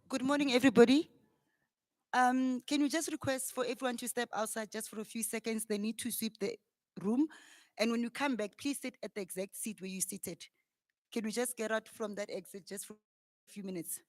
Good morning, everybody. Can we just request for everyone to step outside just for a few seconds? They need to sweep the room. And when you come back, please sit at the exact seat where you seated. Can we just get out from that exit just for a few minutes?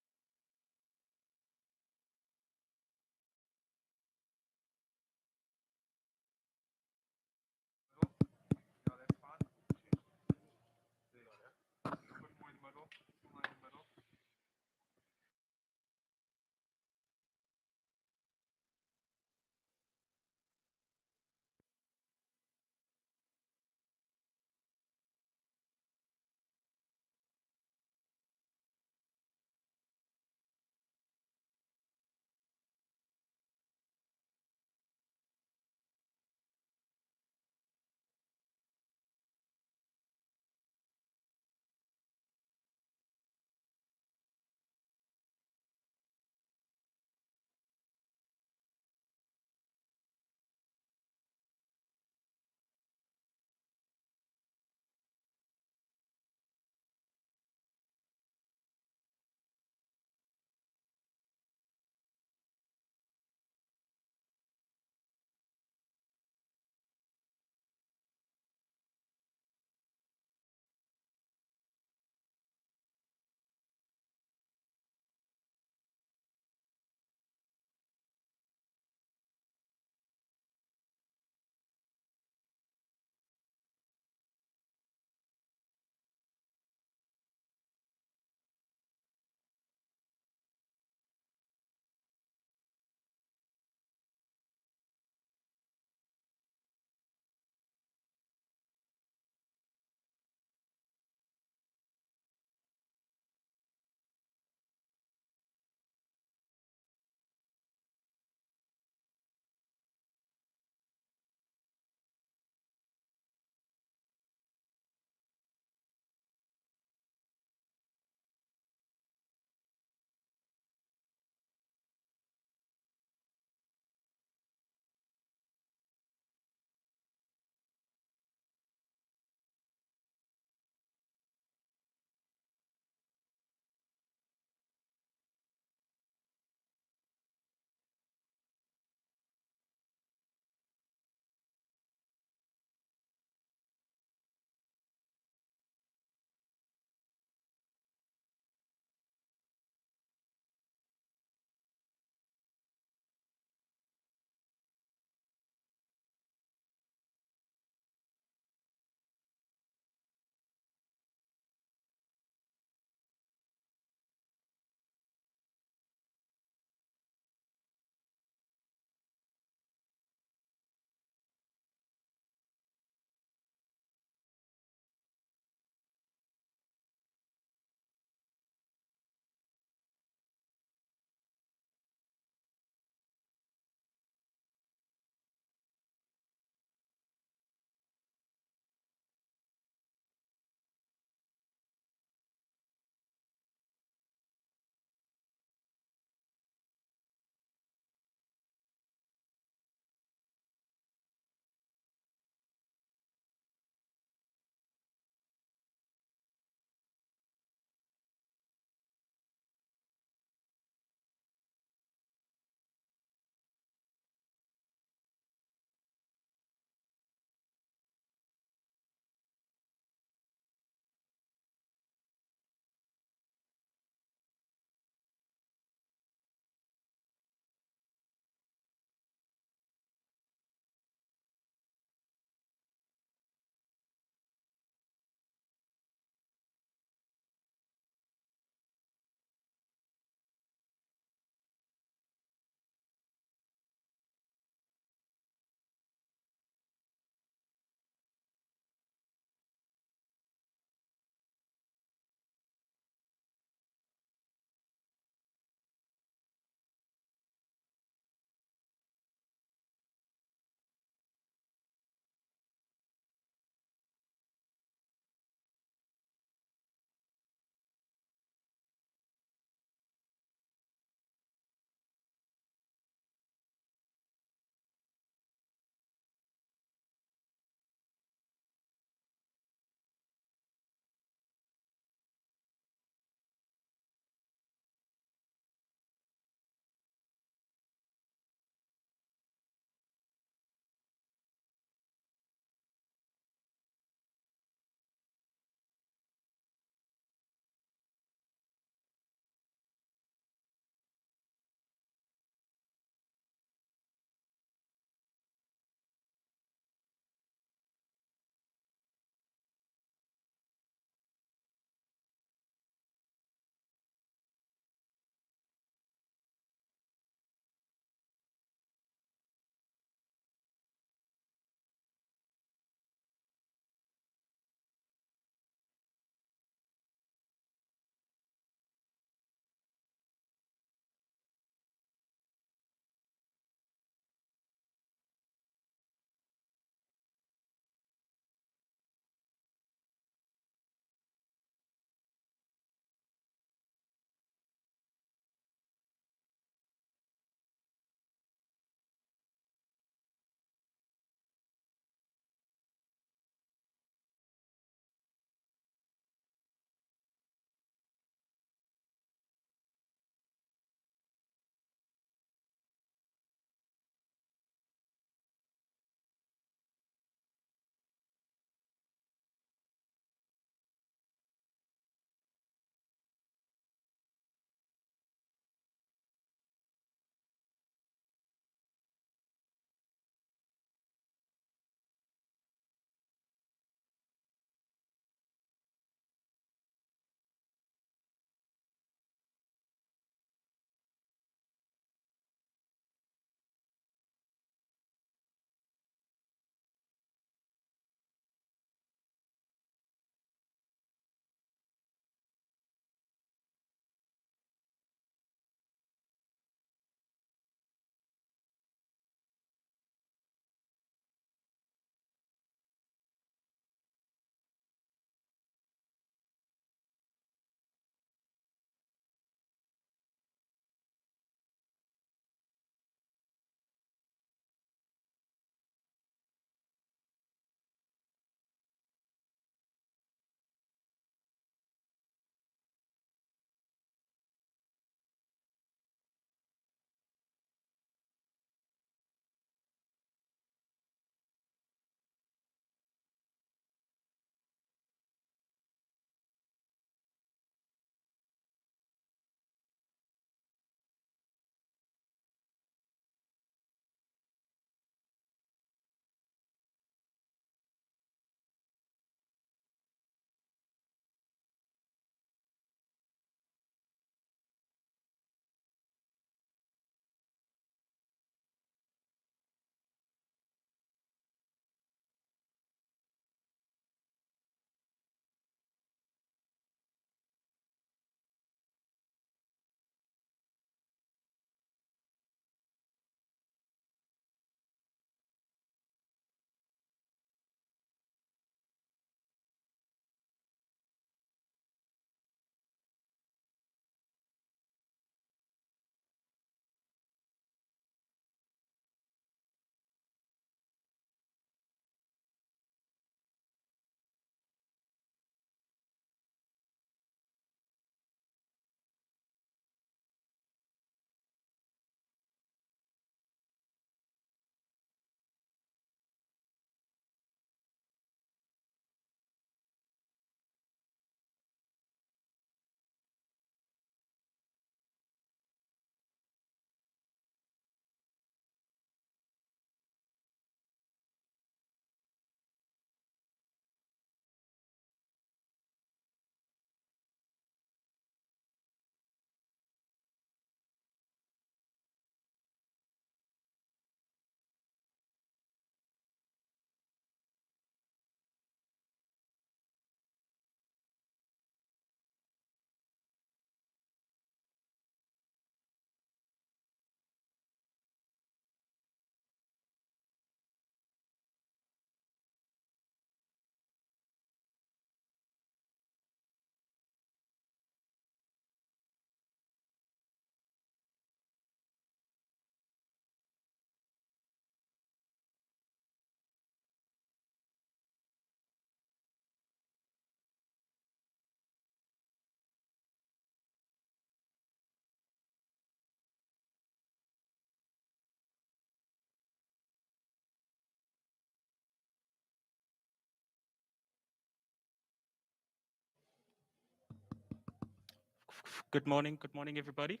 Good morning, everybody.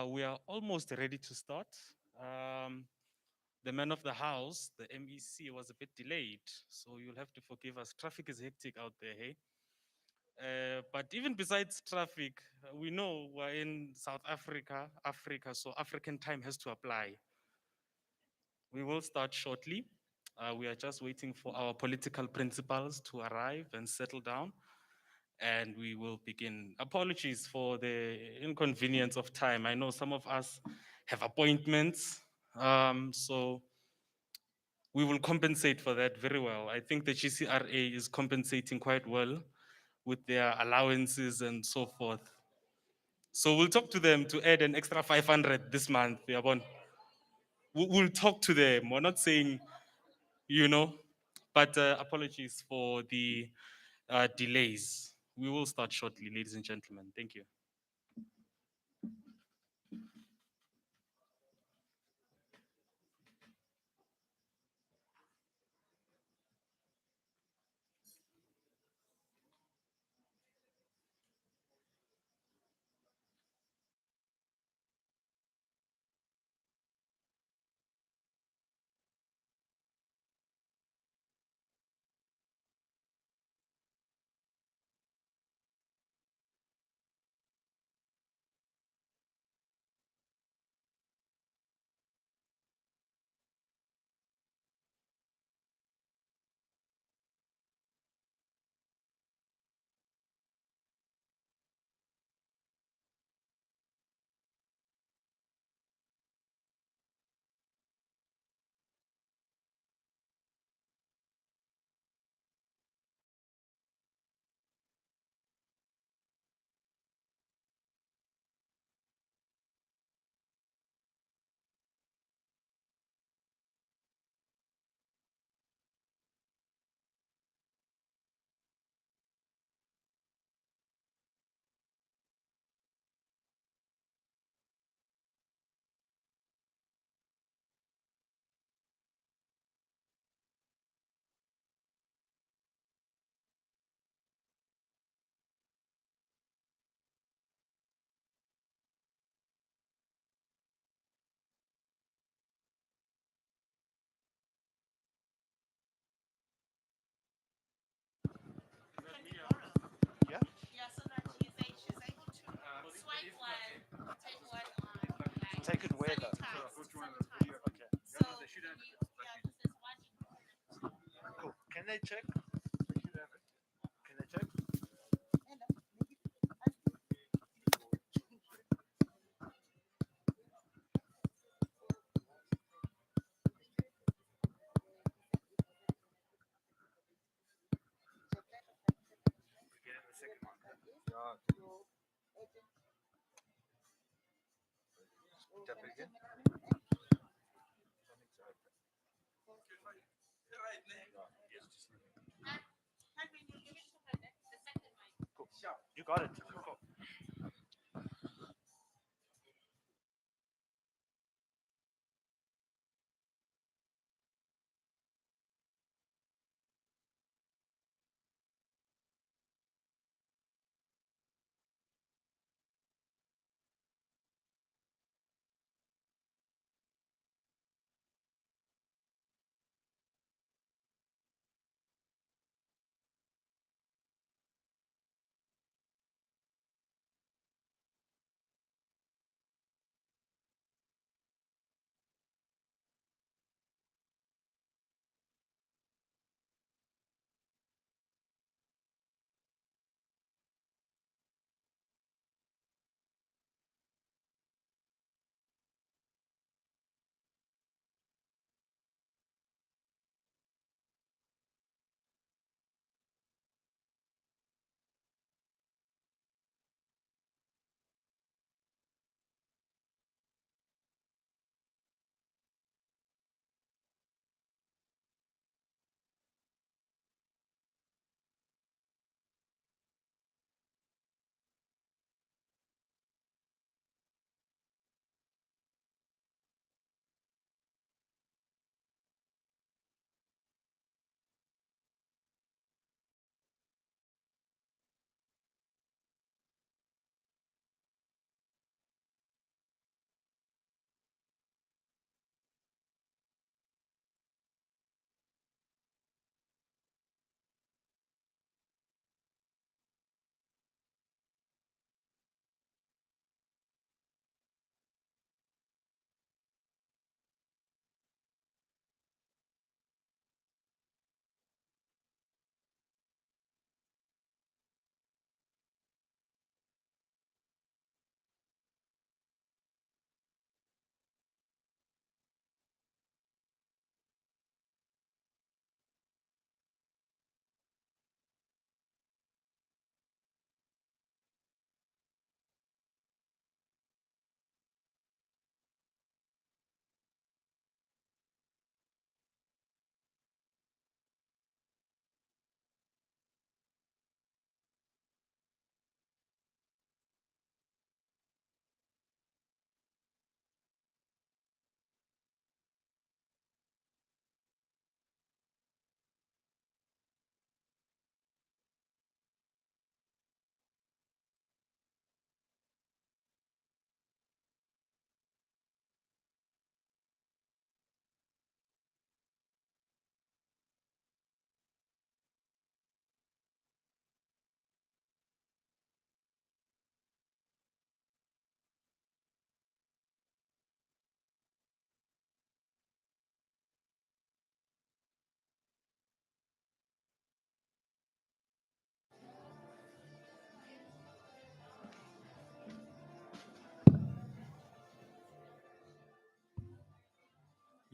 We are almost ready to start. Um, the man of the house, the MEC, was a bit delayed, so you'll have to forgive us. Traffic is hectic out there, hey? But even besides traffic, we know we're in South Africa, so African time has to apply. We will start shortly. We are just waiting for our political principals to arrive and settle down, and we will begin. Apologies for the inconvenience of time. I know some of us have appointments, so we will compensate for that very well. I think the GCRA is compensating quite well with their allowances and so forth. So we'll talk to them to add an extra 500 this month. Yabon. We'll talk to them. We're not saying, you know, but apologies for the delays. We will start shortly, ladies and gentlemen. Thank you. Yeah. Take it where though? Okay. Cool. Can they check? Can they check? Get in the second one. Yeah. Tap it again. Something's open. Yes, just cool. You got it. Cool.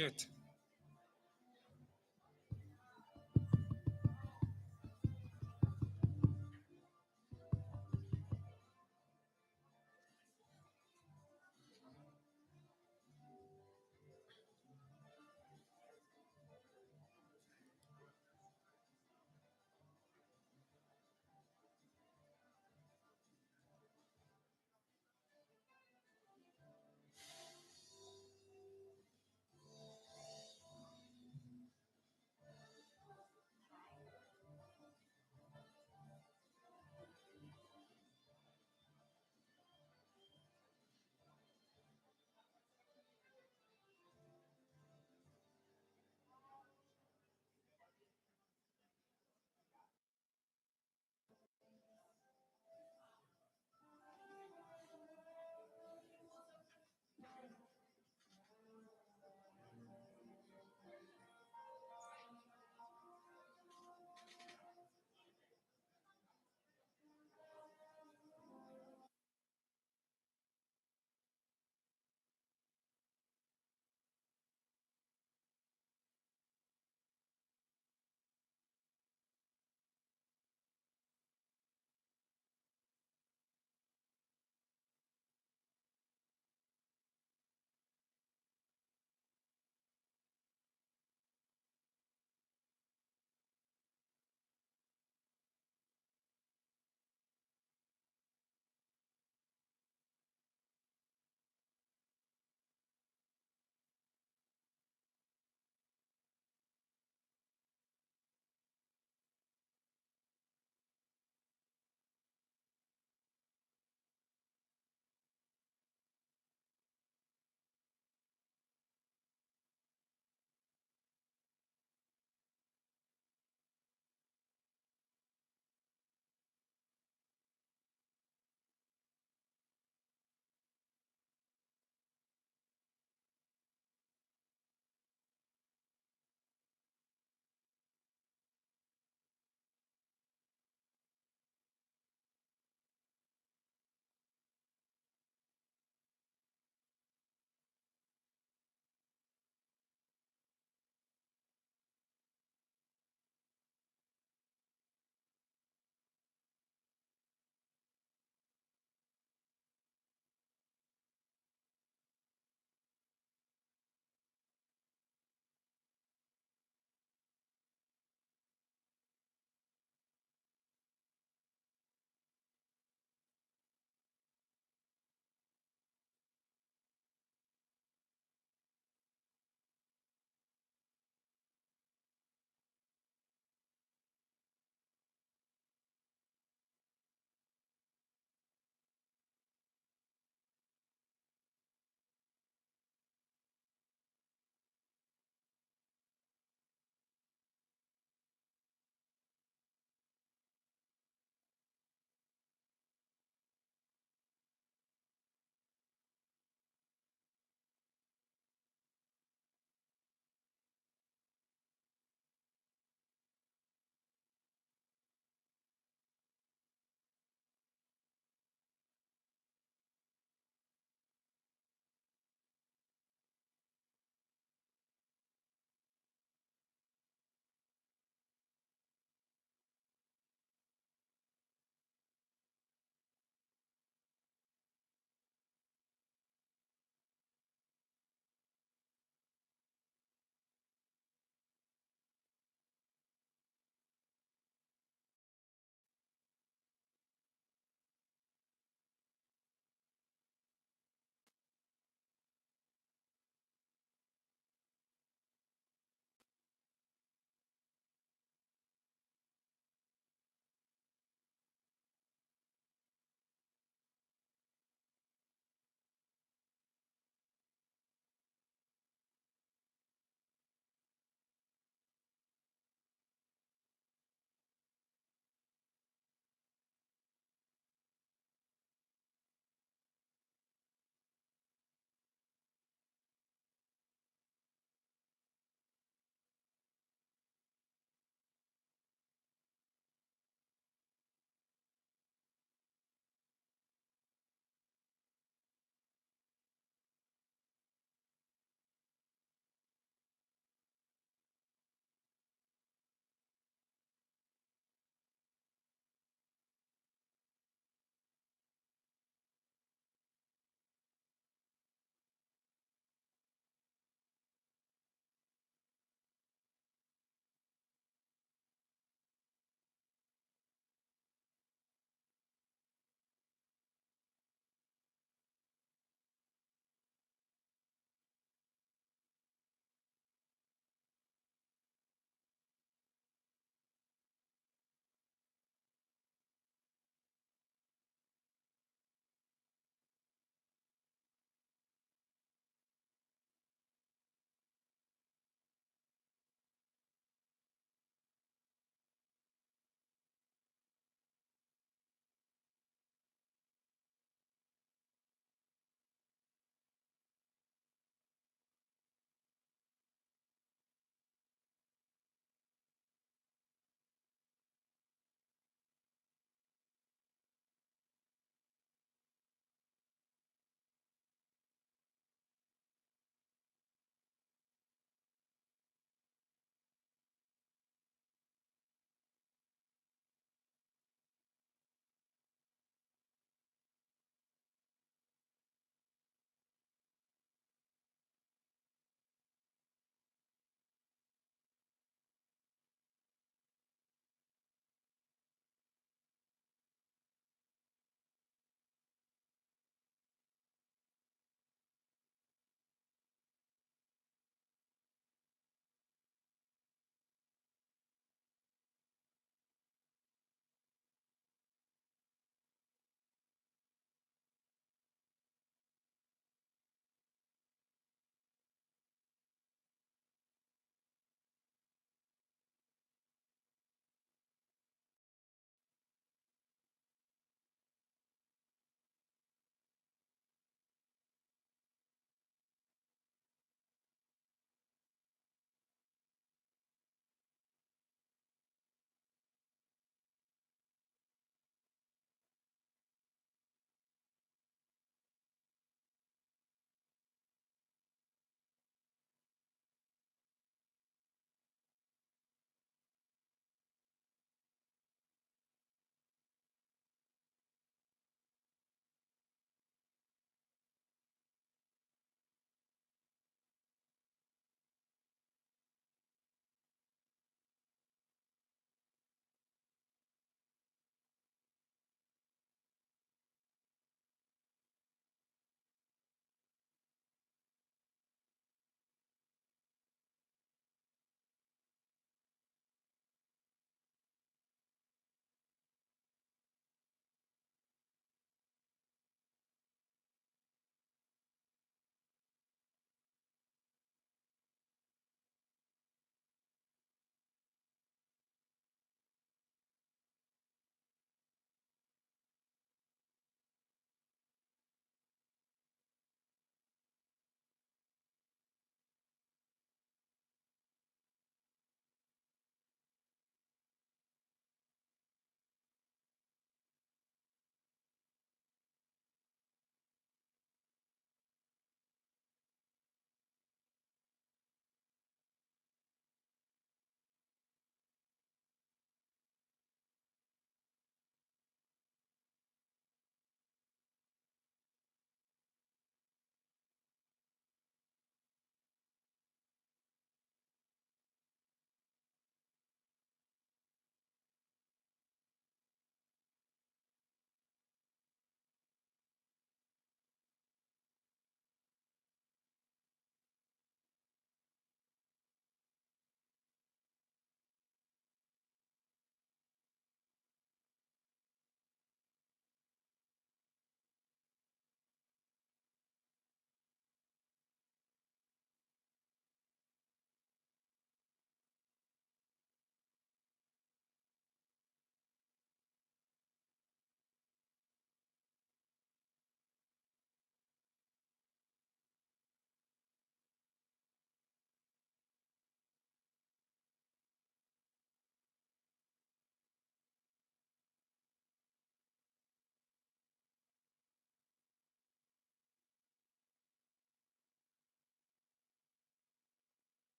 Mute.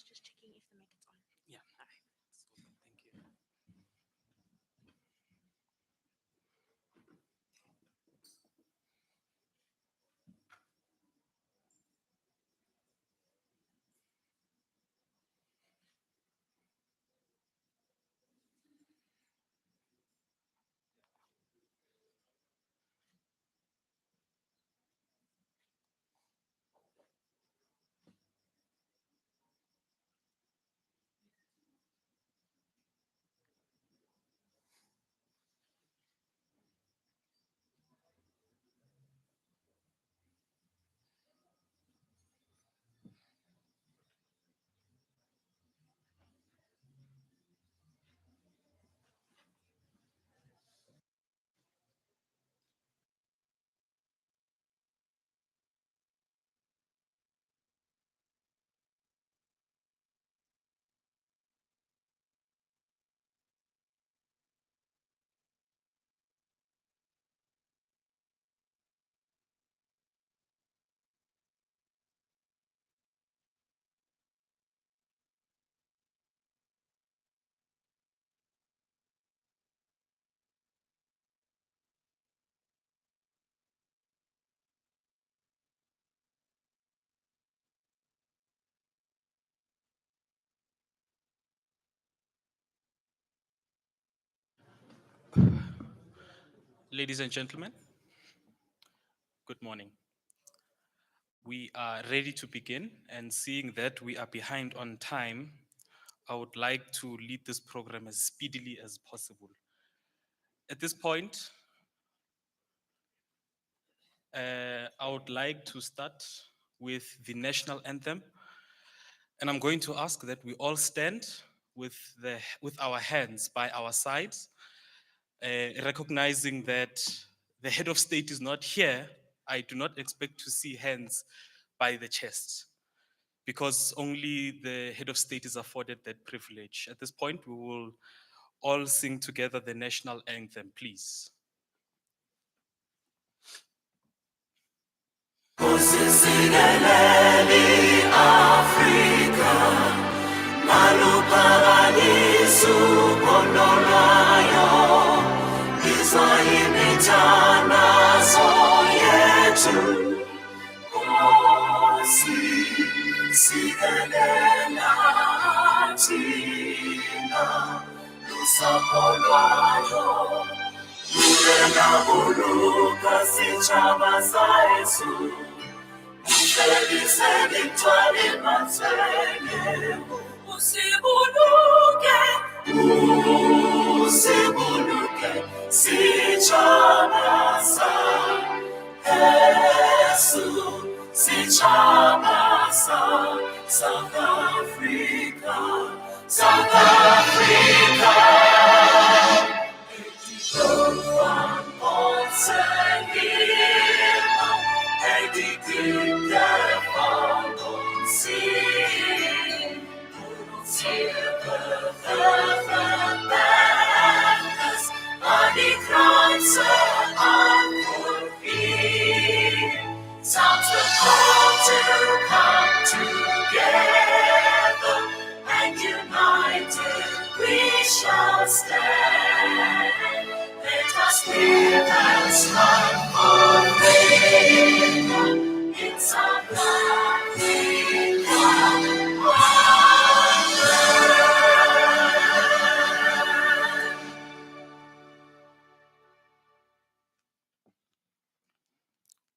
just checking if the mic is on. Yeah. Okay. Super. Thank you. Ladies and gentlemen, good morning. We are ready to begin, and seeing that we are behind on time, I would like to lead this program as speedily as possible. At this point, I would like to start with the national anthem, and I'm going to ask that we all stand with our hands by our sides, recognizing that the head of state is not here. I do not expect to see hands by the chest, because only the head of state is afforded that privilege. At this point, we will all sing together the national anthem, please.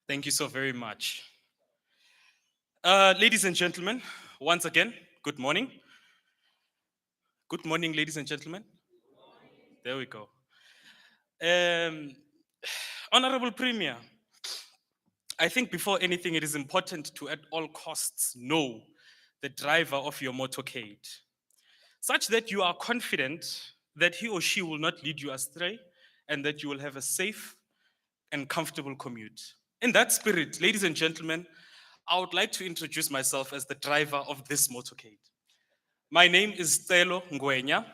Thank you so very much. Ladies and gentlemen, once again, good morning. Good morning, ladies and gentlemen. There we go. Honorable Premier, I think before anything, it is important to at all costs know the driver of your motorcade, such that you are confident that he or she will not lead you astray and that you will have a safe and comfortable commute. In that spirit, ladies and gentlemen, I would like to introduce myself as the driver of this motorcade. My name is Telo Ngwenya.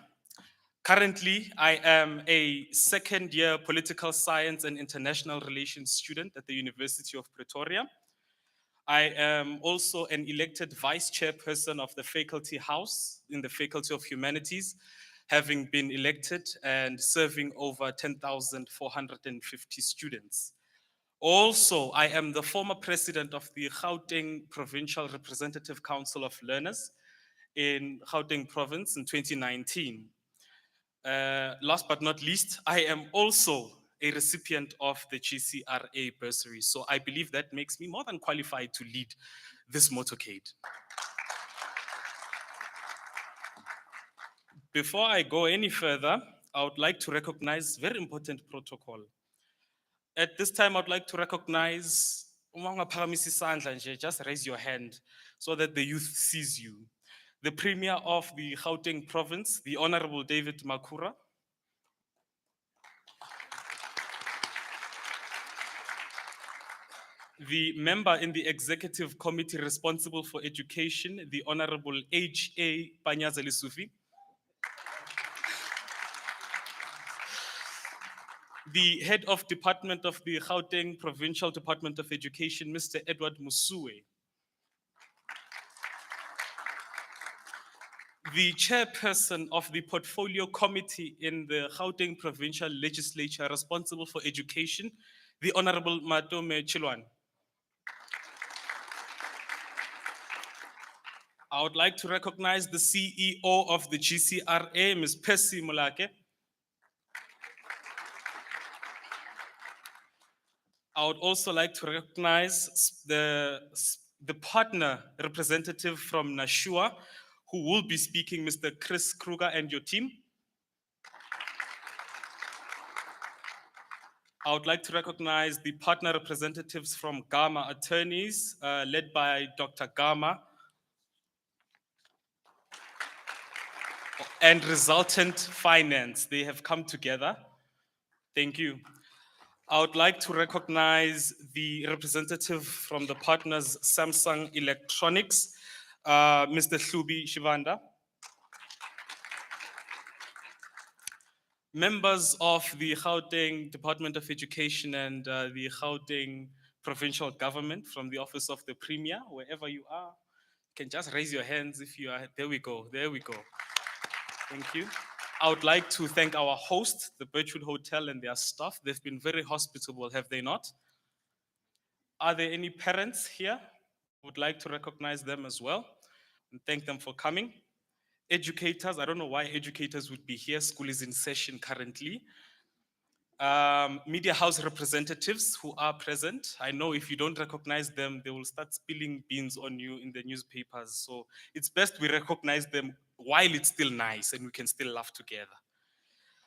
Currently, I am a second year political science and international relations student at the University of Pretoria. I am also an elected vice chairperson of the Faculty House in the Faculty of Humanities, having been elected and serving over 10,450 students. Also, I am the former president of the Gauteng Provincial Representative Council of Learners in Gauteng Province in 2019. Last but not least, I am also a recipient of the GCRA bursary. So I believe that makes me more than qualified to lead this motorcade. Before I go any further, I would like to recognize very important protocol. At this time, I'd like to recognize, just raise your hand so that the youth sees you. The Premier of the Gauteng Province, the Honorable David Makura. The member in the Executive Committee responsible for education, the Honorable H.A. Panyazali Sufi. The head of department of the Gauteng Provincial Department of Education, Mr. Edward Musue. The chairperson of the portfolio committee in the Gauteng Provincial Legislature responsible for education, the Honorable Matome Chilwan. I would like to recognize the CEO of the GCRA, Ms. Percy Mulake. I would also like to recognize the partner representative from Nashua, who will be speaking, Mr. Chris Kruger and your team. I would like to recognize the partner representatives from Gamma Attorneys, led by Dr. Gamma, and Resultant Finance. They have come together. Thank you. I would like to recognize the representative from the partners Samsung Electronics, Mr. Hlubi Shivanda. Members of the Gauteng Department of Education and the Gauteng Provincial Government from the Office of the Premier, wherever you are, can just raise your hands if you are. There we go, there we go. Thank you. I would like to thank our host, the Birchwood Hotel and their staff. They've been very hospitable, have they not? Are there any parents here? I would like to recognize them as well and thank them for coming. Educators, I don't know why educators would be here. School is in session currently. Media house representatives who are present. I know if you don't recognize them, they will start spilling beans on you in the newspapers. So it's best we recognize them while it's still nice and we can still laugh together.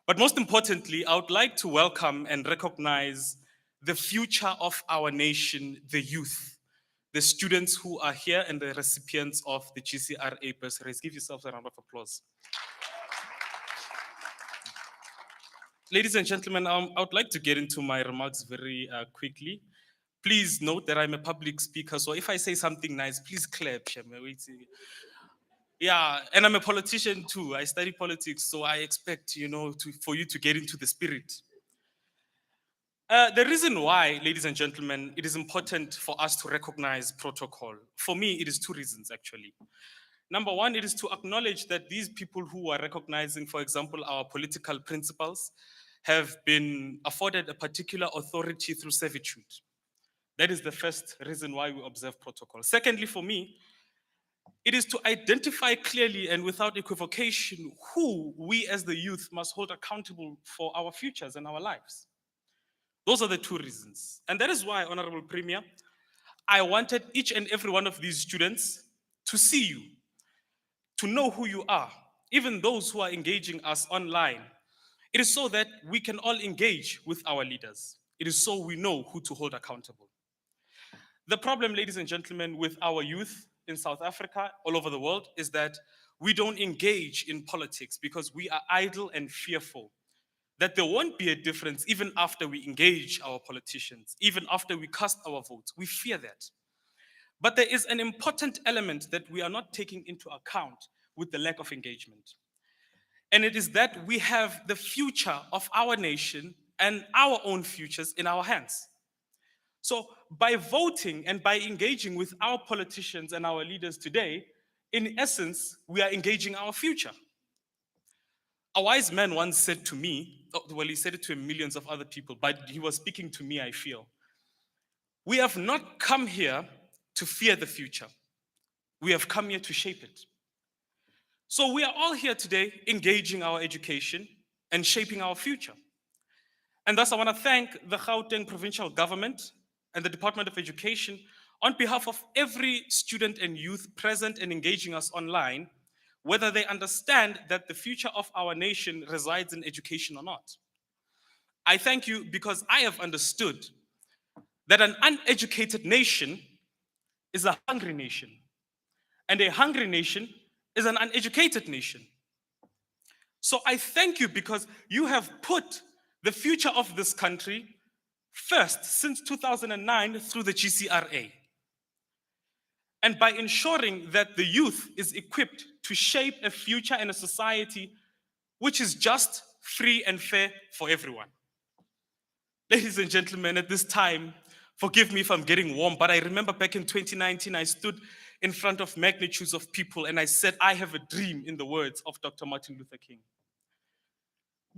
But most importantly, I would like to welcome and recognize the future of our nation, the youth, the students who are here and the recipients of the GCRA bursaries. Give yourselves a round of applause. Ladies and gentlemen, I would like to get into my remarks very quickly. Please note that I'm a public speaker, so if I say something nice, please clap. Yeah, and I'm a politician too. I study politics, so I expect, for you to get into the spirit. The reason why, ladies and gentlemen, it is important for us to recognize protocol, for me, it is two reasons actually. Number one, it is to acknowledge that these people who are recognizing, for example, our political principles have been afforded a particular authority through servitude. That is the first reason why we observe protocol. Secondly, for me, it is to identify clearly and without equivocation who we as the youth must hold accountable for our futures and our lives. Those are the two reasons. And that is why, Honorable Premier, I wanted each and every one of these students to see you, to know who you are, even those who are engaging us online. It is so that we can all engage with our leaders. It is so we know who to hold accountable. The problem, ladies and gentlemen, with our youth in South Africa, all over the world, is that we don't engage in politics because we are idle and fearful that there won't be a difference even after we engage our politicians, even after we cast our votes. We fear that. But there is an important element that we are not taking into account with the lack of engagement. And it is that we have the future of our nation and our own futures in our hands. So by voting and by engaging with our politicians and our leaders today, in essence, we are engaging our future. A wise man once said to me, well, he said it to millions of other people, but he was speaking to me, I feel. We have not come here to fear the future. We have come here to shape it. So we are all here today engaging our education and shaping our future. And thus I want to thank the Gauteng provincial government and the Department of Education on behalf of every student and youth present and engaging us online, whether they understand that the future of our nation resides in education or not. I thank you because I have understood that an uneducated nation is a hungry nation, and a hungry nation is an uneducated nation. So I thank you because you have put the future of this country first since 2009 through the GCRA. And by ensuring that the youth is equipped to shape a future and a society which is just, free, and fair for everyone. Ladies and gentlemen, at this time, forgive me if I'm getting warm, but I remember back in 2019, I stood in front of magnitudes of people and I said, I have a dream, in the words of Dr. Martin Luther King.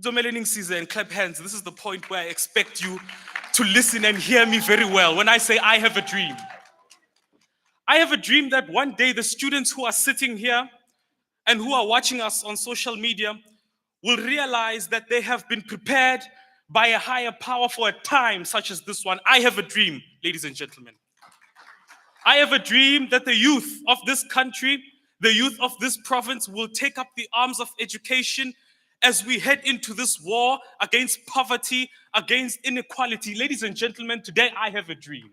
Domelening Caesar, and clap hands. This is the point where I expect you to listen and hear me very well when I say I have a dream. I have a dream that one day the students who are sitting here and who are watching us on social media will realize that they have been prepared by a higher power for a time such as this one. I have a dream, ladies and gentlemen. I have a dream that the youth of this country, the youth of this province will take up the arms of education as we head into this war against poverty, against inequality. Ladies and gentlemen, today I have a dream.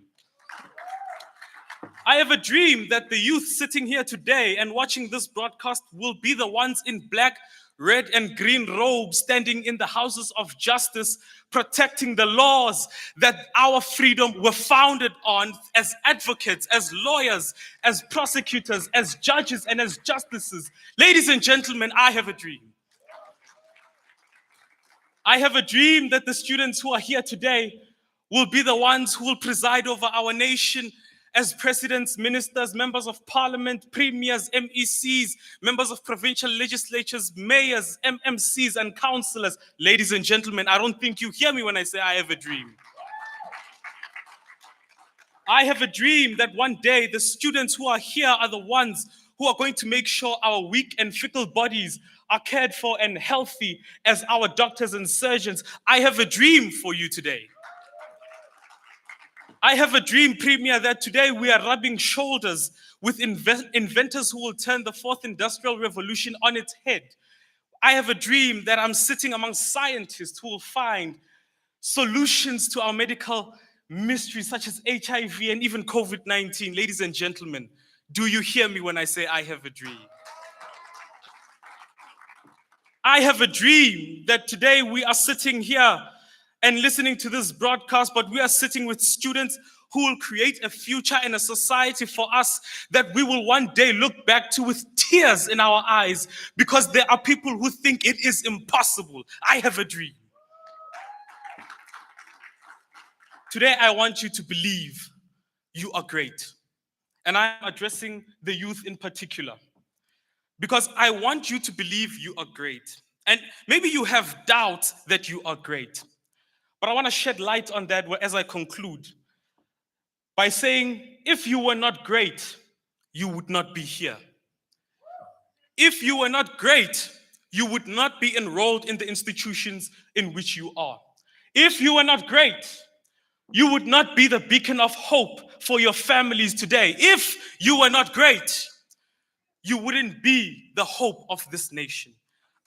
I have a dream that the youth sitting here today and watching this broadcast will be the ones in black, red, and green robes standing in the houses of justice, protecting the laws that our freedom were founded on as advocates, as lawyers, as prosecutors, as judges, and as justices. Ladies and gentlemen, I have a dream. I have a dream that the students who are here today will be the ones who will preside over our nation as presidents, ministers, members of parliament, premiers, MECs, members of provincial legislatures, mayors, MMCs, and councillors. Ladies and gentlemen, I don't think you hear me when I say I have a dream. I have a dream that one day the students who are here are the ones who are going to make sure our weak and fickle bodies are cared for and healthy as our doctors and surgeons. I have a dream for you today. I have a dream, Premier, that today we are rubbing shoulders with inventors who will turn the fourth industrial revolution on its head. I have a dream that I'm sitting among scientists who will find solutions to our medical mysteries such as HIV and even COVID-19. Ladies and gentlemen, do you hear me when I say I have a dream? I have a dream that today we are sitting here and listening to this broadcast, but we are sitting with students who will create a future and a society for us that we will one day look back to with tears in our eyes because there are people who think it is impossible. I have a dream. Today, I want you to believe you are great. And I'm addressing the youth in particular because I want you to believe you are great. And maybe you have doubts that you are great. But I want to shed light on that as I conclude by saying, if you were not great, you would not be here. If you were not great, you would not be enrolled in the institutions in which you are. If you were not great, you would not be the beacon of hope for your families today. If you were not great, you wouldn't be the hope of this nation.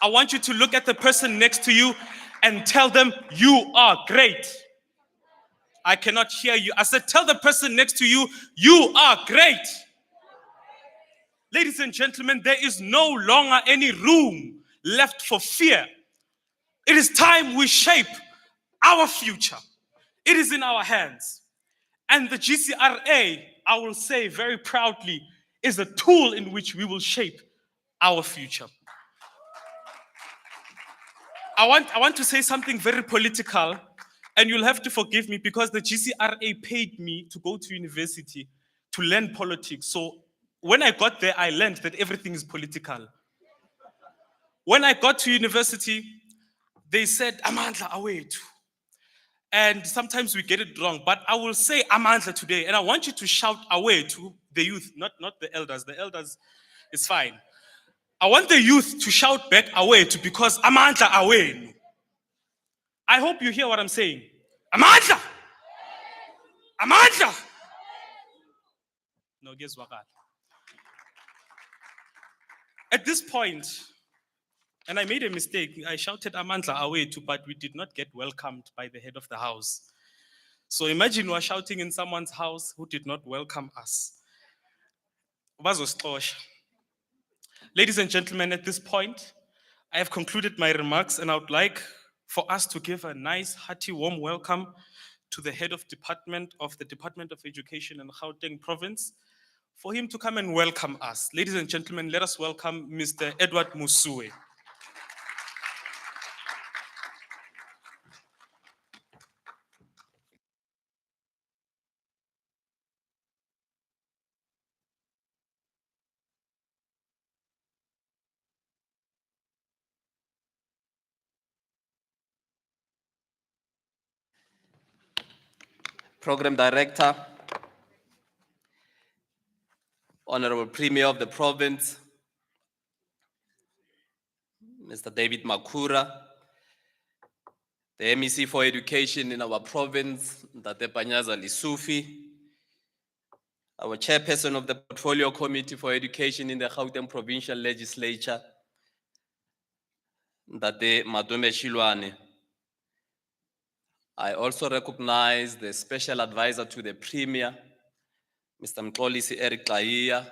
I want you to look at the person next to you and tell them, you are great. I cannot hear you. I said, tell the person next to you, you are great. Ladies and gentlemen, there is no longer any room left for fear. It is time we shape our future. It is in our hands. And the GCRA, I will say very proudly, is a tool in which we will shape our future. I want to say something very political And you'll have to forgive me because the GCRA paid me to go to university to learn politics. So when I got there, I learned that everything is political. When I got to university, they said, Amandla awethu. And sometimes we get it wrong, but I will say Amandla today, and I want you to shout away to the youth, not the elders. The elders is fine. I want the youth to shout back away to because Amandla away. I hope you hear what I'm saying. Amandla! Amandla! No, guess what? At this point, and I made a mistake, I shouted Amandla away too, but we did not get welcomed by the head of the house. So imagine we're shouting in someone's house who did not welcome us. Ladies and gentlemen, at this point, I have concluded my remarks and I would like for us to give a nice, hearty, warm welcome to the head of the Department of Education in Gauteng Province, for him to come and welcome us. Ladies and gentlemen, let us welcome Mr. Edward Musue. Program Director, Honorable Premier of the Province, Mr. David Makura, the MEC for Education in our province, Ntate Panyaza Lisufi, our Chairperson of the Portfolio Committee for Education in the Gauteng Provincial Legislature, Ntate Madume Shilwane. I also recognize the Special Advisor to the Premier, Mr. Mxolisi Eric Xayiya,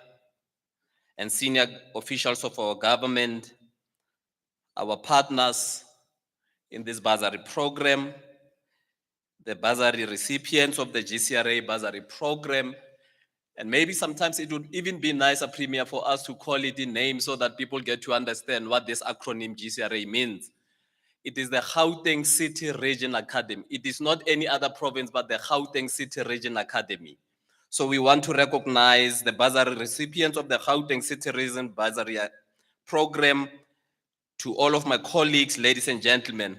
and senior officials of our government, our partners in this bursary program, the bursary recipients of the GCRA bursary program, and maybe sometimes it would even be nicer, Premier, for us to call it in names so that people get to understand what this acronym GCRA means. It is the Gauteng City Region Academy. It is not any other province, but the Gauteng City Region Academy. So we want to recognize the bursary recipients of the Gauteng City Region Bursary Program. To all of my colleagues, ladies and gentlemen,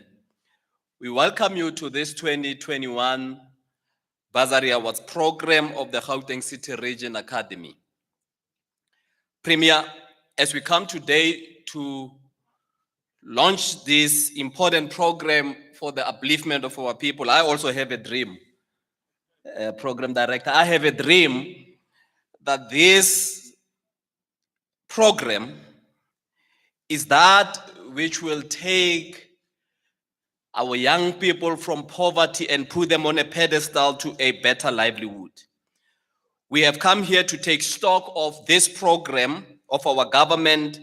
we welcome you to this 2021 Bursary Awards Program of the Gauteng City Region Academy. Premier, as we come today to launch this important program for the upliftment of our people, I also have a dream. Program Director, I have a dream that this program is that which will take our young people from poverty and put them on a pedestal to a better livelihood. We have come here to take stock of this program of our government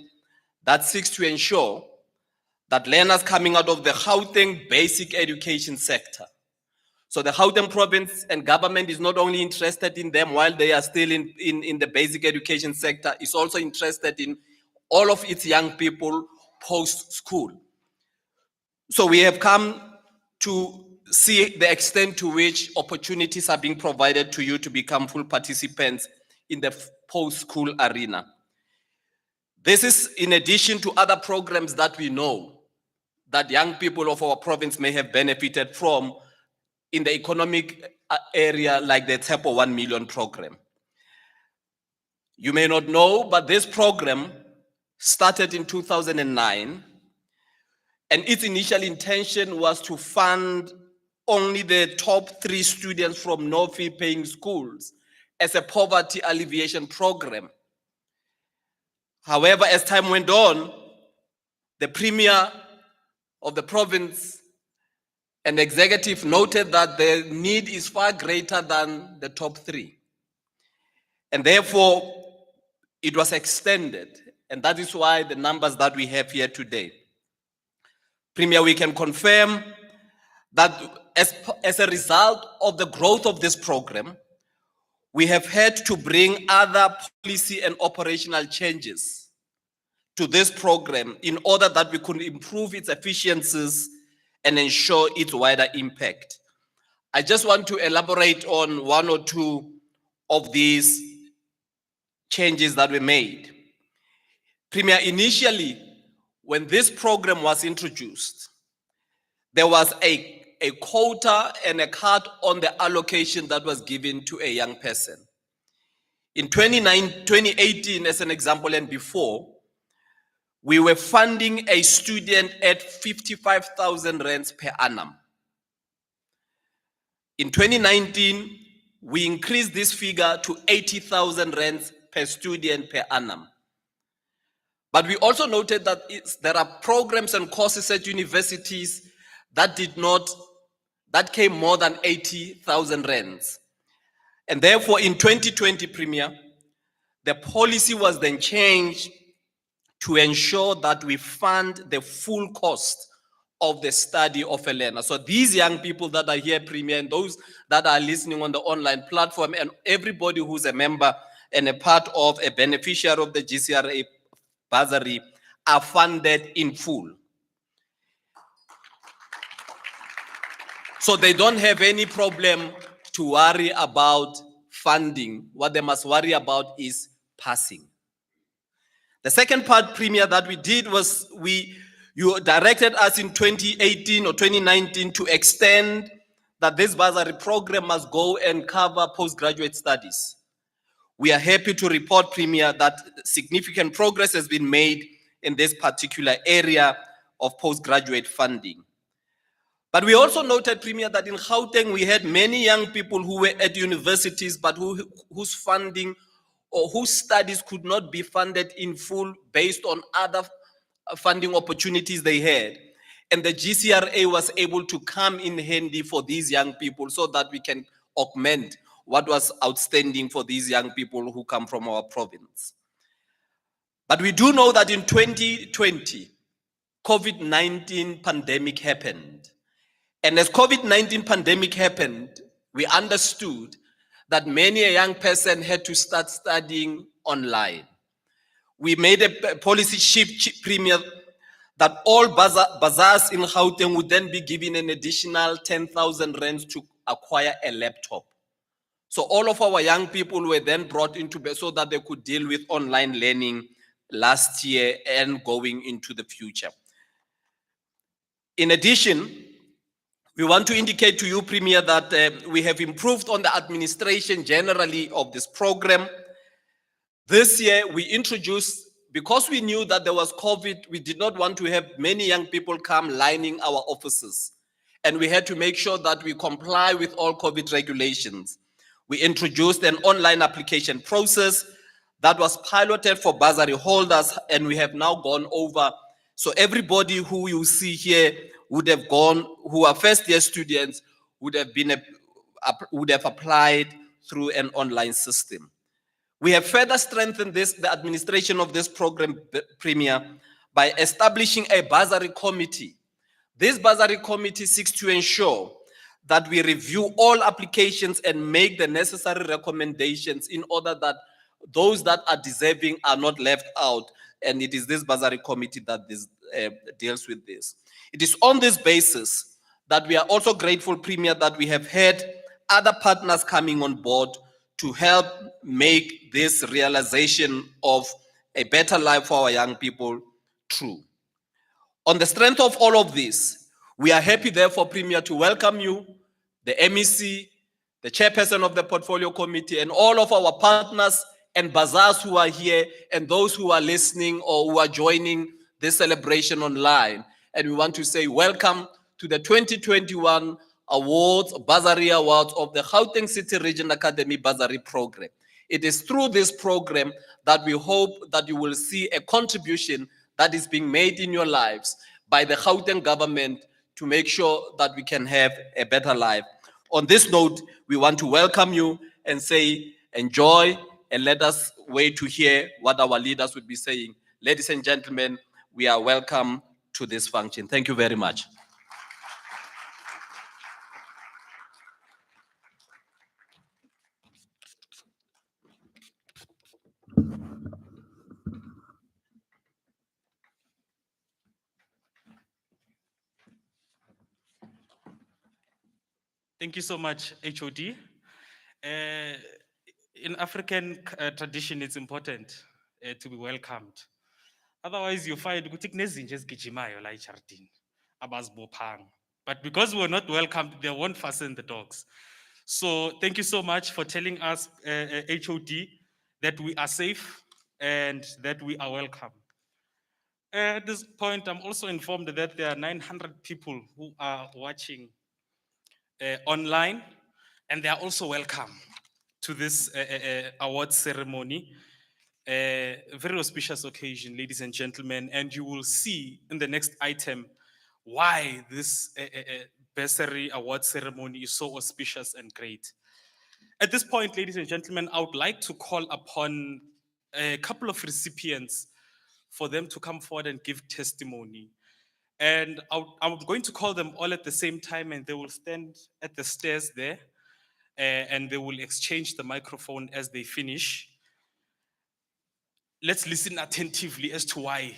that seeks to ensure that learners coming out of the Gauteng basic education sector. So the Gauteng province and government is not only interested in them while they are still in the basic education sector, it's also interested in all of its young people post-school. So we have come to see the extent to which opportunities are being provided to you to become full participants in the post-school arena. This is in addition to other programs that we know that young people of our province may have benefited from in the economic area, like the Tepo 1 Million program. You may not know, but this program started in 2009, and its initial intention was to fund only the top 3 students from no-fee paying schools as a poverty alleviation program. However, as time went on, the Premier of the province and the executive noted that the need is far greater than the top 3. And therefore, it was extended. And that is why the numbers that we have here today. Premier, we can confirm that as a result of the growth of this program, we have had to bring other policy and operational changes to this program in order that we could improve its efficiencies and ensure its wider impact. I just want to elaborate on one or two of these changes that were made. Premier, initially, when this program was introduced, there was a quota and a cut on the allocation that was given to a young person. In 2018, as an example, and before, we were funding a student at 55,000 rands per annum. In 2019, we increased this figure to 80,000 rands per student per annum. But we also noted that there are programs and courses at universities that came more than 80,000 rands. And therefore, in 2020, Premier, the policy was then changed to ensure that we fund the full cost of the study of a learner. So these young people that are here, Premier, and those that are listening on the online platform, and everybody who's a member and a part of a beneficiary of the GCRA Bursary are funded in full. So they don't have any problem to worry about funding. What they must worry about is passing. The second part, Premier, that we did was you directed us in 2018 or 2019 to extend that this bursary program must go and cover postgraduate studies. We are happy to report, Premier, that significant progress has been made in this particular area of postgraduate funding. But we also noted, Premier, that in Gauteng we had many young people who were at universities but whose funding or whose studies could not be funded in full based on other funding opportunities they had. And the GCRA was able to come in handy for these young people so that we can augment what was outstanding for these young people who come from our province. But we do know that in 2020, COVID-19 pandemic happened. And as COVID-19 pandemic happened, we understood that many a young person had to start studying online. We made a policy shift, Premier, that all bazaars in Gauteng would then be given an additional 10,000 rands to acquire a laptop. So all of our young people were then brought into so that they could deal with online learning last year and going into the future. In addition, we want to indicate to you, Premier, that we have improved on the administration generally of this program. This year, we introduced, because we knew that there was COVID, we did not want to have many young people come lining our offices. And we had to make sure that we comply with all COVID regulations. We introduced an online application process that was piloted for bursary holders, and we have now gone over. So everybody who you see here would have gone, who are first-year students, would have applied through an online system. We have further strengthened the administration of this program, Premier, by establishing a bursary committee. This bursary committee seeks to ensure that we review all applications and make the necessary recommendations in order that those that are deserving are not left out. And it is this bursary committee that deals with this. It is on this basis that we are also grateful, Premier, that we have had other partners coming on board to help make this realization of a better life for our young people true. On the strength of all of this, we are happy, therefore, Premier, to welcome you, the MEC, the chairperson of the portfolio committee, and all of our partners and bazaars who are here, and those who are listening or who are joining this celebration online. And we want to say welcome to the 2021 awards, Bursary Awards of the Gauteng City Region Academy Bursary Program. It is through this program that we hope that you will see a contribution that is being made in your lives by the Gauteng government to make sure that we can have a better life. On this note, we want to welcome you and say enjoy, and let us wait to hear what our leaders would be saying. Ladies and gentlemen, we are welcome to this function. Thank you very much. Thank you so much, HOD. In African tradition, it's important to be welcomed. Otherwise, you find ukuthi kunezinja ezigijimayo la ejardini abazibophanga. But because we're not welcomed, they won't fasten the dogs. So thank you so much for telling us, HOD, that we are safe and that we are welcome. At this point, I'm also informed that there are 900 people who are watching online, and they are also welcome to this award ceremony. A very auspicious occasion, ladies and gentlemen, and you will see in the next item why this Bursary award ceremony is so auspicious and great. At this point, ladies and gentlemen, I would like to call upon a couple of recipients for them to come forward and give testimony. And I'm going to call them all at the same time, and they will stand at the stairs there, and they will exchange the microphone as they finish. Let's listen attentively as to why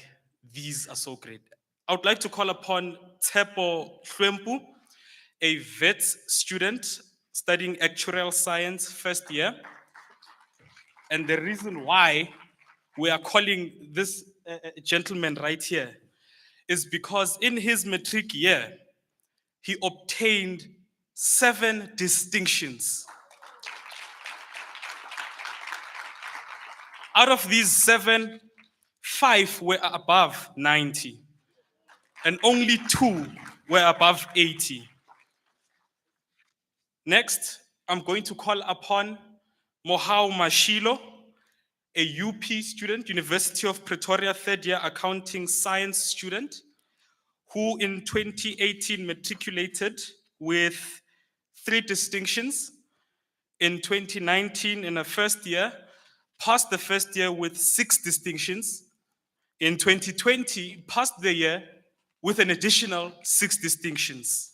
these are so great. I would like to call upon Tepo Shwempu, a vet student studying actuarial science first year. And the reason why we are calling this gentleman right here is because in his matric year, he obtained 7 distinctions. Out of these 7, 5 were above 90, and only 2 were above 80. Next, I'm going to call upon Mohau Mashilo, a UP student, University of Pretoria, third year accounting science student, who in 2018 matriculated with 3 distinctions. In 2019, in a first year, passed the first year with 6 distinctions. In 2020, passed the year with an additional 6 distinctions.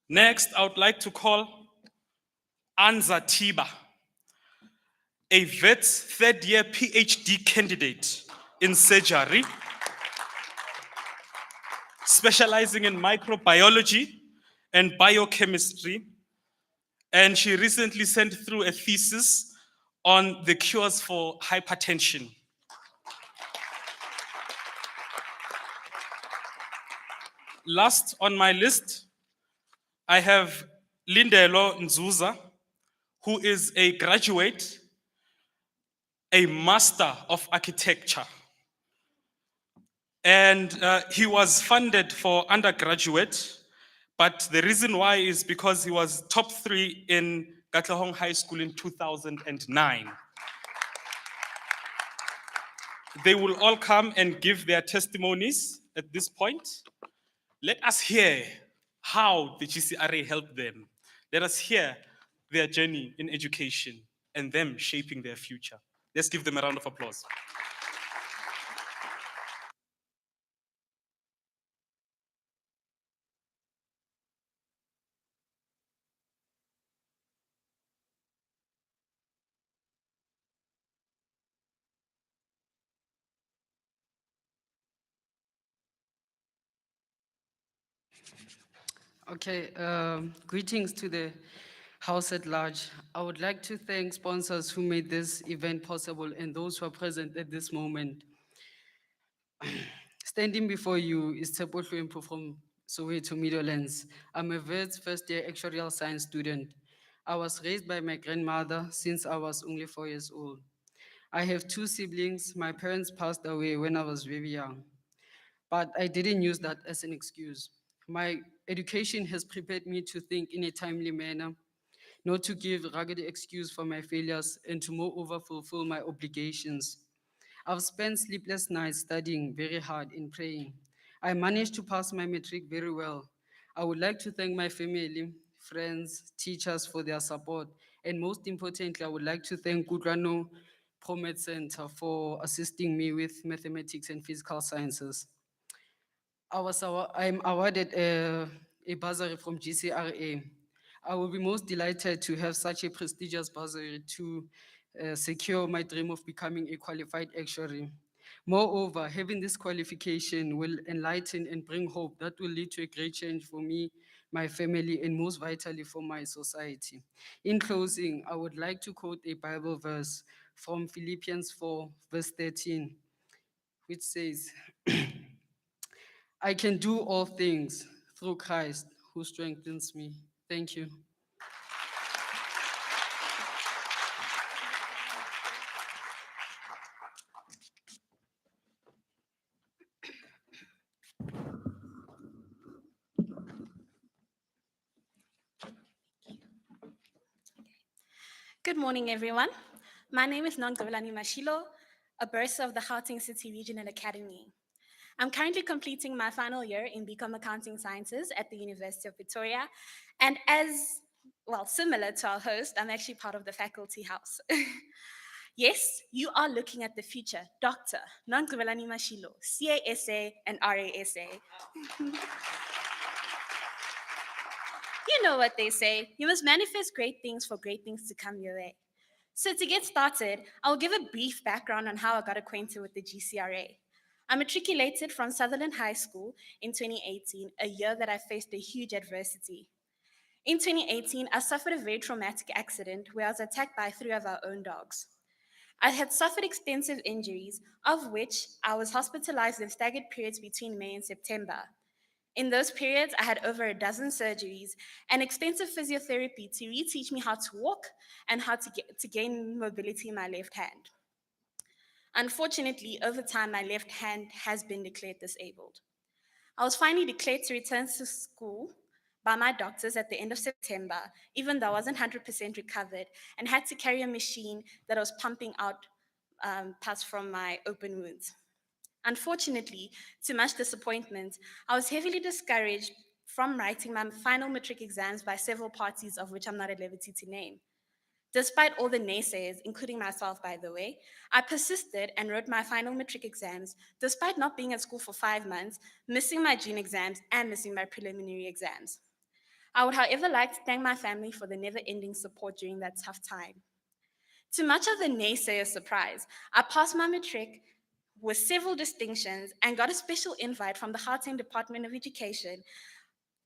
Next, I would like to call Anza Tiba, a vet third year PhD candidate in surgery, specializing in microbiology and biochemistry. And she recently sent through a thesis on the cures for hypertension. Last on my list, I have Lindelo Nzuza, who is a graduate, a master of architecture. And he was funded for undergraduate, but the reason why is because he was top 3 in Katlehong High School in 2009. They will all come and give their testimonies at this point. Let us hear how the GCRA helped them. Let us hear their journey in education and them shaping their future. Let's give them a round of applause. Okay, greetings to the house at large. I would like to thank sponsors who made this event possible and those who are present at this moment. Standing before you is Tepo Shwempu from Soweto Meadowlands. I'm a vet first year actuarial science student. I was raised by my grandmother since I was only 4 years old. I have 2 siblings. My parents passed away when I was very young, but I didn't use that as an excuse. My education has prepared me to think in a timely manner, not to give rugged excuse for my failures, and to moreover fulfill my obligations. I've spent sleepless nights studying very hard and praying. I managed to pass my matric very well. I would like to thank my family, friends, teachers for their support, and most importantly, I would like to thank Kudrano Promet Center for assisting me with mathematics and physical sciences. I'm awarded a bursary from GCRA. I will be most delighted to have such a prestigious bursary to secure my dream of becoming a qualified actuary. Moreover, having this qualification will enlighten and bring hope that will lead to a great change for me, my family, and most vitally for my society. In closing, I would like to quote a Bible verse from Philippians 4, verse 13, which says, I can do all things through Christ who strengthens me. Thank you. Good morning, everyone. My name is Nongqobelani Mashilo, a bursar of the Gauteng City Regional Academy. I'm currently completing my final year in BCom Accounting Sciences at the University of Pretoria, and similar to our host, I'm actually part of the faculty house. Yes, you are looking at the future, Dr. Nongqobelani Mashilo, CASA and RASA. You know what they say, you must manifest great things for great things to come your way. So to get started, I'll give a brief background on how I got acquainted with the GCRA. I matriculated from Sutherland High School in 2018, a year that I faced a huge adversity. In 2018, I suffered a very traumatic accident where I was attacked by 3 of our own dogs. I had suffered extensive injuries, of which I was hospitalized in staggered periods between May and September. In those periods, I had over a dozen surgeries and extensive physiotherapy to reteach me how to walk and how to gain mobility in my left hand. Unfortunately, over time, my left hand has been declared disabled. I was finally declared to return to school by my doctors at the end of September, even though I wasn't 100% recovered and had to carry a machine that was pumping out pus from my open wounds. Unfortunately, to much disappointment, I was heavily discouraged from writing my final matric exams by several parties, of which I'm not at liberty to name. Despite all the naysayers, including myself, by the way, I persisted and wrote my final matric exams, despite not being at school for 5 months, missing my June exams, and missing my preliminary exams. I would, however, like to thank my family for the never-ending support during that tough time. To much of the naysayers' surprise, I passed my matric with several distinctions and got a special invite from the Gauteng Department of Education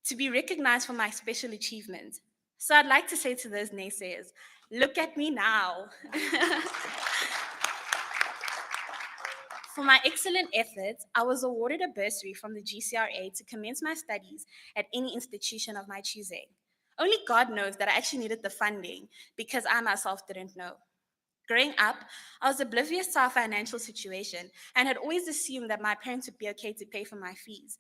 to be recognized for my special achievement. So I'd like to say to those naysayers, look at me now. For my excellent efforts, I was awarded a bursary from the GCRA to commence my studies at any institution of my choosing. Only God knows that I actually needed the funding because I myself didn't know. Growing up, I was oblivious to our financial situation and had always assumed that my parents would be okay to pay for my fees.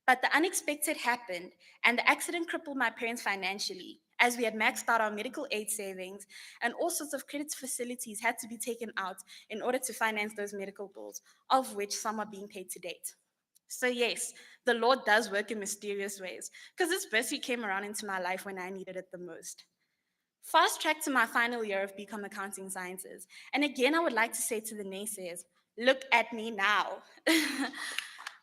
But the unexpected happened, and the accident crippled my parents financially, as we had maxed out our medical aid savings, and all sorts of credit facilities had to be taken out in order to finance those medical bills, of which some are being paid to date. So yes, the Lord does work in mysterious ways, because this bursary came around into my life when I needed it the most. Fast track to my final year of BCom Accounting Sciences. And again, I would like to say to the naysayers, look at me now.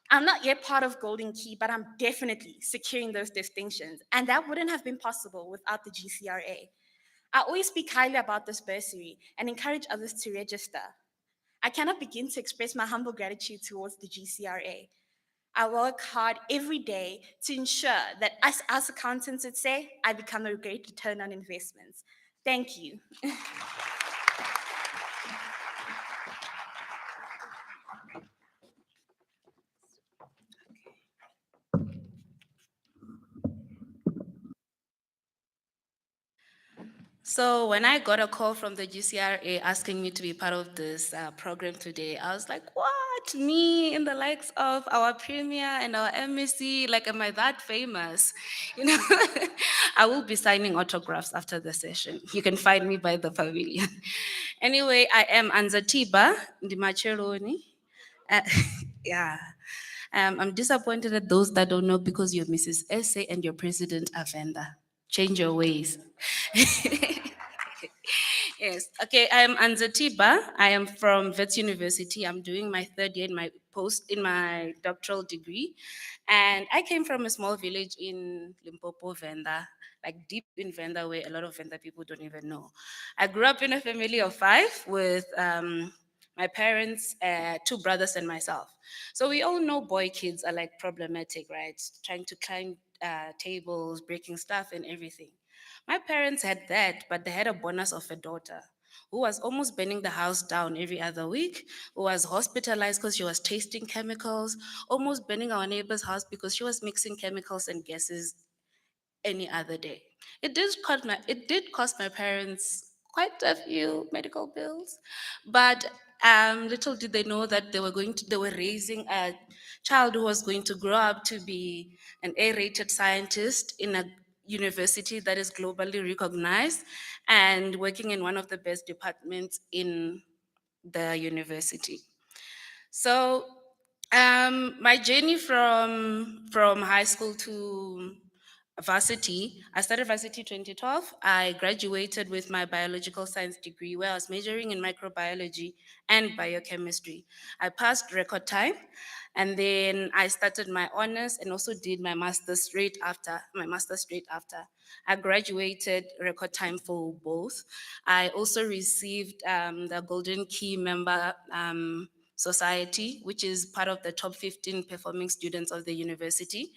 I'm not yet part of Golden Key, but I'm definitely securing those distinctions. And that wouldn't have been possible without the GCRA. I always speak highly about this bursary and encourage others to register. I cannot begin to express my humble gratitude towards the GCRA. I work hard every day to ensure that, as accountants would say, I become a great return on investments. Thank you. So when I got a call from the GCRA asking me to be part of this program today, I was like, what? Me in the likes of our premier and our MSc, like, am I that famous? You know, I will be signing autographs after the session. You can find me by the pavilion. Anyway, I am Anzatiba Ndimacheloni. Uh, yeah. I'm disappointed at those that don't know because you're Mrs. Essay and your president Avenda. Change your ways. Yes. Okay. I'm Anzatiba. I am from Wits University. I'm doing my 3rd year in my doctoral degree, and I came from a small village in Limpopo, Venda, like deep in Venda, where a lot of Venda people don't even know. I grew up in a family of 5 with my my parents, two brothers, and myself. So we all know boy kids are like problematic, right? Trying to climb tables, breaking stuff, and everything. My parents had that, but they had a bonus of a daughter who was almost burning the house down every other week, who was hospitalized because she was tasting chemicals, almost burning our neighbor's house because she was mixing chemicals and gases any other day. It did cost my parents quite a few medical bills, but little did they know that they were raising a child who was going to grow up to be an A-rated scientist in a university that is globally recognized and working in one of the best departments in the university. So my journey from high school to varsity, I started varsity 2012. I graduated with my biological science degree where I was majoring in microbiology and biochemistry. I passed record time, and then I started my honors and also did my master's straight after. I graduated record time for both. I also received the Golden Key member society, which is part of the top 15 performing students of the university.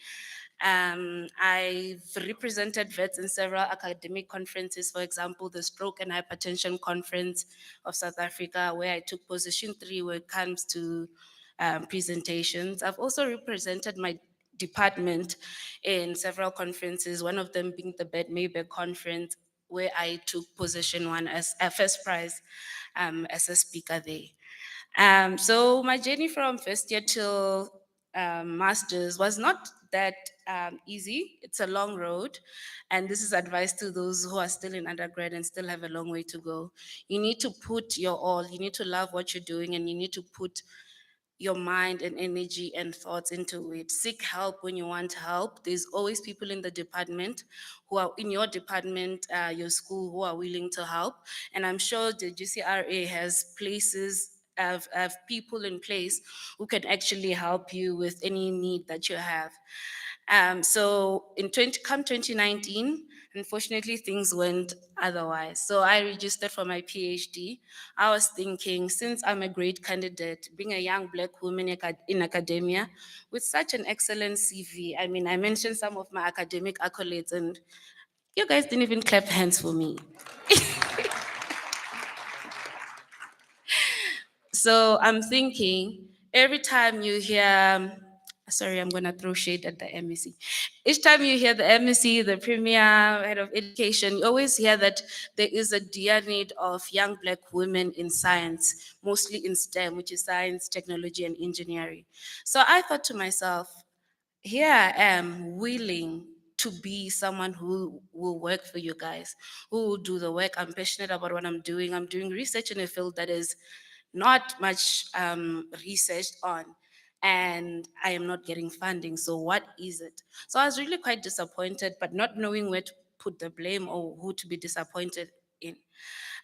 I've represented vets in several academic conferences, for example, the Stroke and Hypertension Conference of South Africa, where I took position 3 when it comes to presentations. I've also represented my department in several conferences, one of them being the Bed Mayberg Conference, where I took position 1 as a first prize as a speaker there. So my journey from first year till master's was not that easy. It's a long road, and this is advice to those who are still in undergrad and still have a long way to go. You need to put your all. You need to love what you're doing, and you need to put your mind and energy and thoughts into it. Seek help when you want help. There's always people in the department who are in your department, your school, who are willing to help. And I'm sure the GCRA has places, have people in place who can actually help you with any need that you have. So in 2019, unfortunately, things went otherwise. So I registered for my PhD. I was thinking, since I'm a great candidate, being a young Black woman in academia with such an excellent CV, I mean, I mentioned some of my academic accolades, and you guys didn't even clap hands for me. So I'm thinking, every time you hear, sorry, I'm gonna throw shade at the MEC. Each time you hear the MEC, the Premier, Head of Education, you always hear that there is a dire need of young Black women in science, mostly in STEM, which is science, technology, and engineering. So I thought to myself, here I am willing to be someone who will work for you guys, who will do the work. I'm passionate about what I'm doing. I'm doing research in a field that is not much researched on, and I am not getting funding. So what is it? So I was really quite disappointed, but not knowing where to put the blame or who to be disappointed in.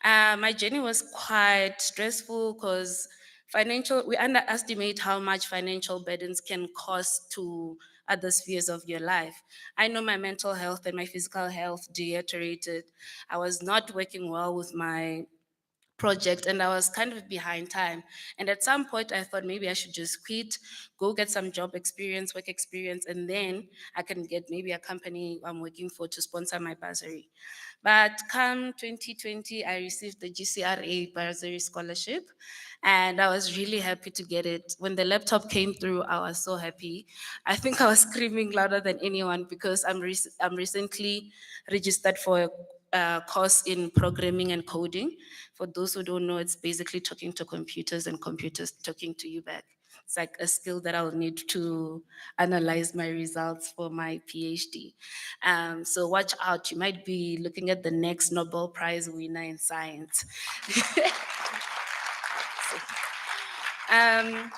My journey was quite stressful because we underestimate how much financial burdens can cost to other spheres of your life. I know my mental health and my physical health deteriorated. I was not working well with my project and I was kind of behind time. And at some point I thought maybe I should just quit, go get some job experience, work experience, and then I can get maybe a company I'm working for to sponsor my bursary. But come 2020, I received the GCRA bursary scholarship, and I was really happy to get it. When the laptop came through, I was so happy. I think I was screaming louder than anyone because I'm recently registered for a course in programming and coding. For those who don't know, it's basically talking to computers and computers talking to you back. It's like a skill that I'll need to analyze my results for my PhD. So watch out, you might be looking at the next Nobel Prize winner in science. Um,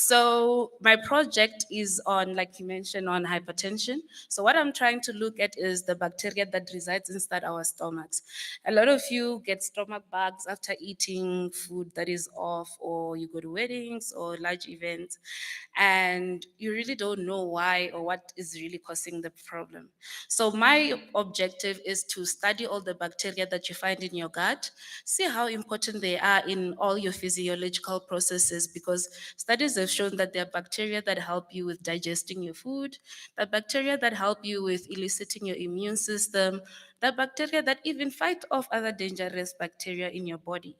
So my project is on, like you mentioned, on hypertension. So what I'm trying to look at is the bacteria that resides inside our stomachs. A lot of you get stomach bugs after eating food that is off, or you go to weddings or large events, and you really don't know why or what is really causing the problem. So my objective is to study all the bacteria that you find in your gut, see how important they are in all your physiological processes, because studies have shown that there are bacteria that help you with digesting your food, the bacteria that help you with eliciting your immune system, the bacteria that even fight off other dangerous bacteria in your body.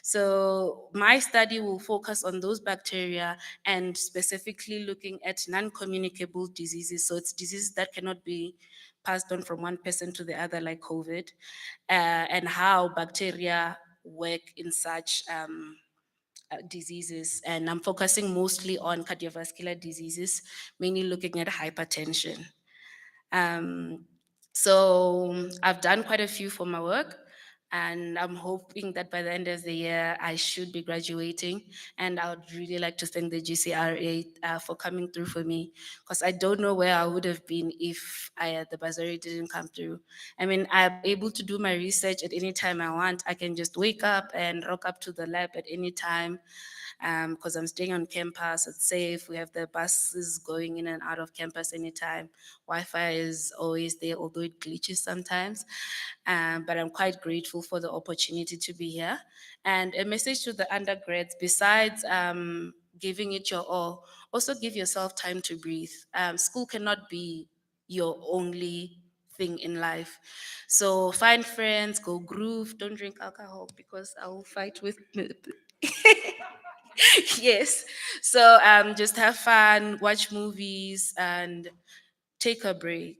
So my study will focus on those bacteria and specifically looking at non-communicable diseases. So it's diseases that cannot be passed on from one person to the other, like COVID, and how bacteria work in such diseases. And I'm focusing mostly on cardiovascular diseases, mainly looking at hypertension. Um, so I've done quite a few for my work, and I'm hoping that by the end of the year I should be graduating. And I would really like to thank the GCRA for coming through for me, because I don't know where I would have been if the bursary didn't come through. I mean, I'm able to do my research at any time I want. I can just wake up and rock up to the lab at any time, because I'm staying on campus. It's safe. We have the buses going in and out of campus anytime. Wi-Fi is always there, although it glitches sometimes. But I'm quite grateful for the opportunity to be here. And a message to the undergrads, besides giving it your all, also give yourself time to breathe. School cannot be your only thing in life. So find friends, go groove, don't drink alcohol because I will fight with yes. So just have fun, watch movies, and take a break.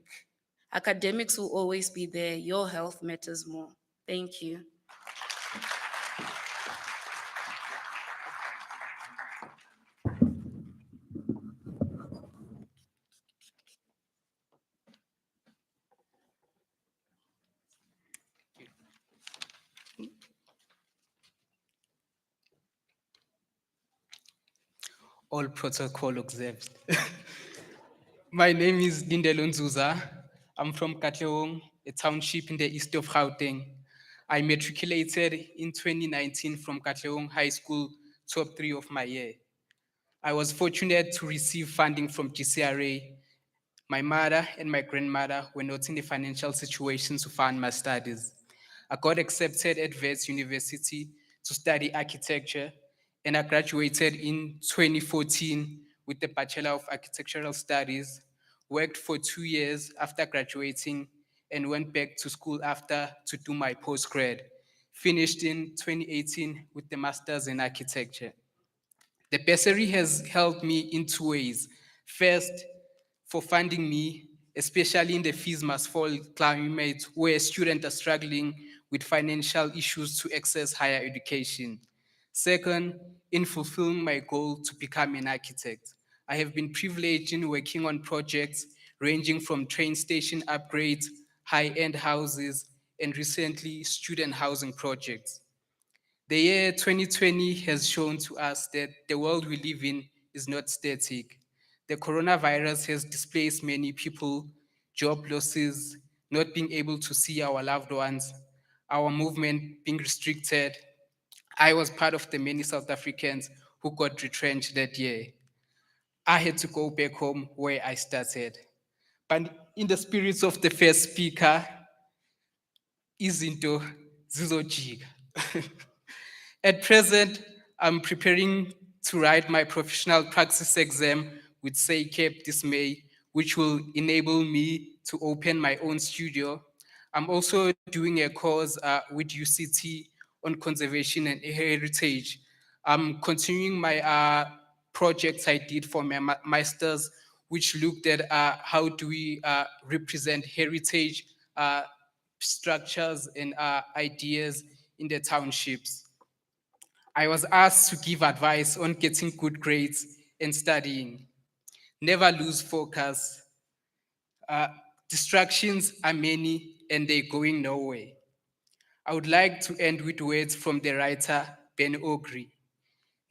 Academics will always be there. Your health matters more. Thank you. All protocol observed. My name is Lindelo Nzuza. I'm from Katlehong, a township in the east of Gauteng. I matriculated in 2019 from Katlehong High School, top 3 of my year. I was fortunate to receive funding from GCRA. My mother and my grandmother were not in a financial situation to fund my studies. I got accepted at Wits University to study architecture, and I graduated in 2014 with the Bachelor of Architectural Studies, worked for 2 years after graduating, and went back to school after to do my postgrad. Finished in 2018 with the Masters in Architecture. The bursary has helped me in 2 ways. First, for funding me, especially in the fees must fall climate where students are struggling with financial issues to access higher education. Second, in fulfilling my goal to become an architect. I have been privileged in working on projects ranging from train station upgrades, high-end houses, and recently student housing projects. The year 2020 has shown to us that the world we live in is not static. The coronavirus has displaced many people, job losses, not being able to see our loved ones, our movement being restricted. I was part of the many South Africans who got retrenched that year. I had to go back home where I started. But in the spirits of the first speaker, izinto zizojika. At present, I'm preparing to write my professional praxis exam with SACAP this May, which will enable me to open my own studio. I'm also doing a course with UCT on conservation and heritage. I'm continuing my projects I did for my master's, which looked at how do we represent heritage structures and ideas in the townships. I was asked to give advice on getting good grades and studying. Never lose focus. Uh, Distractions are many and they're going nowhere. I would like to end with words from the writer Ben Ogri.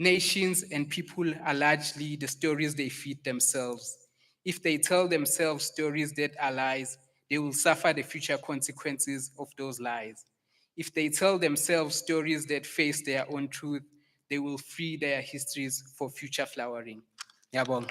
Nations and people are largely the stories they feed themselves. If they tell themselves stories that are lies, they will suffer the future consequences of those lies. If they tell themselves stories that face their own truth, they will free their histories for future flowering. Yabong.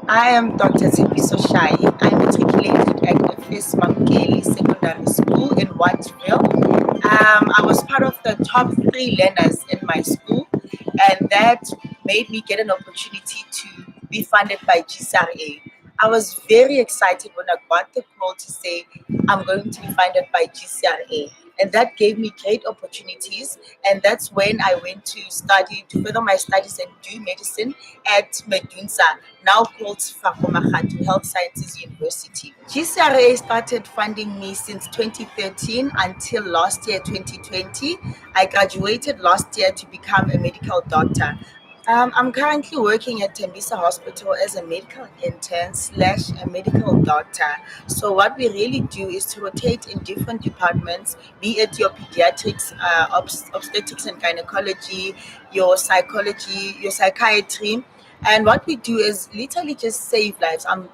I am Dr. Zipiso Shai. I matriculated at FS Mamkeli Secondary School in Whiteville. I was part of the top 3 learners in my school, and that made me get an opportunity to be funded by GCRA. I was very excited when I got the call to say I'm going to be funded by GCRA, and that gave me great opportunities. And that's when I went to study to further my studies and do medicine at Medunsa, now called Fakomagatu Health Sciences University. GCRA started funding me since 2013 until last year, 2020. I graduated last year to become a medical doctor. I'm currently working at Tembisa Hospital as a medical intern slash a medical doctor. So what we really do is to rotate in different departments, be it your pediatrics, obstetrics and gynecology, your psychology, your psychiatry. And what we do is literally just save lives. I'm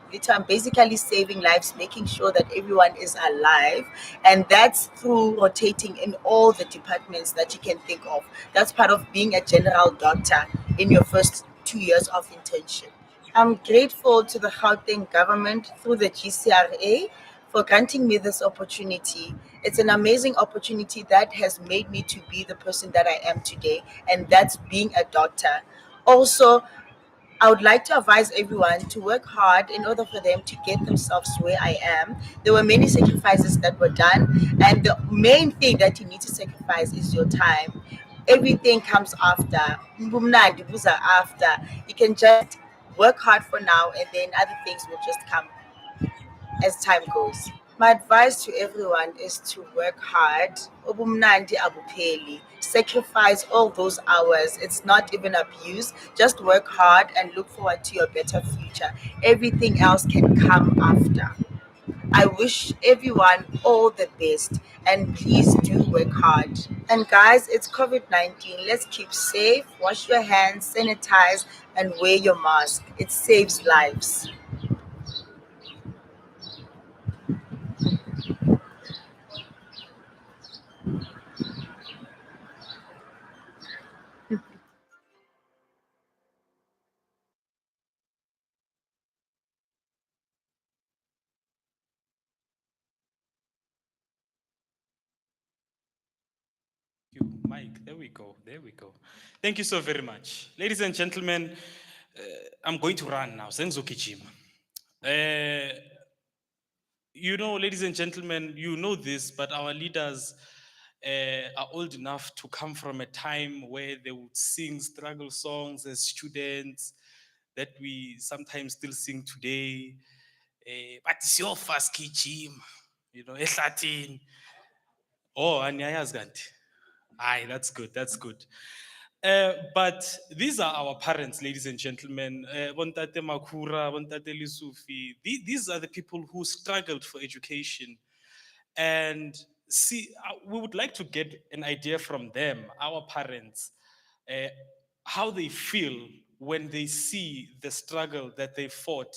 basically saving lives, making sure that everyone is alive. And that's through rotating in all the departments that you can think of. That's part of being a general doctor in your first 2 years of internship. I'm grateful to the Gauteng government through the GCRA for granting me this opportunity. It's an amazing opportunity that has made me to be the person that I am today, and that's being a doctor. Also, I would like to advise everyone to work hard in order for them to get themselves where I am. There were many sacrifices that were done, and the main thing that you need to sacrifice is your time. Everything comes after. Mbumnandi buza after. You can just work hard for now, and then other things will just come as time goes. My advice to everyone is to work hard. Ubumnandi abupheli. Sacrifice all those hours. It's not even abuse. Just work hard and look forward to your better future. Everything else can come after. I wish everyone all the best, and please do work hard. And guys, it's COVID 19. Let's keep safe, wash your hands, sanitize, and wear your mask. It saves lives. You, Mike. There we go. There we go. Thank you so very much. Ladies and gentlemen, I'm going to run now. Senzoki Jim. You know, ladies and gentlemen, you know this, but our leaders are old enough to come from a time where they would sing struggle songs as students that we sometimes still sing today. But it's your first key, Jim. You know, ehlathini. Oh, aniyayazi kanti. Aye, that's good. That's good. But these are our parents, ladies and gentlemen. Bontate Makura, Bontate Lisufi. These are the people who struggled for education. And see, we would like to get an idea from them, our parents, uh, how they feel when they see the struggle that they fought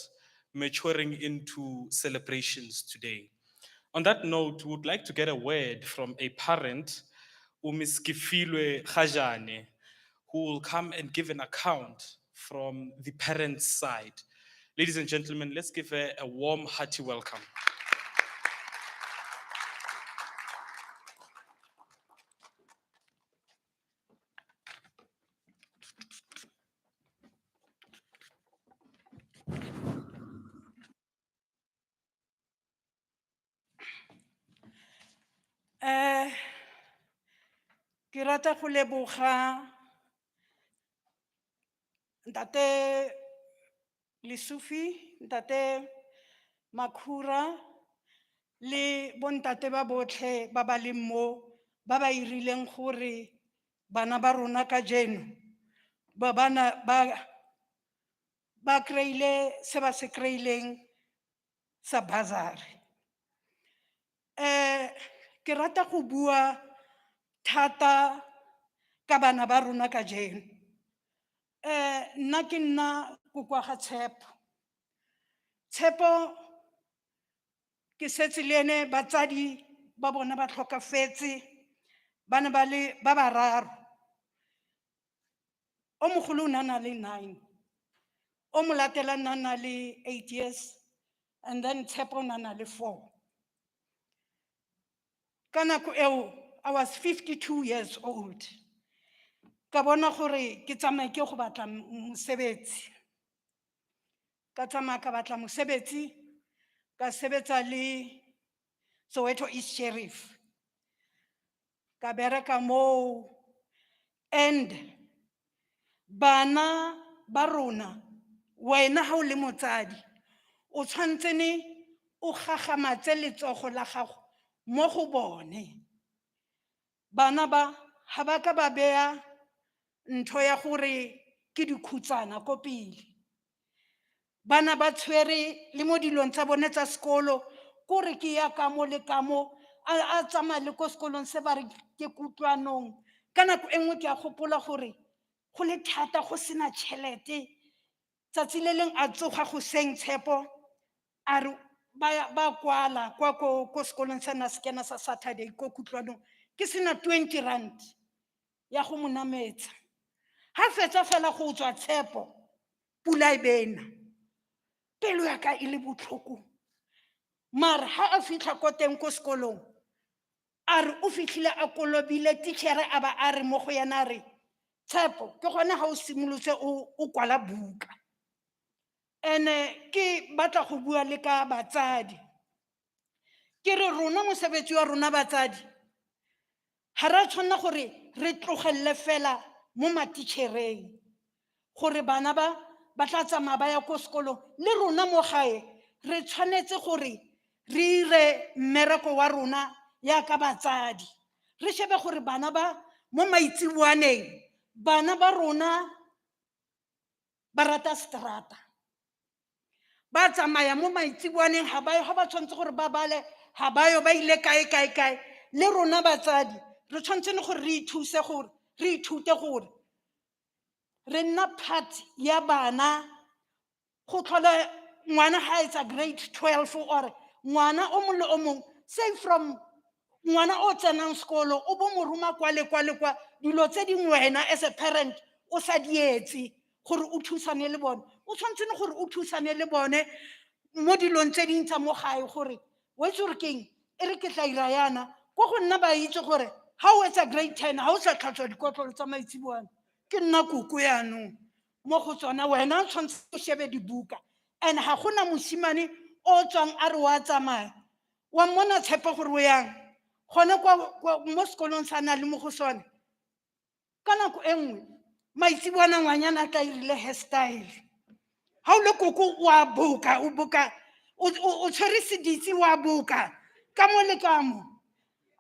maturing into celebrations today. On that note, we would like to get a word from a parent, Miss Kifilwe Khajane, who will come and give an account from the parents' side. Ladies and gentlemen, let's give her a warm, hearty welcome. Ke rata go leboga ntate Lesufi, ntate Makhura le bontate ba botlhe ba ba leng mo ba ba irileng gore bana ba rona ka jeno ba kry-ile se ba se kry-ileng sa bursary. Ke rata go bua thata ka bana ba rona ka jeno. Nna ke nna kokoa ga Tshepo. Tshepo ke setse le ene batsadi ba bona ba tlhokafetse ba ne ba le ba bararo. O mogolo o ne a na le 9, o mo latela nna na le 8 years, and then Tshepo o ne a na le 4. Ka nako eo I was 52 years old. Ka bona gore ke tsamaye ke go batla mosebetsi. Ka tsamaya ka batla mosebetsi, ka sebetsa le Soweto East Sheriff. Ka bereka moo, and bana ba rona, wena ha o le motsadi o tshwantsene o gagamatse letsogo la gago mo go bone. Bana ba ha ba ka ba bea ntho ya gore ke dikhutsana ko pele. Bana ba tshwere le mo dilong tsa bone tsa sekolo kore ke ya ka mo le ka mo a tsamaya le ko sekolong se ba re ke kutlwanong. Ka nako e nngwe ke a gopola gore go le thata go sena tšhelete. Tsatsi le leng a tsoga goseng Tshepo a re ba kwala kwa ko sekolong sa na sekena sa Saturday ko kutlwanong ke sena 20 rand ya go mo nametsa. Ha fetsa fela go tswa Tshepo, pula e bena, pelo ya ka e le botlhoko. Mara ha a fitlha ko teng ko sekolong a re o fitlhile a kolobile, teacher a ba a re mo go yena a re, Tshepo ke gone ha o simolotse o kwala buka. Ene ke batla go bua le ka batsadi ke re rona mosebetsi wa rona batsadi ha ra tshwanela gore re tlogelle fela mo matitšhereng gore bana ba tla tsamaya ba ya ko sekolong. Le rona mo gae re tshwanetse gore re ire mmereko wa rona ya ka batsadi, re shebe gore bana ba mo maitsiboaneng bana ba rona ba rata seterata, ba tsamaya mo maitsiboaneng ha ba tshwanetse gore ba bale ha bayo ba ile kae. Le rona batsadi re tshwanetse gore re ithute gore re nna part ya bana go tlhola ngwana ha etsa grade 12 or ngwana o mong le o mong, say from ngwana o tsenang sekolo o bo mo roma kwa dilo tse dingwe wena as a parent o sa di etse gore o thusane le bone. O tshwanetse gore o thusane le bone mo dilong tse dintsi mo gae gore wa itse gore keng e re ke tla ira yana ko go nna ba itse gore ha o etsa grade 10 ha o sa tlhatswa dikotlolo tsa maitsiboana ke nna koko yaanong mo go tsona. Wena o tshwanetse o shebe dibuka, and ha gona mosimane o tswang a re wa tsamaya wa mmona Tshepo gore o yang gone mo sekolong sa na le mo go sone. Ka nako e nngwe maitsiboana ngwanyana a tla irile hairstyle, ha o le koko wa boka o tshwere seditsi wa boka ka mo le ka mo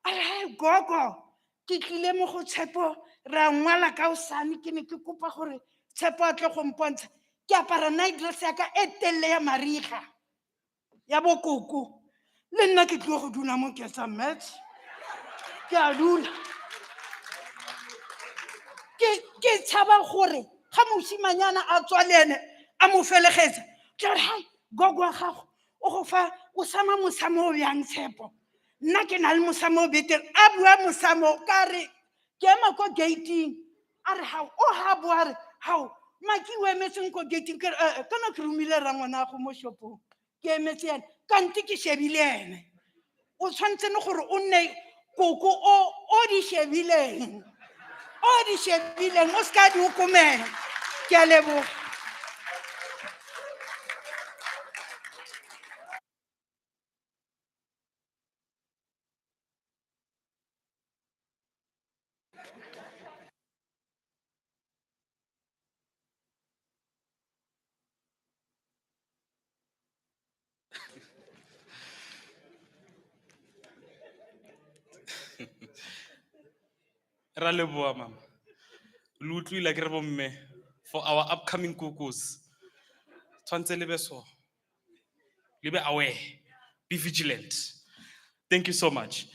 a re hai gogo ke tlile mo go Tshepo re a ngwala ka osane ke ne ke kopa gore Tshepo a tle go mpontsha ke apara night dress ya ka e telele ya mariga ya bokoko. Le nna ke tlile go dula mo ke etsa match, ke a dula ke tshaba gore ga mosimanyana a tswa le ene a mo felegetsa ke re hai gogo wa gago o go fa o sama mosamo o bjang Tshepo. Nna ke na le mosamo o betere, a bua mosamo ka re ke ema ko gating a re hao o ha bua re hao maki o emetseng ko gating kana ke romile rangwana go mo shopong ke emetse ene kante ke shebile ene. O tshwanetse gore o nne koko o di shebileng o ska di okomela. Ke a leboga. Ra leboha, mama. Lo utlwile akere bomme, for our upcoming cuckoos. Tshwantse le be so. Le be aware. Be vigilant. Thank you so much.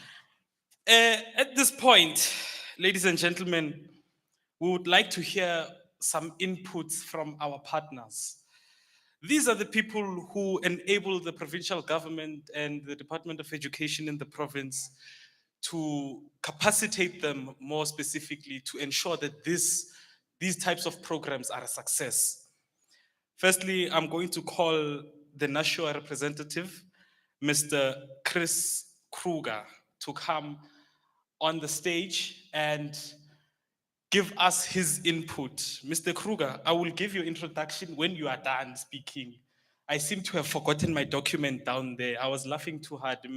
At this point, ladies and gentlemen, we would like to hear some inputs from our partners. These are the people who enable the provincial government and the Department of Education in the province to capacitate them more specifically to ensure that these types of programs are a success. Firstly, I'm going to call the national representative, Mr. Chris Kruger, to come on the stage and give us his input. Mr. Kruger, I will give you introduction when you are done speaking. I seem to have forgotten my document down there. I was laughing too hard. So,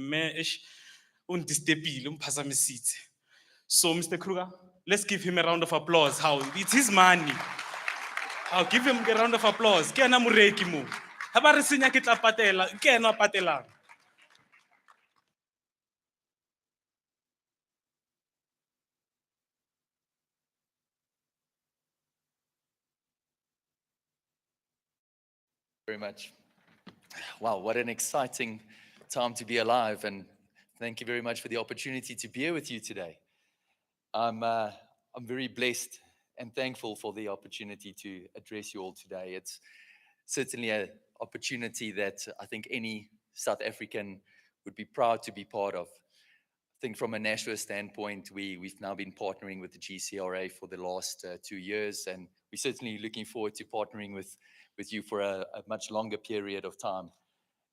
Mr. Kruger, let's give him a round of applause. How? It's his money. I'll give him a round of applause. Ke ena moreki mo. Ha ba re senya ke tla patela, ke ena a patelang. Very much. Wow, what an exciting time to be alive, and thank you very much for the opportunity to be here with you today. I'm very blessed and thankful for the opportunity to address you all today. It's certainly an opportunity that I think any South African would be proud to be part of. I think from a national standpoint, we've now been partnering with the GCRA for the last 2 years, and we're certainly looking forward to partnering with you for a much longer period of time.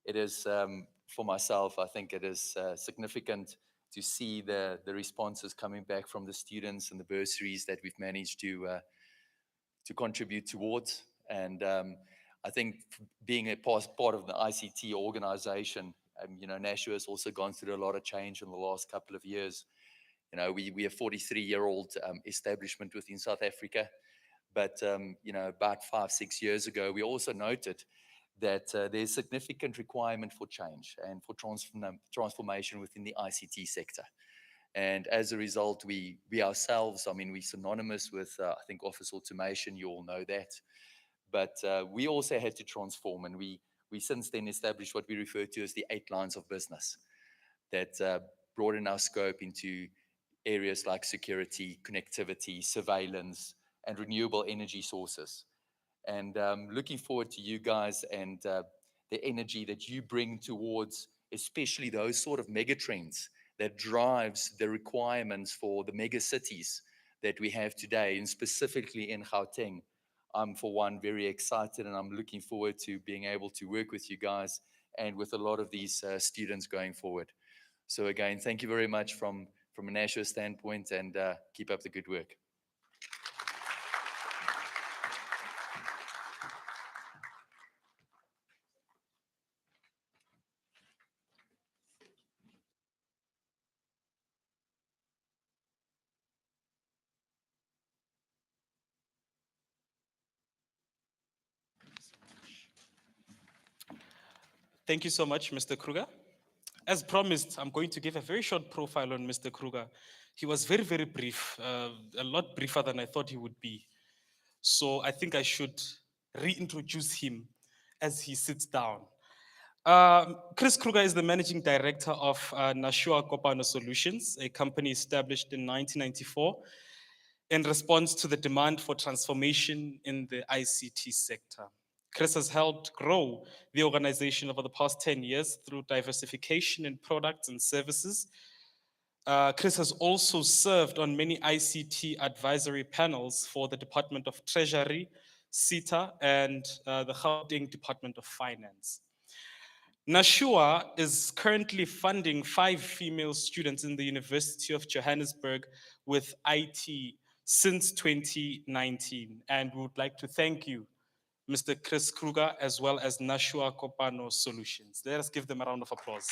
It is, for myself, I think it is significant to see the responses coming back from the students and the bursaries that we've managed to contribute towards. And I think being a part of the ICT organization, Nashua has also gone through a lot of change in the last couple of years. We are a 43-year-old establishment within South Africa. But, about 5-6 years ago, we also noted that there's significant requirement for change and for transformation within the ICT sector. And as a result, we ourselves, we're synonymous with, I think, office automation. You all know that. But we also had to transform, and we since then established what we refer to as the 8 lines of business that broaden our scope into areas like security, connectivity, surveillance, and renewable energy sources. And looking forward to you guys and the energy that you bring towards especially those sort of mega trends that drives the requirements for the mega cities that we have today, and specifically in Gauteng. I'm, for one, very excited, and I'm looking forward to being able to work with you guys and with a lot of these students going forward. So again, thank you very much from a national standpoint, and keep up the good work. Thank you so much, Mr. Kruger. As promised, I'm going to give a very short profile on Mr. Kruger. He was very, very brief, a lot briefer than I thought he would be. So I think I should reintroduce him as he sits down. Chris Kruger is the managing director of Nashua Kopano Solutions, a company established in 1994 in response to the demand for transformation in the ICT sector. Chris has helped grow the organization over the past 10 years through diversification in products and services. Chris has also served on many ICT advisory panels for the Department of Treasury, SETA, and the Gauteng Department of Finance. Nashua is currently funding 5 female students in the University of Johannesburg with IT since 2019. And we would like to thank you, Mr. Chris Kruger, as well as Nashua Kopano Solutions. Let us give them a round of applause.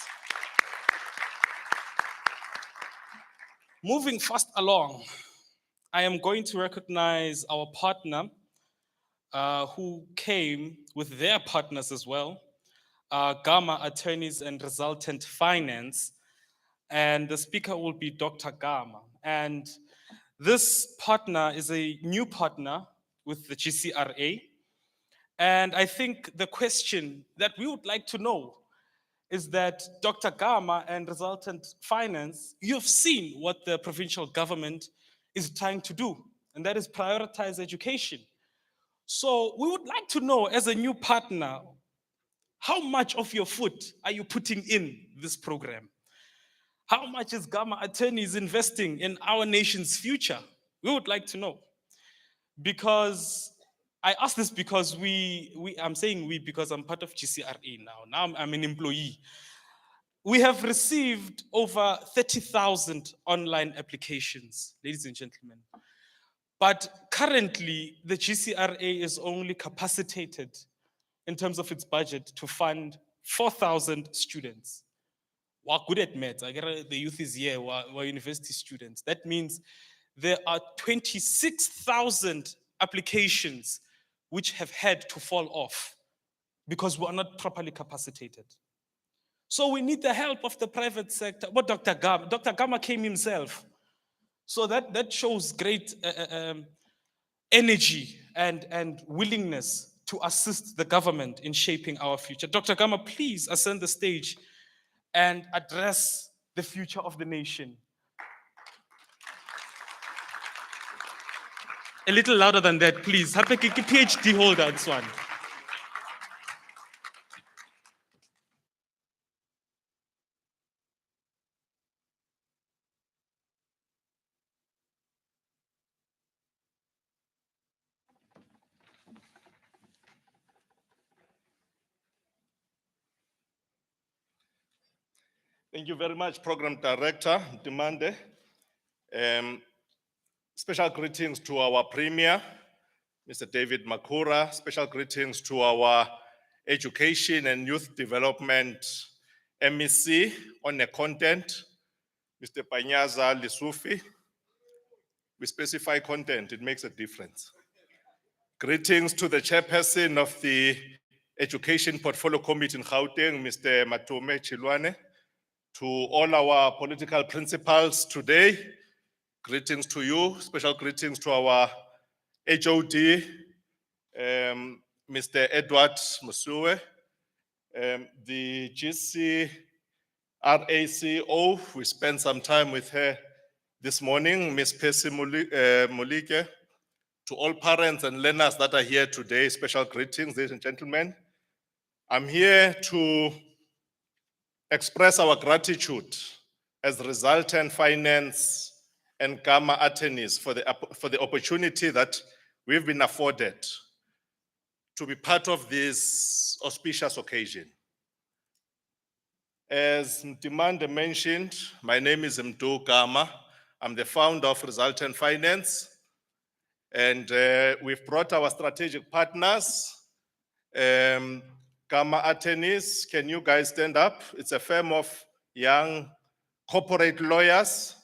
Moving fast along, I am going to recognize our partner who came with their partners as well, Gamma Attorneys and Resultant Finance, and the speaker will be Dr. Gamma. And This partner is a new partner with the GCRA. And I think the question that we would like to know is that Dr. Gama and Resultant Finance, you've seen what the provincial government is trying to do, and that is prioritize education. So we would like to know, as a new partner, how much of your foot are you putting in this program? How much is Gama Attorneys investing in our nation's future? We would like to know. Because I ask this because I'm saying we because I'm part of GCRA now. Now I'm an employee. We have received over 30,000 online applications, ladies and gentlemen. But currently, the GCRA is only capacitated in terms of its budget to fund 4,000 students. We're good at maths. I get the youth is here, we're university students. That means there are 26,000 applications which have had to fall off because we are not properly capacitated. So we need the help of the private sector. But Dr. Gama came himself. So that shows great energy and willingness to assist the government in shaping our future. Dr. Gama, please ascend the stage and address the future of the nation. A little louder than that, please. Happy PhD holder, this one. Thank you very much, Program Director Demande. Special greetings to our Premier, Mr. David Makura. Special greetings to our Education and Youth Development MEC on the content, Mr. Panyaza Lisufi. We specify content, it makes a difference. Greetings to the chairperson of the Education Portfolio Committee in Gauteng, Mr. Matome Chilwane. To all our political principals today, greetings to you. Special greetings to our HOD, Mr. Edward Musue, the GCRACO. We spent some time with her this morning, Ms. Percy Mulike. To all parents and learners that are here today, special greetings, ladies and gentlemen. I'm here to express our gratitude as Resultant Finance and Gama Attorneys for the opportunity that we've been afforded to be part of this auspicious occasion. As Mtimande mentioned, my name is Mdu Gama. I'm the founder of Resultant Finance, and we've brought our strategic partners, Gama Attorneys. Can you guys stand up? It's a firm of young corporate lawyers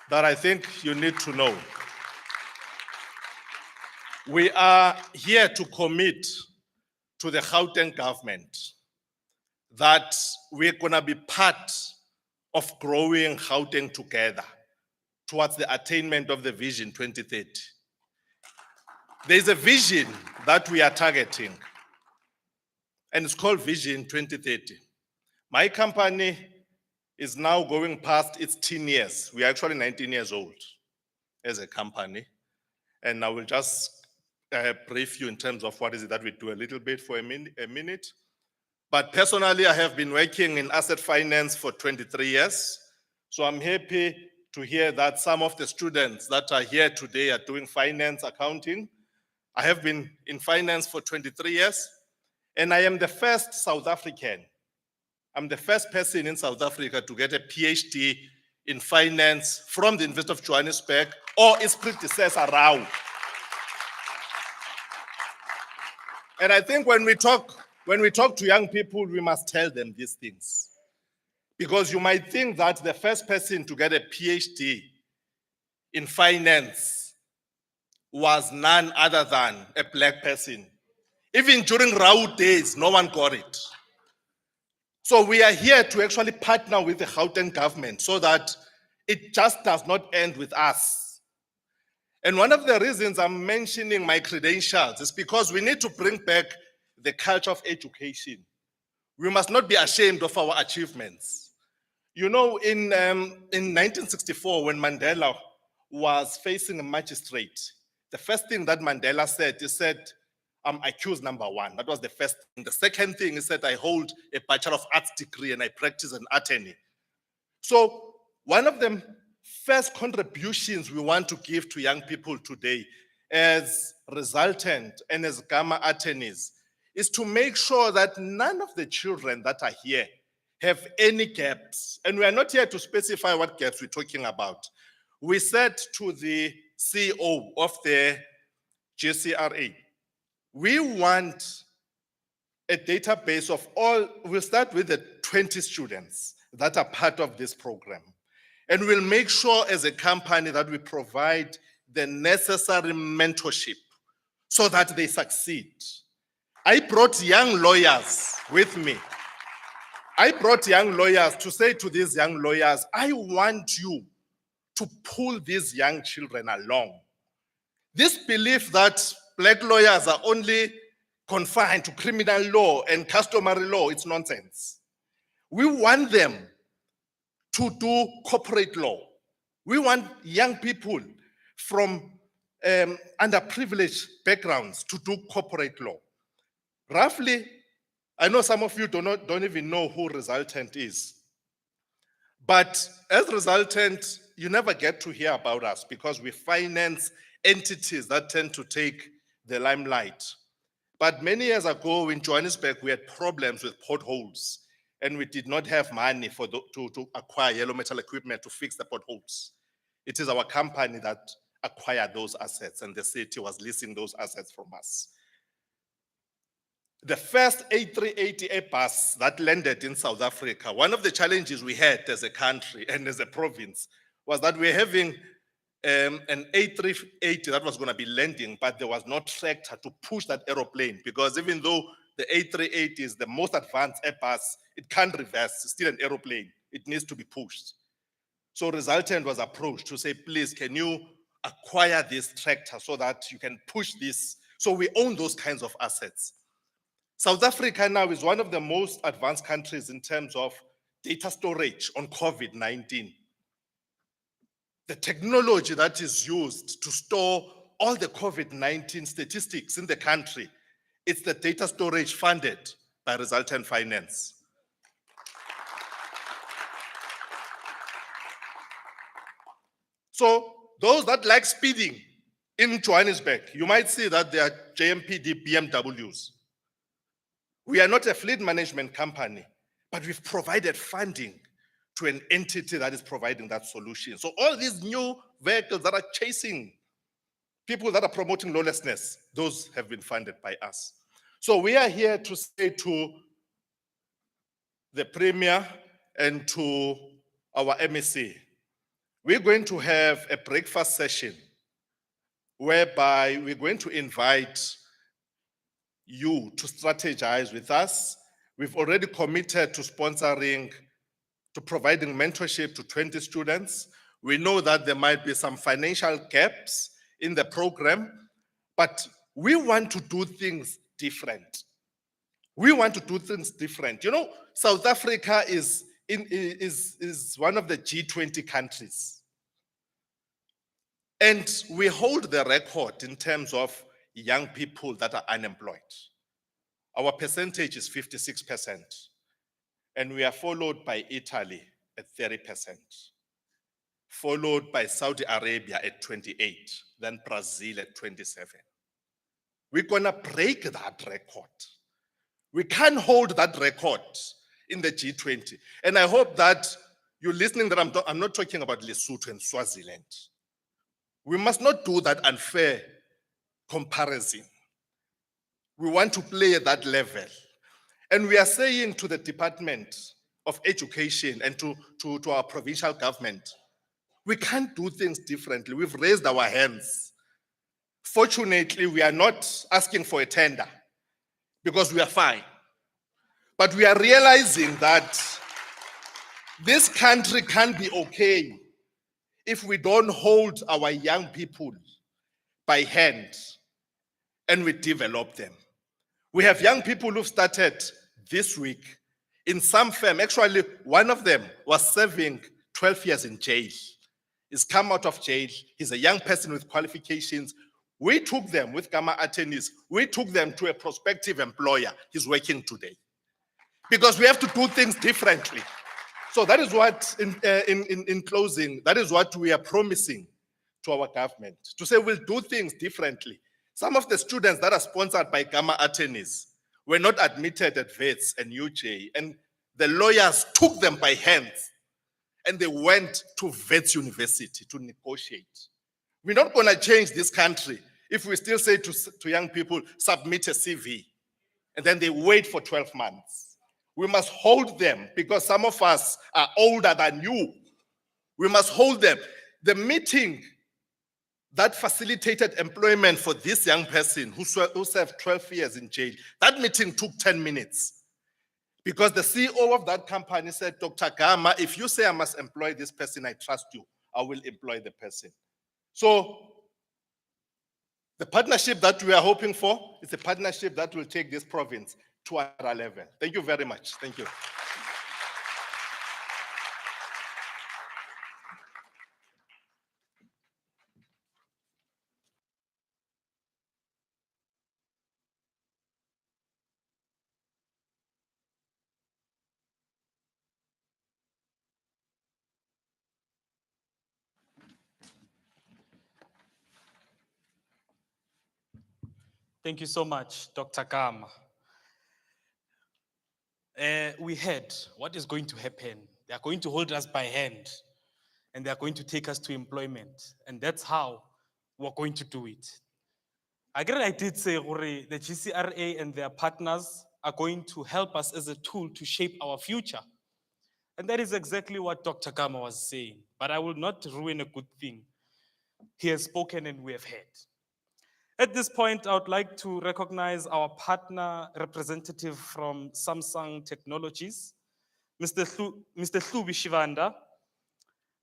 that I think you need to know. We are here to commit to the Gauteng government that we're gonna be part of growing Gauteng together towards the attainment of the Vision 2030. There's a vision that we are targeting, and it's called Vision 2030. My company is now going past its 10 years. We are actually 19 years old as a company. And I will just brief you in terms of what is it that we do a little bit for a minute. But personally, I have been working in asset finance for 23 years. So I'm happy to hear that some of the students that are here today are doing finance accounting. I have been in finance for 23 years. And I am the first South African. I'm the first person in South Africa to get a PhD in finance from the University of Johannesburg or its predecessor, Rau. And I think when we talk to young people, we must tell them these things. Because you might think that the first person to get a PhD in finance was none other than a black person. Even during Rau days, no one got it. So we are here to actually partner with the Gauteng government so that it just does not end with us. And one of the reasons I'm mentioning my credentials is because we need to bring back the culture of education. We must not be ashamed of our achievements. You know, in 1964, when Mandela was facing a magistrate, the first thing that Mandela said, he said, I'm accused number one. That was the first thing. The second thing, he said, I hold a Bachelor of Arts degree and I practice an attorney. So one of the first contributions we want to give to young people today as resultant and as Gamma attorneys is to make sure that none of the children that are here have any gaps. And we are not here to specify what gaps we're talking about. We said to the CEO of the GCRA, we want a database of all, we'll start with the 20 students that are part of this program. And we'll make sure as a company that we provide the necessary mentorship so that they succeed. I brought young lawyers with me. I brought young lawyers to say to these young lawyers, I want you to pull these young children along. This belief that black lawyers are only confined to criminal law and customary law, it's nonsense. We want them to do corporate law. We want young people from underprivileged backgrounds to do corporate law. Roughly, I know some of you don't even know who Resultant is. But as Resultant, you never get to hear about us because we finance entities that tend to take the limelight. But many years ago in Johannesburg, we had problems with potholes and we did not have money to acquire yellow metal equipment to fix the potholes. It is our company that acquired those assets and the city was leasing those assets from us. The first A380 Airbus that landed in South Africa, one of the challenges we had as a country and as a province was that we're having an A380 that was going to be landing, but there was no tractor to push that aeroplane because even though the A380 is the most advanced Airbus, it can't reverse, it's still an aeroplane. It needs to be pushed. So Resultant was approached to say, please, can you acquire this tractor so that you can push this? So we own those kinds of assets. South Africa now is one of the most advanced countries in terms of data storage on COVID-19. The technology that is used to store all the COVID-19 statistics in the country, it's the data storage funded by Resultant Finance. So those that like speeding in Johannesburg, you might see that they are JMPD BMWs. We are not a fleet management company, but we've provided funding to an entity that is providing that solution. So all these new vehicles that are chasing people that are promoting lawlessness, those have been funded by us. So we are here to say to the Premier and to our MEC, we're going to have a breakfast session whereby we're going to invite you to strategize with us. We've already committed to sponsoring, to providing mentorship to 20 students. We know that there might be some financial gaps in the program, but we want to do things different. We want to do things different. You know, South Africa is one of the G20 countries. And we hold the record in terms of young people that are unemployed. Our percentage is 56%. And we are followed by Italy at 30%, followed by Saudi Arabia at 28%, then Brazil at 27%. We're gonna break that record. We can't hold that record in the G20. And I hope that you're listening that I'm not talking about Lesotho and Swaziland. We must not do that unfair comparison. We want to play at that level. And we are saying to the Department of Education and to our provincial government, we can't do things differently. We've raised our hands. Fortunately, we are not asking for a tender because we are fine. But we are realizing that this country can't be okay if we don't hold our young people by hand and we develop them. We have young people who've started this week in some firm. Actually, one of them was serving 12 years in jail. He's come out of jail. He's a young person with qualifications. We took them with Gamma attorneys. We took them to a prospective employer. He's working today. Because we have to do things differently. So that is what, in closing, that is what we are promising to our government, to say we'll do things differently. Some of the students that are sponsored by Gamma attorneys were not admitted at VETS and UJ, and the lawyers took them by hands and they went to VETS University to negotiate. We're not going to change this country if we still say to young people, submit a CV, and then they wait for 12 months. We must hold them because some of us are older than you. We must hold them. The meeting that facilitated employment for this young person who served 12 years in jail, that meeting took 10 minutes. Because the CEO of that company said, Dr. Gama, if you say I must employ this person, I trust you, I will employ the person. So the partnership that we are hoping for is a partnership that will take this province to another level. Thank you very much. Thank you. Thank you so much, Dr. Gama. We heard what is going to happen. They are going to hold us by hand and they are going to take us to employment. And that's how we're going to do it. Again, I did say the GCRA and their partners are going to help us as a tool to shape our future. And that is exactly what Dr. Gama was saying. But I will not ruin a good thing. He has spoken and we have heard. At this point, I would like to recognize our partner representative from Samsung Technologies, Mr. Hlubi Shivanda.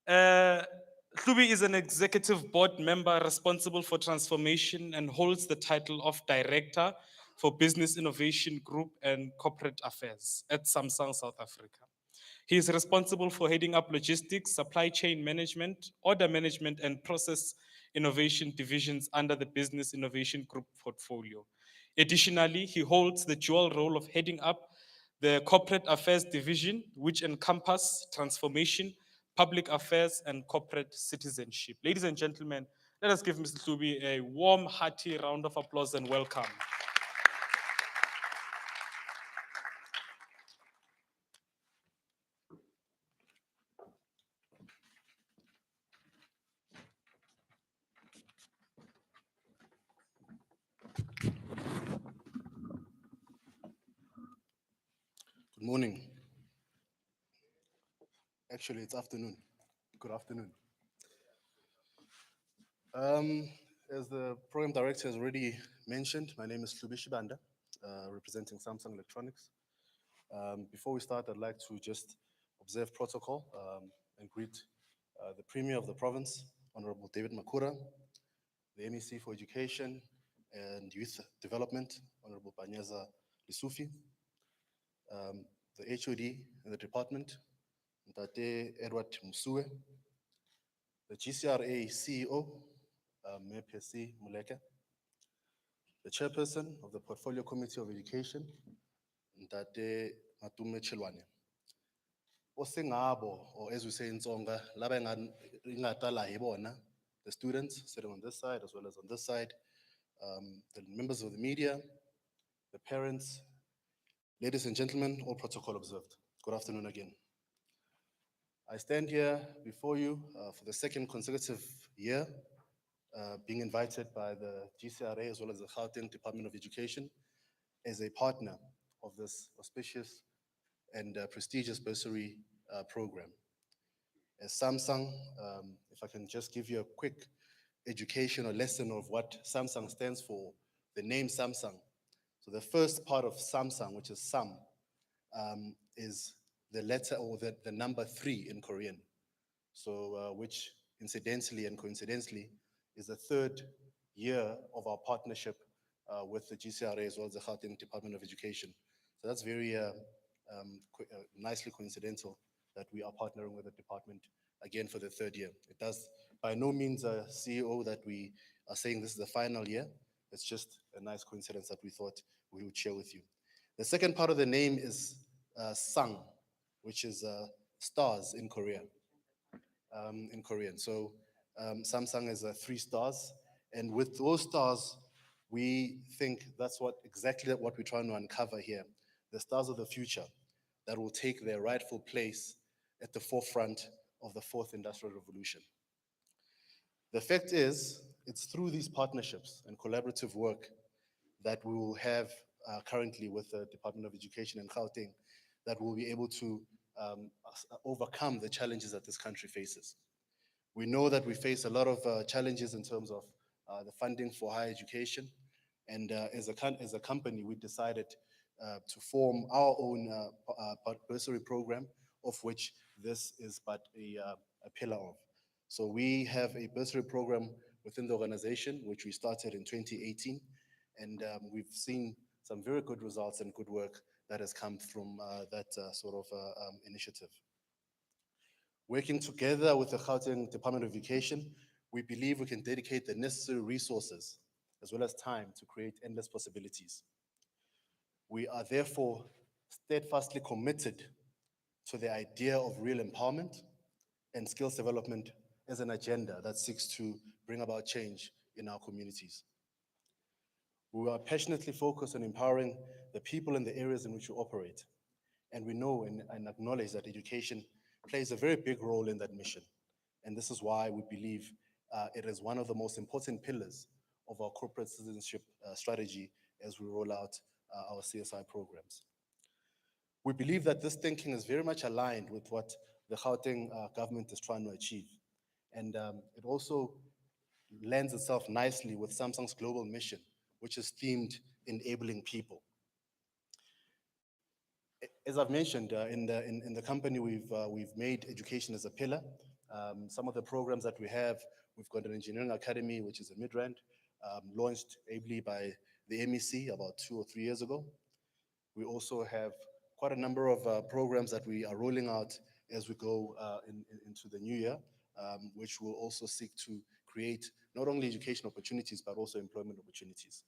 Hlubi is an executive board member responsible for transformation and holds the title of Director for Business Innovation Group and Corporate Affairs at Samsung South Africa. He is responsible for heading up logistics, supply chain management, order management, and process innovation divisions under the Business Innovation Group portfolio. Additionally, he holds the dual role of heading up the Corporate Affairs Division, which encompass transformation, public affairs, and corporate citizenship. Ladies and gentlemen, let us give Mr. Hlubi a warm, hearty round of applause and welcome. Good morning. Actually, it's afternoon. Good afternoon. As the program director has already mentioned, my name is Hlubi Shibanda, representing Samsung Electronics. Before we start, I'd like to just observe protocol and greet the Premier of the province, Honorable David Makura, the MEC for Education and Youth Development, Honorable Banyeza Lisufi, the HOD in the department, Ntate Edward Musue, the GCRA CEO, Mepesi Muleke, the chairperson of the Portfolio Committee of Education, Ntate Matume Chilwane. Osengabo, or as we say in Tsonga, the students sitting on this side as well as on this side, the members of the media, the parents, ladies and gentlemen, all protocol observed. Good afternoon again. I stand here before you for the second consecutive year, being invited by the GCRA as well as the Gauteng Department of Education as a partner of this auspicious and prestigious bursary program. As Samsung, if I can just give you a quick educational lesson of what Samsung stands for, the name Samsung. So the first part of Samsung, which is Sam, is the letter or the number 3 in Korean. So which incidentally and coincidentally is the third year of our partnership with the GCRA as well as the Gauteng Department of Education. So that's very nicely coincidental that we are partnering with the department again for the third year. It does by no means a CEO that we are saying this is the final year. It's just a nice coincidence that we thought we would share with you. The second part of the name is Sang, which is stars in Korea, in Korean. So Samsung is 3 stars. And with those stars, we think that's exactly what we're trying to uncover here. The stars of the future that will take their rightful place at the forefront of the fourth industrial revolution. The fact is, it's through these partnerships and collaborative work that we will have currently with the Department of Education in Gauteng that we'll be able to overcome the challenges that this country faces. We know that we face a lot of challenges in terms of the funding for higher education. And as a company, we decided to form our own bursary program, of which this is but a pillar of. So we have a bursary program within the organization, which we started in 2018. And we've seen some very good results and good work that has come from that sort of initiative. Working together with the Gauteng Department of Education, we believe we can dedicate the necessary resources as well as time to create endless possibilities. We are therefore steadfastly committed to the idea of real empowerment and skills development as an agenda that seeks to bring about change in our communities. We are passionately focused on empowering the people in the areas in which we operate. And we know and acknowledge that education plays a very big role in that mission. And this is why we believe it is one of the most important pillars of our corporate citizenship strategy as we roll out our CSI programs. We believe that this thinking is very much aligned with what the Gauteng government is trying to achieve. And it also lends itself nicely with Samsung's global mission, which is themed enabling people. As I've mentioned, in the company, we've made education as a pillar. Some of the programs that we have, we've got an engineering academy, which is a Midrand, launched ably by the MEC about 2 or 3 years ago. We also have quite a number of programs that we are rolling out as we go into the new year, which will also seek to create not only education opportunities, but also employment opportunities.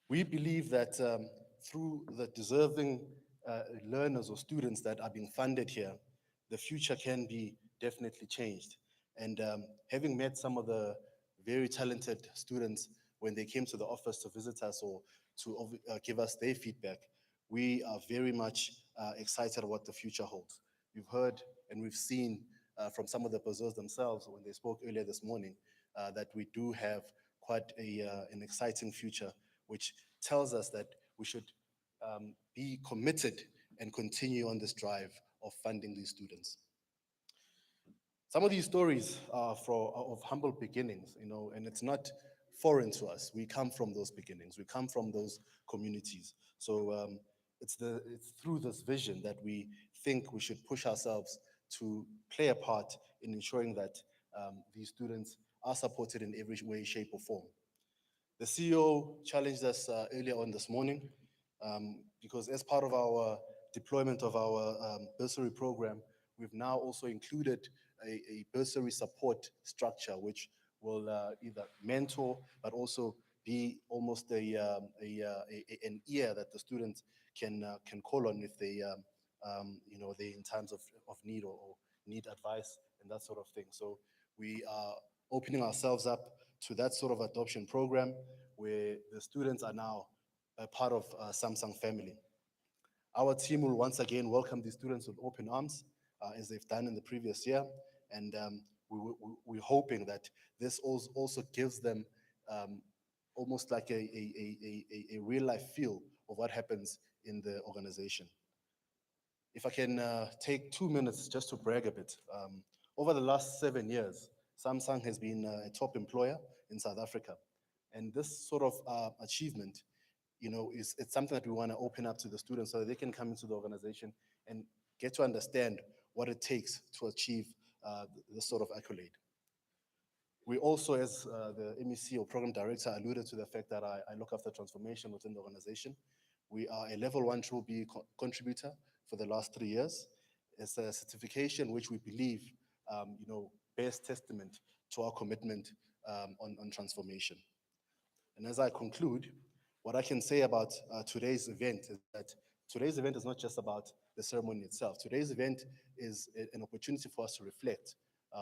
We believe that through the deserving learners or students that are being funded here, the future can be definitely changed. And having met some of the very talented students when they came to the office to visit us or to give us their feedback, we are very much excited about what the future holds. We've heard and we've seen from some of the bursars themselves when they spoke earlier this morning that we do have quite an exciting future, which tells us that we should be committed and continue on this drive of funding these students. Some of these stories are of humble beginnings, you know, and it's not foreign to us. We come from those beginnings. We come from those communities. So it's through this vision that we think we should push ourselves to play a part in ensuring that these students are supported in every way, shape, or form. The CEO challenged us earlier on this morning because as part of our deployment of our bursary program, we've now also included a bursary support structure, which will either mentor, but also be almost an ear that the students can call on if they, you know, they in times of need or need advice and that sort of thing. So we are opening ourselves up to that sort of adoption program where the students are now a part of Samsung family. Our team will once again welcome these students with open arms, as they've done in the previous year. And we're hoping that this also gives them almost like a real life feel of what happens in the organization. If I can take 2 minutes just to brag a bit. Over the last 7 years, Samsung has been a top employer in South Africa. And this sort of achievement, you know, it's something that we want to open up to the students so that they can come into the organization and get to understand what it takes to achieve this sort of accolade. We also, as the MEC or program director alluded to the fact that I look after transformation within the organization. We are a level 1 True B contributor for the last 3 years. It's a certification which we believe, bears testament to our commitment on transformation. And as I conclude, what I can say about today's event is that today's event is not just about the ceremony itself. Today's event is an opportunity for us to reflect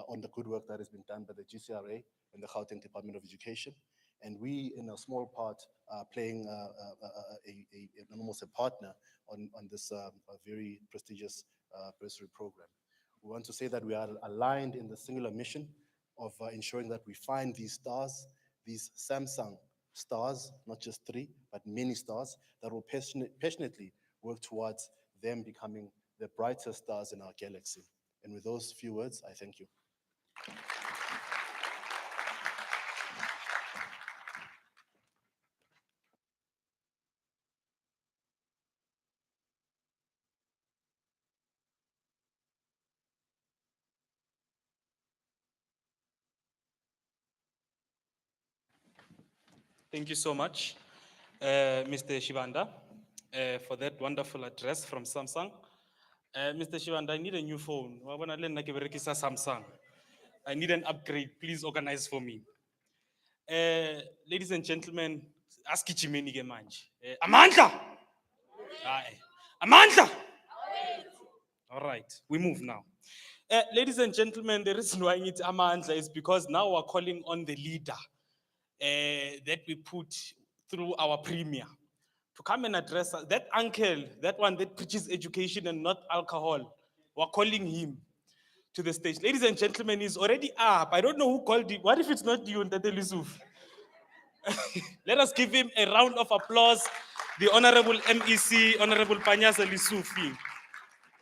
on the good work that has been done by the GCRA and the Gauteng Department of Education. And we, in a small part, are playing almost a partner on this very prestigious bursary program. We want to say that we are aligned in the singular mission of ensuring that we find these stars, these Samsung stars, not just 3, but many stars that will passionately work towards them becoming the brightest stars in our galaxy. And with those few words, I thank you. Thank you so much, Mr. Shivanda, for that wonderful address from Samsung. Mr. Shivanda, I need a new phone. Wa bona le nna ke berekisa Samsung. I need an upgrade. Please organize for me. Ladies and gentlemen, ask Ichimeni ke manje. Amandla! Aye. Amandla! All right, we move now. Ladies and gentlemen, the reason why it's Amandla is because now we're calling on the leader that we put through our premier to come and address us. That uncle, that one that preaches education and not alcohol, we're calling him to the stage. Ladies and gentlemen, he's already up. I don't know who called him. What if it's not you, Ntate Lisuf? Let us give him a round of applause. The Honorable MEC, Honorable Panyasa Lisufi.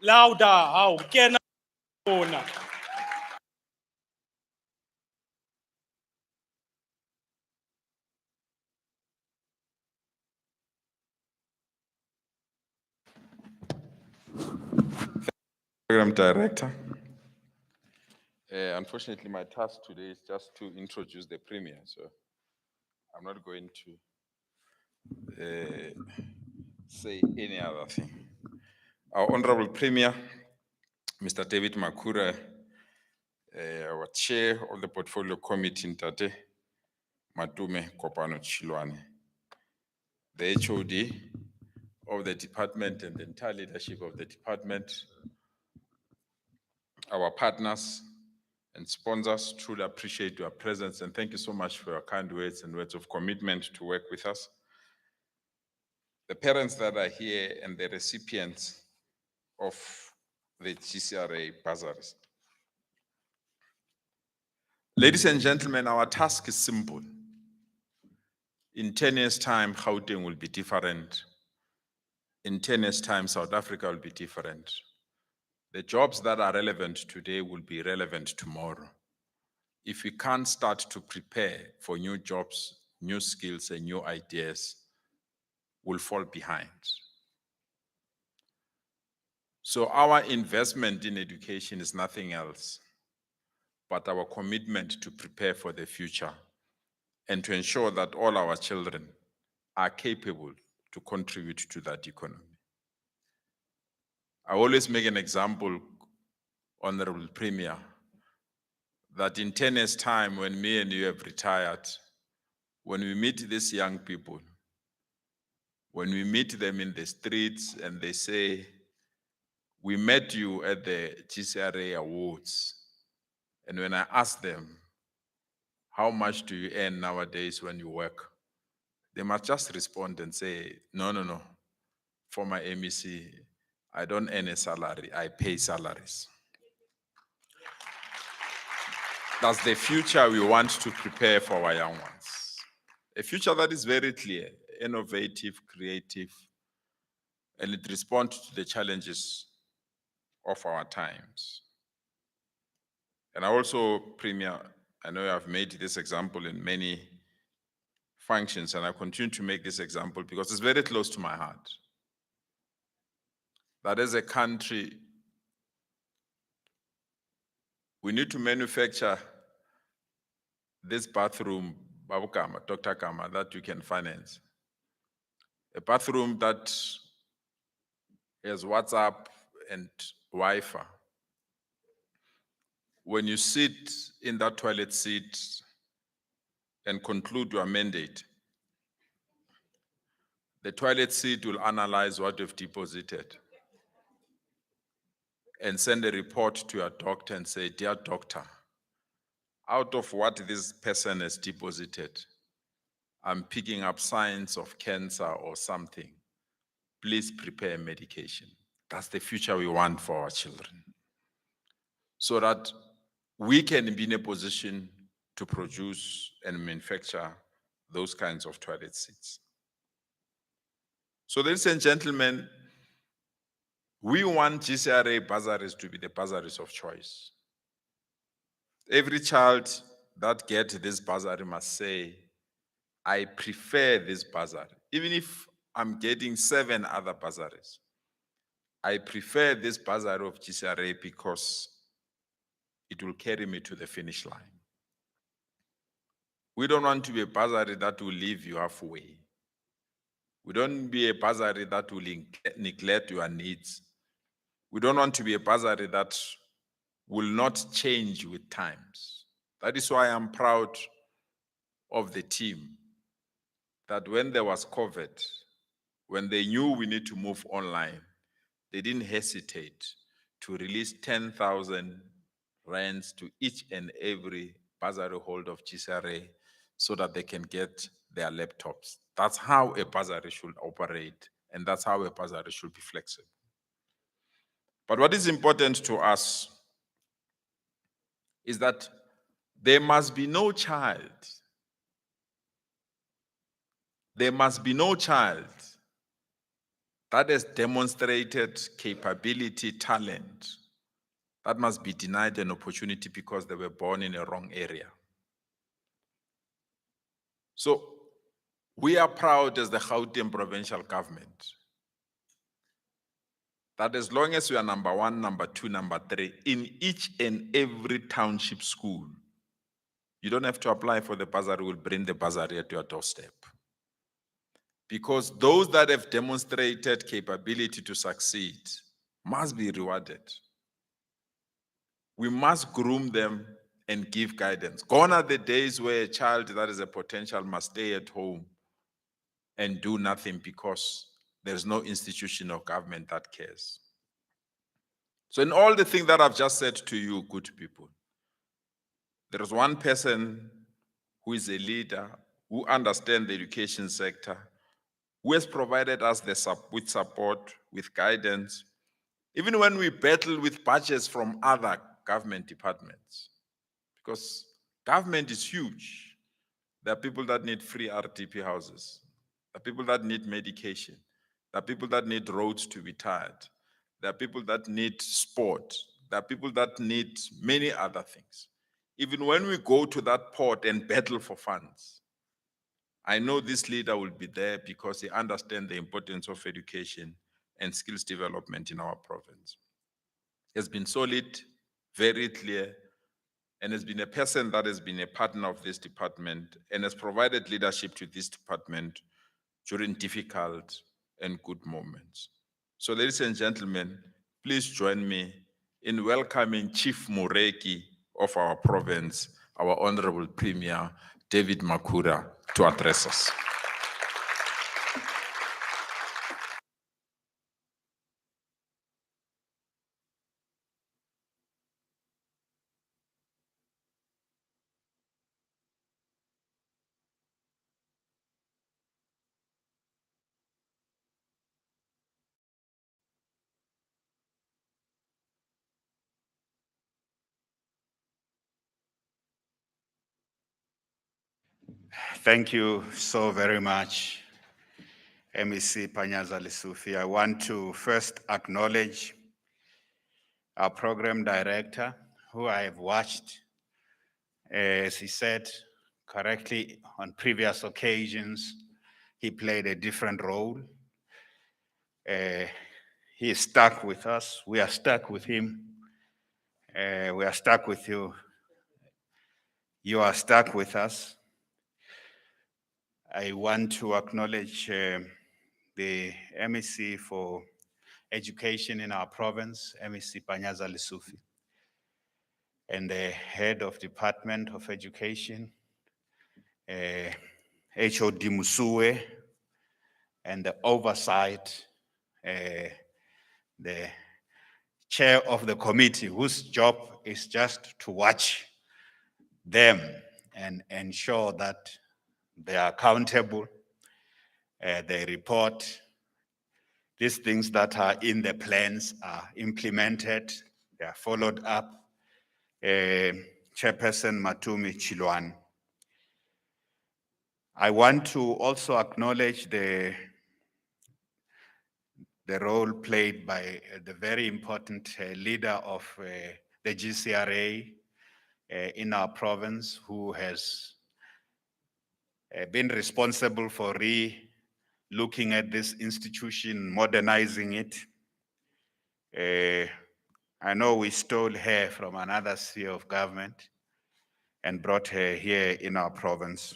Louder, how? Can I? Program Director. Unfortunately, my task today is just to introduce the Premier, so I'm not going to say any other thing. Our Honorable Premier, Mr. David Makura, our Chair of the Portfolio Committee, Ntate Matume Kopano Chilwane, the HOD of the department and the entire leadership of the department, our partners and sponsors, truly appreciate your presence and thank you so much for your kind words and words of commitment to work with us. The parents that are here and the recipients of the GCRA bursaries. Ladies and gentlemen, our task is simple. In 10 years' time, Gauteng will be different. In 10 years' time, South Africa will be different. The jobs that are relevant today will be relevant tomorrow. If we can't start to prepare for new jobs, new skills, and new ideas, we'll fall behind. So our investment in education is nothing else but our commitment to prepare for the future and to ensure that all our children are capable to contribute to that economy. I always make an example, Honorable Premier, that in 10 years' time, when me and you have retired, when we meet these young people, when we meet them in the streets and they say, we met you at the GCRA Awards, and when I ask them, how much do you earn nowadays when you work? They must just respond and say, no. For my MEC, I don't earn a salary, I pay salaries. That's the future we want to prepare for our young ones. A future that is very clear, innovative, creative, and it responds to the challenges of our times. And I also, Premier, I know I've made this example in many functions, and I continue to make this example because it's very close to my heart. That as a country, we need to manufacture this bathroom, Babu Kama, Dr. Kama, that you can finance. A bathroom that has WhatsApp and Wi-Fi. When you sit in that toilet seat and conclude your mandate, the toilet seat will analyze what you've deposited and send a report to your doctor and say, dear doctor, out of what this person has deposited, I'm picking up signs of cancer or something. Please prepare medication. That's the future we want for our children. So that we can be in a position to produce and manufacture those kinds of toilet seats. So ladies and gentlemen, we want GCRA bursaries to be the bursaries of choice. Every child that gets this bursary must say, I prefer this bursary. Even if I'm getting 7 other bursaries, I prefer this bursary of GCRA because it will carry me to the finish line. We don't want to be a bursary that will leave you halfway. We don't be a bursary that will neglect your needs. We don't want to be a bursary that will not change with times. That is why I'm proud of the team, that when there was COVID, when they knew we need to move online, they didn't hesitate to release 10,000 rands to each and every bursary holder of GCRA so that they can get their laptops. That's how a bursary should operate, and that's how a bursary should be flexible. But what is important to us is that there must be no child that has demonstrated capability, talent, that must be denied an opportunity because they were born in a wrong area. So we are proud as the Gauteng provincial government that as long as we are number 1, number 2, number 3 in each and every township school, you don't have to apply for the bursary, we'll bring the bursary at your doorstep. Because those that have demonstrated capability to succeed must be rewarded. We must groom them and give guidance. Gone are the days where a child that is a potential must stay at home and do nothing because there's no institution or government that cares. So in all the things that I've just said to you, good people, there is one person who is a leader, who understands the education sector, who has provided us with support, with guidance, even when we battle with budgets from other government departments. Because government is huge. There are people that need free RTP houses. There are people that need medication. There are people that need roads to be tied. There are people that need sport. There are people that need many other things. Even when we go to that port and battle for funds, I know this leader will be there because he understands the importance of education and skills development in our province. He has been solid, very clear, and has been a person that has been a partner of this department and has provided leadership to this department during difficult and good moments. So ladies and gentlemen, please join me in welcoming Chief Mureki of our province, our Honorable Premier, David Makura, to address us. Thank you so very much, MEC Panyaza Lesufi. I want to first acknowledge our program director, who I have watched, as he said correctly on previous occasions. He played a different role. He is stuck with us. We are stuck with him. We are stuck with you, you are stuck with us. I want to acknowledge the MEC for Education in our province, MEC Panyaza Lesufi, and the head of Department of Education, HOD Musue, and the oversight, the chair of the committee, whose job is just to watch them and ensure that they are accountable, they report, these things that are in the plans are implemented, they are followed up. Chairperson Matumi Chilwan. I want to also acknowledge the role played by the very important leader of the GCRA in our province, who has been responsible for looking at this institution, modernizing it. I know we stole her from another sphere of government and brought her here in our province.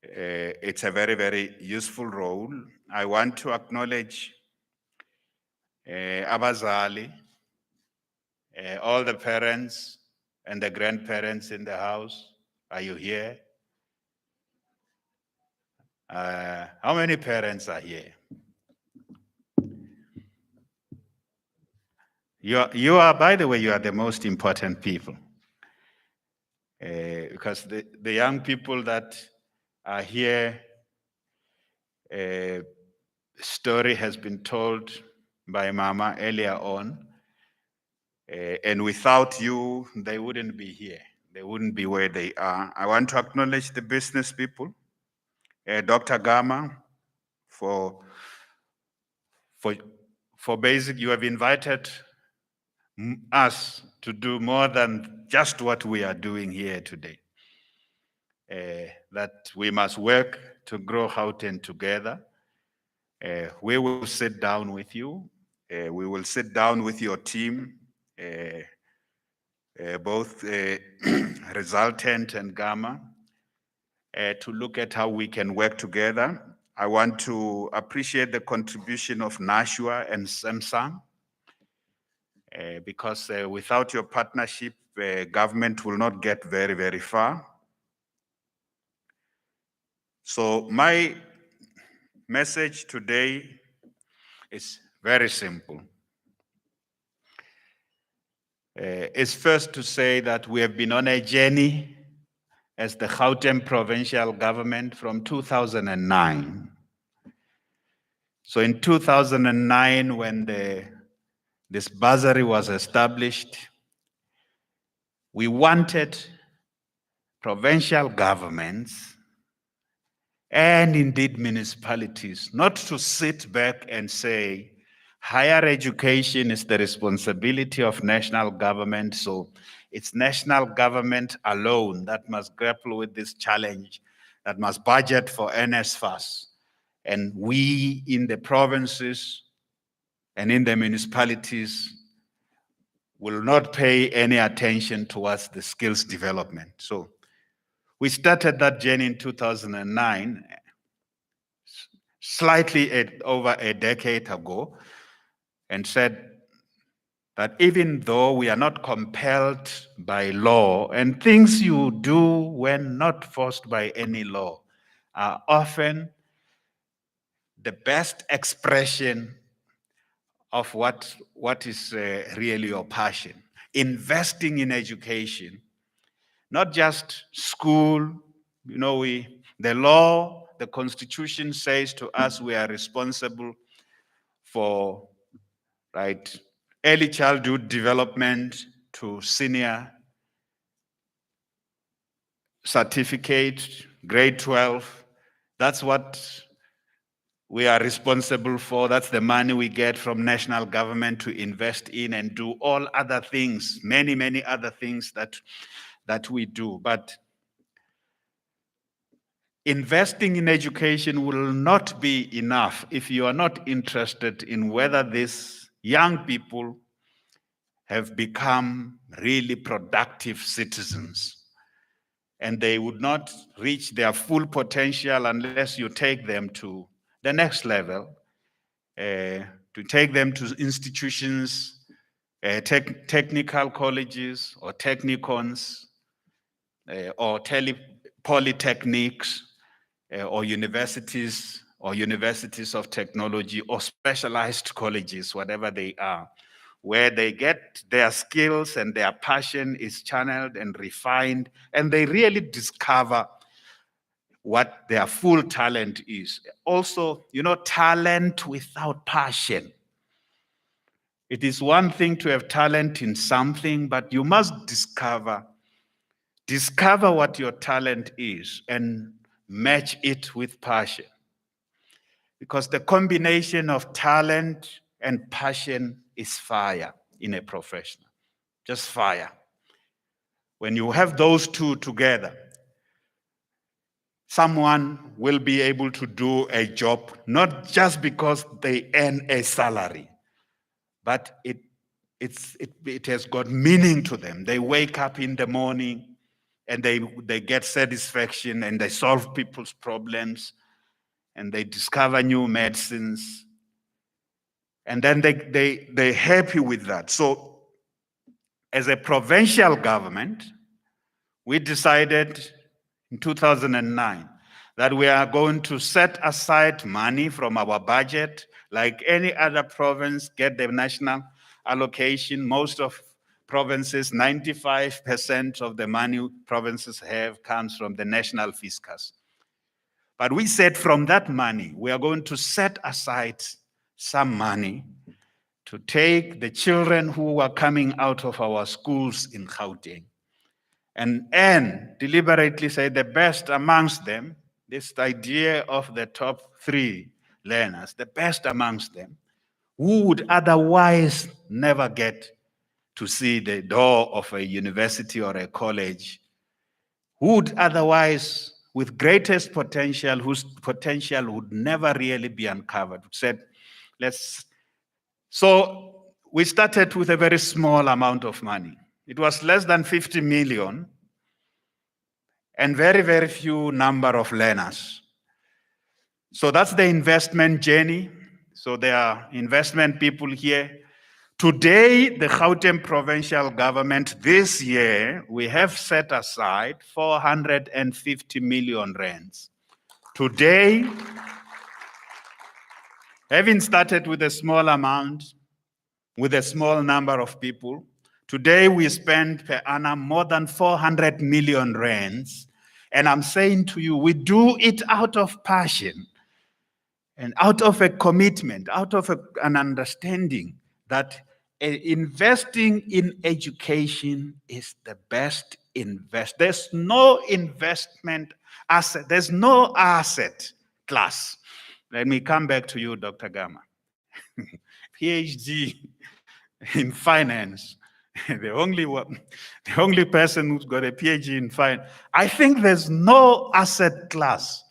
It's a very, very useful role. I want to acknowledge Abazali, all the parents and the grandparents in the house. Are you here? How many parents are here? You are, by the way, you are the most important people. Because the young people that are here, story has been told by Mama earlier on, and without you, they wouldn't be here. They wouldn't be where they are. I want to acknowledge the business people, Dr. Gama, for basic, you have invited us to do more than just what we are doing here today. That we must work to grow Gauteng together. We will sit down with you. We will sit down with your team, both Resultant and Gamma, to look at how we can work together. I want to appreciate the contribution of Nashua and Samsung, because without your partnership, government will not get very, very far. So my message today is very simple. It's first to say that we have been on a journey as the Gauteng provincial government from 2009. So in 2009, when this bursary was established, we wanted provincial governments and indeed municipalities not to sit back and say, higher education is the responsibility of national government, so it's national government alone that must grapple with this challenge, that must budget for NSFAS. And we in the provinces and in the municipalities will not pay any attention towards the skills development. So we started that journey in 2009, slightly over a decade ago, and said that even though we are not compelled by law, and things you do when not forced by any law are often the best expression of what is really your passion. Investing in education, not just school, you know, the law, the Constitution says to us we are responsible for, right, early childhood development to senior certificate, grade 12. That's what we are responsible for. That's the money we get from national government to invest in and do all other things, many, many other things that we do. But investing in education will not be enough if you are not interested in whether these young people have become really productive citizens. And they would not reach their full potential unless you take them to the next level, to take them to institutions, technical colleges or technicons, or polytechnics, or universities of technology, or specialized colleges, whatever they are, where they get their skills and their passion is channeled and refined, and they really discover what their full talent is. Also, talent without passion. It is one thing to have talent in something, but you must discover what your talent is and match it with passion. Because the combination of talent and passion is fire in a professional. Just fire. When you have those two together, someone will be able to do a job, not just because they earn a salary, but it has got meaning to them. They wake up in the morning and they get satisfaction and they solve people's problems and they discover new medicines. And then they're happy with that. So as a provincial government, we decided in 2009 that we are going to set aside money from our budget, like any other province get the national allocation. Most of provinces, 95% of the money provinces have comes from the national fiscus. But we said from that money, we are going to set aside some money to take the children who are coming out of our schools in Gauteng and deliberately say the best amongst them, this idea of the top 3 learners, the best amongst them, who would otherwise never get to see the door of a university or a college, who would otherwise, with greatest potential, whose potential would never really be uncovered, said, so we started with a very small amount of money. It was less than 50 million and very, very few number of learners. So that's the investment journey. So there are investment people here. Today, the Gauteng provincial government, this year, we have set aside 450 million rands. Today, having started with a small amount, with a small number of people, today we spend per annum more than 400 million rands. And I'm saying to you, we do it out of passion and out of a commitment, out of an understanding that investing in education is the best invest. There's no investment asset, there's no asset class. Let me come back to you, Dr. Gama. PhD in finance, the only person who's got a PhD in finance. I think there's no asset class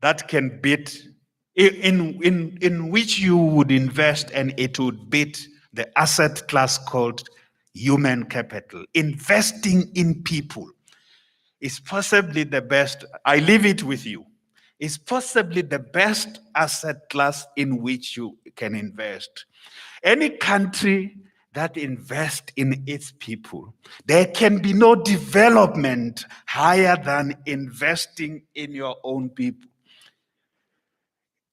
that can beat, in which you would invest and it would beat the asset class called human capital. Investing in people is possibly the best, I leave it with you, is possibly the best asset class in which you can invest. Any country that invests in its people, there can be no development higher than investing in your own people.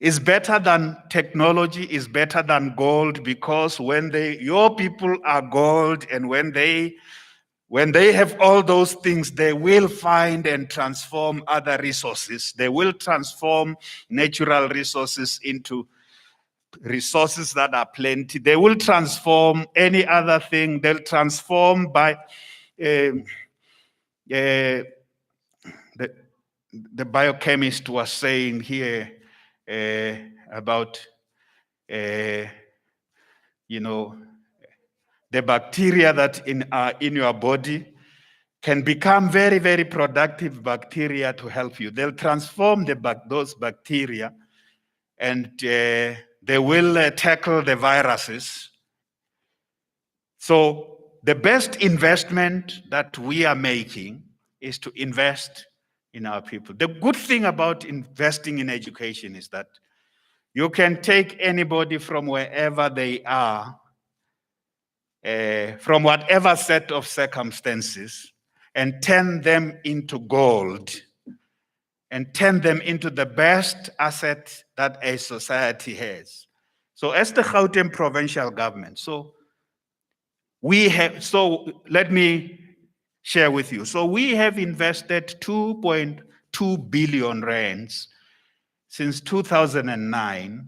It's better than technology, is better than gold, because when your people are gold and when they have all those things, they will find and transform other resources. They will transform natural resources into resources that are plenty. They will transform any other thing. They'll transform by the biochemist was saying here about the bacteria that in your body can become very, very productive bacteria to help you. They'll transform those bacteria and they will tackle the viruses So the best investment that we are making is to invest in our people. The good thing about investing in education is that you can take anybody from wherever they are, from whatever set of circumstances, and turn them into gold, and turn them into the best asset that a society has. So as the Gauteng provincial government, let me share with you. So we have invested 2.2 billion rands since 2009.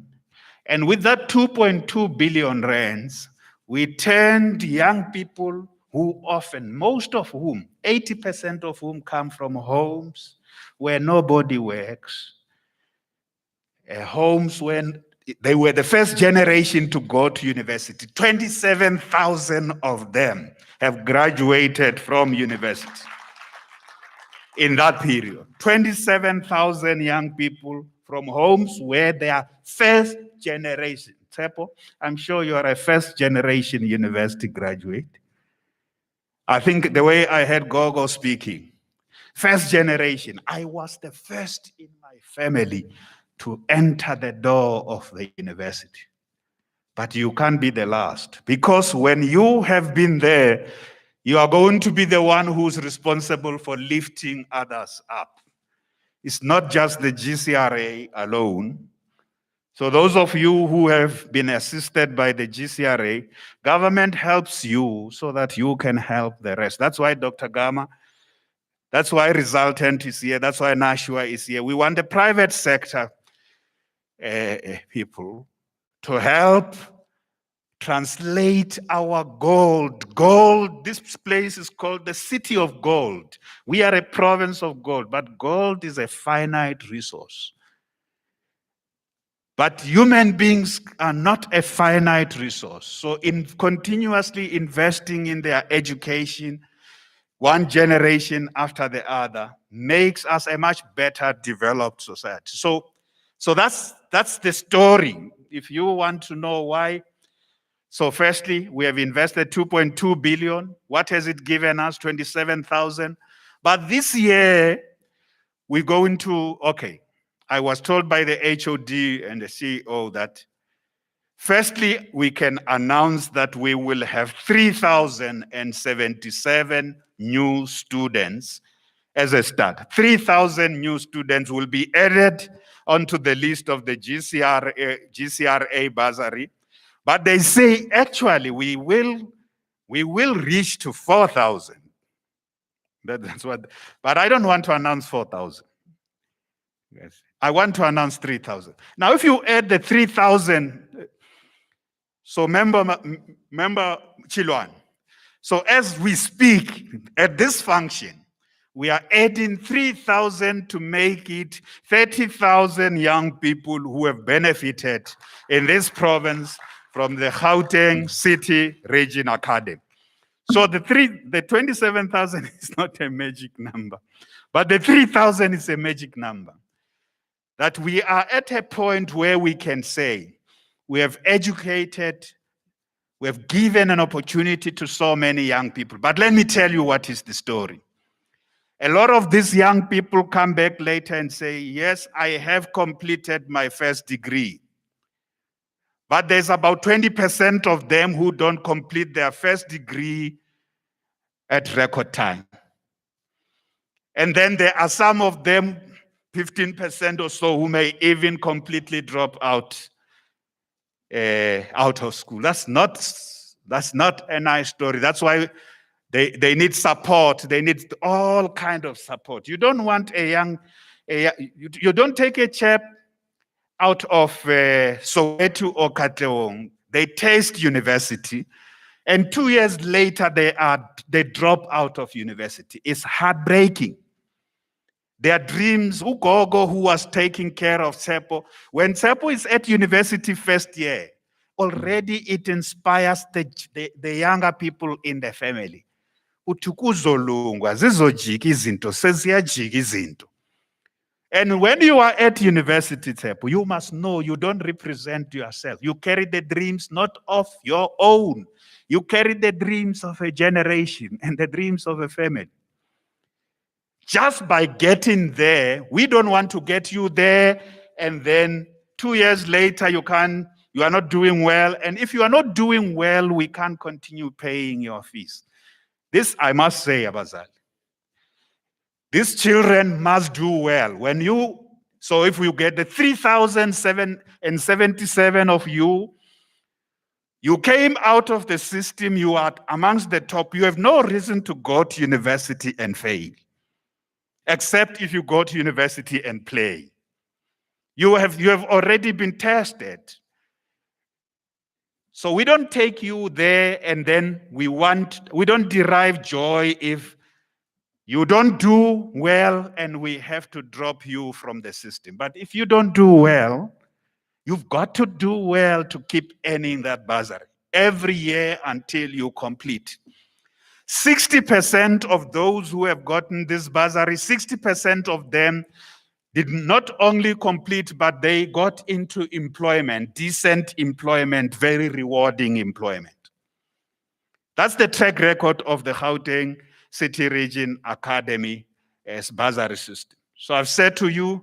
And with that 2.2 billion rands, we turned young people who often, most of whom, 80% of whom come from homes where nobody works, homes when they were the first generation to go to university. 27,000 of them have graduated from university in that period. 27,000 young people from homes where they are first generation. Tsepo, I'm sure you are a first generation university graduate. I think the way I heard Gogo speaking, first generation, I was the first in my family to enter the door of the university. But you can't be the last, because when you have been there, you are going to be the one who's responsible for lifting others up. It's not just the GCRA alone. So those of you who have been assisted by the GCRA, government helps you so that you can help the rest. That's why Dr. Gama, that's why Resultant is here, that's why Nashua is here. We want the private sector people to help translate our gold. Gold, this place is called the City of Gold. We are a province of gold, but gold is a finite resource. But human beings are not a finite resource. So in continuously investing in their education, one generation after the other, makes us a much better developed society. So that's the story. If you want to know why, so firstly, we have invested 2.2 billion. What has it given us? 27,000. But this year, we're going to, okay, I was told by the HOD and the CEO that firstly, we can announce that we will have 3,077 new students as a start. 3,000 new students will be added onto the list of the GCRA bursary. But they say, actually, we will reach to 4,000. That's what, but I don't want to announce 4,000. Yes. I want to announce 3,000. Now, if you add the 3,000, so member Chilwan, so as we speak at this function, we are adding 3,000 to make it 30,000 young people who have benefited in this province from the Gauteng City Region Academy. So the 27,000 is not a magic number, but the 3,000 is a magic number. That we are at a point where we can say, we have educated, we have given an opportunity to so many young people. But let me tell you what is the story. A lot of these young people come back later and say, yes, I have completed my first degree. But there's about 20% of them who don't complete their first degree at record time. And then there are some of them, 15% or so, who may even completely drop out of school. That's not a nice story. That's why they need support. They need all kind of support. You don't want you don't take a chap out of Soweto or Katlehong. They taste university, and 2 years later they drop out of university. It's heartbreaking. Their dreams, Ugogo, who was taking care of Tsepo, when Tsepo is at university first year, already it inspires the younger people in the family. Uthi kuzolungwa zizojika izinto seziyajika izinto. And when you are at university, Tsepo, you must know you don't represent yourself. You carry the dreams not of your own. You carry the dreams of a generation and the dreams of a family. Just by getting there, we don't want to get you there, and then 2 years later you are not doing well. And if you are not doing well, we can't continue paying your fees. This I must say, Abazali. These children must do well. So if we get the 3,077 of you, you came out of the system, you are amongst the top, you have no reason to go to university and fail, except if you go to university and play. You have already been tested. So we don't take you there and then we don't derive joy if you don't do well and we have to drop you from the system. But if you don't do well, you've got to do well to keep earning that bursary every year until you complete. 60% of those who have gotten this bursary, 60% of them did not only complete, but they got into employment, decent employment, very rewarding employment. That's the track record of the Gauteng City Region Academy as bursary system. So I've said to you,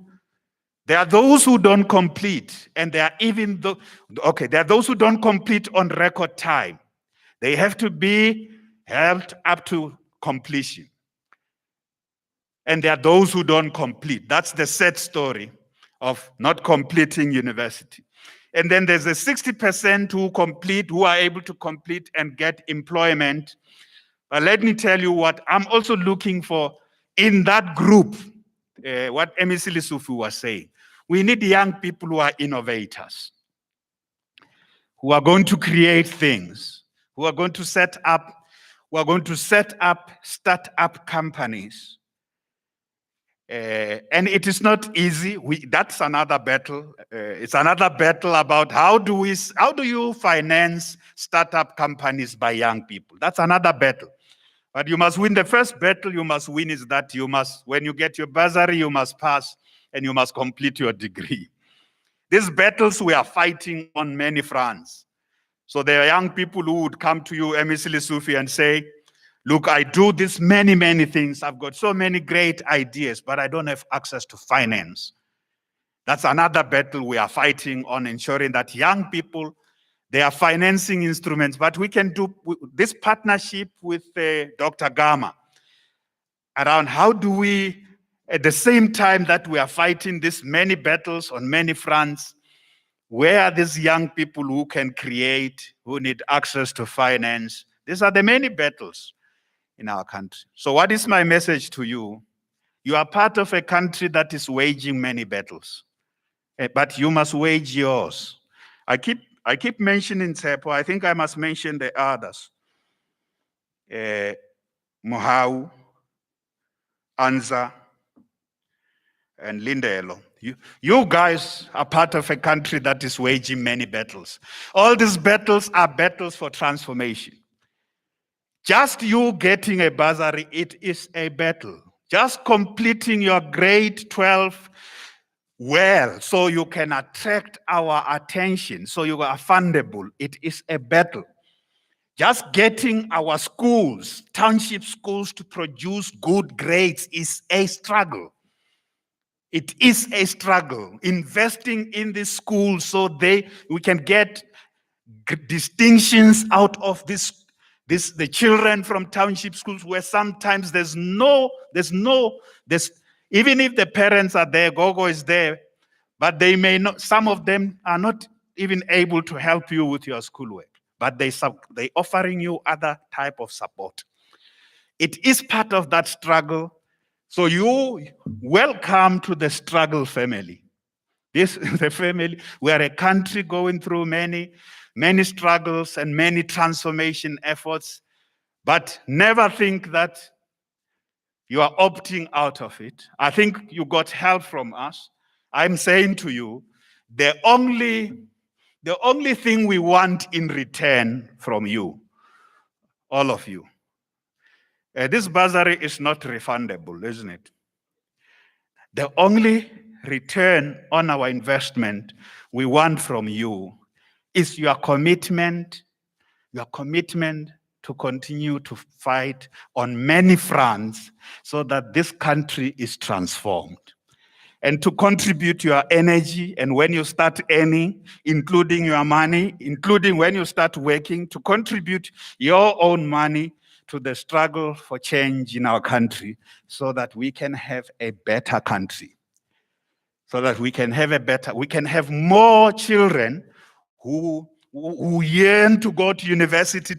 there are those who don't complete, and there are there are those who don't complete on record time. They have to be helped up to completion. And there are those who don't complete. That's the sad story of not completing university. And then there's the 60% who are able to complete and get employment. But let me tell you what I'm also looking for in that group, what MEC Lisufu was saying. We need young people who are innovators, who are going to create things, who are going to set up start-up companies. And it is not easy. That's another battle. It's another battle about how do you finance startup companies by young people? That's another battle. But you must win. The first battle you must win is that when you get your bursary, you must pass and you must complete your degree. These battles we are fighting on many fronts. So there are young people who would come to you, MEC Lisufi, and say, look, I do this many, many things. I've got so many great ideas, but I don't have access to finance. That's another battle we are fighting on ensuring that young people, they are financing instruments, but we can do this partnership with Dr. Gama around how do we, at the same time that we are fighting these many battles on many fronts, where are these young people who can create, who need access to finance? These are the many battles in our country. So what is my message to you? You are part of a country that is waging many battles, but you must wage yours. I keep mentioning Tsepo. I think I must mention the others. Mohau, Anza, and Lindelo. You guys are part of a country that is waging many battles. All these battles are battles for transformation. Just you getting a bursary, it is a battle. Just completing your grade 12 well, so you can attract our attention, so you are fundable, it is a battle. Just getting our schools, township schools, to produce good grades is a struggle. It is a struggle. Investing in the schools so we can get distinctions out of the children from township schools, where sometimes even if the parents are there, Gogo is there, but they may not, some of them are not even able to help you with your schoolwork, but they offering you other type of support. It is part of that struggle. So you welcome to the struggle family. The family, we are a country going through many struggles and many transformation efforts, but never think that you are opting out of it. I think you got help from us. I'm saying to you, the only thing we want in return from you, all of you, this bursary is not refundable, isn't it? The only return on our investment we want from you is your commitment to continue to fight on many fronts so that this country is transformed. And to contribute your energy, and when you start earning, including your money, including when you start working, to contribute your own money to the struggle for change in our country so that we can have a better country. So that we can have more children who yearn to go to university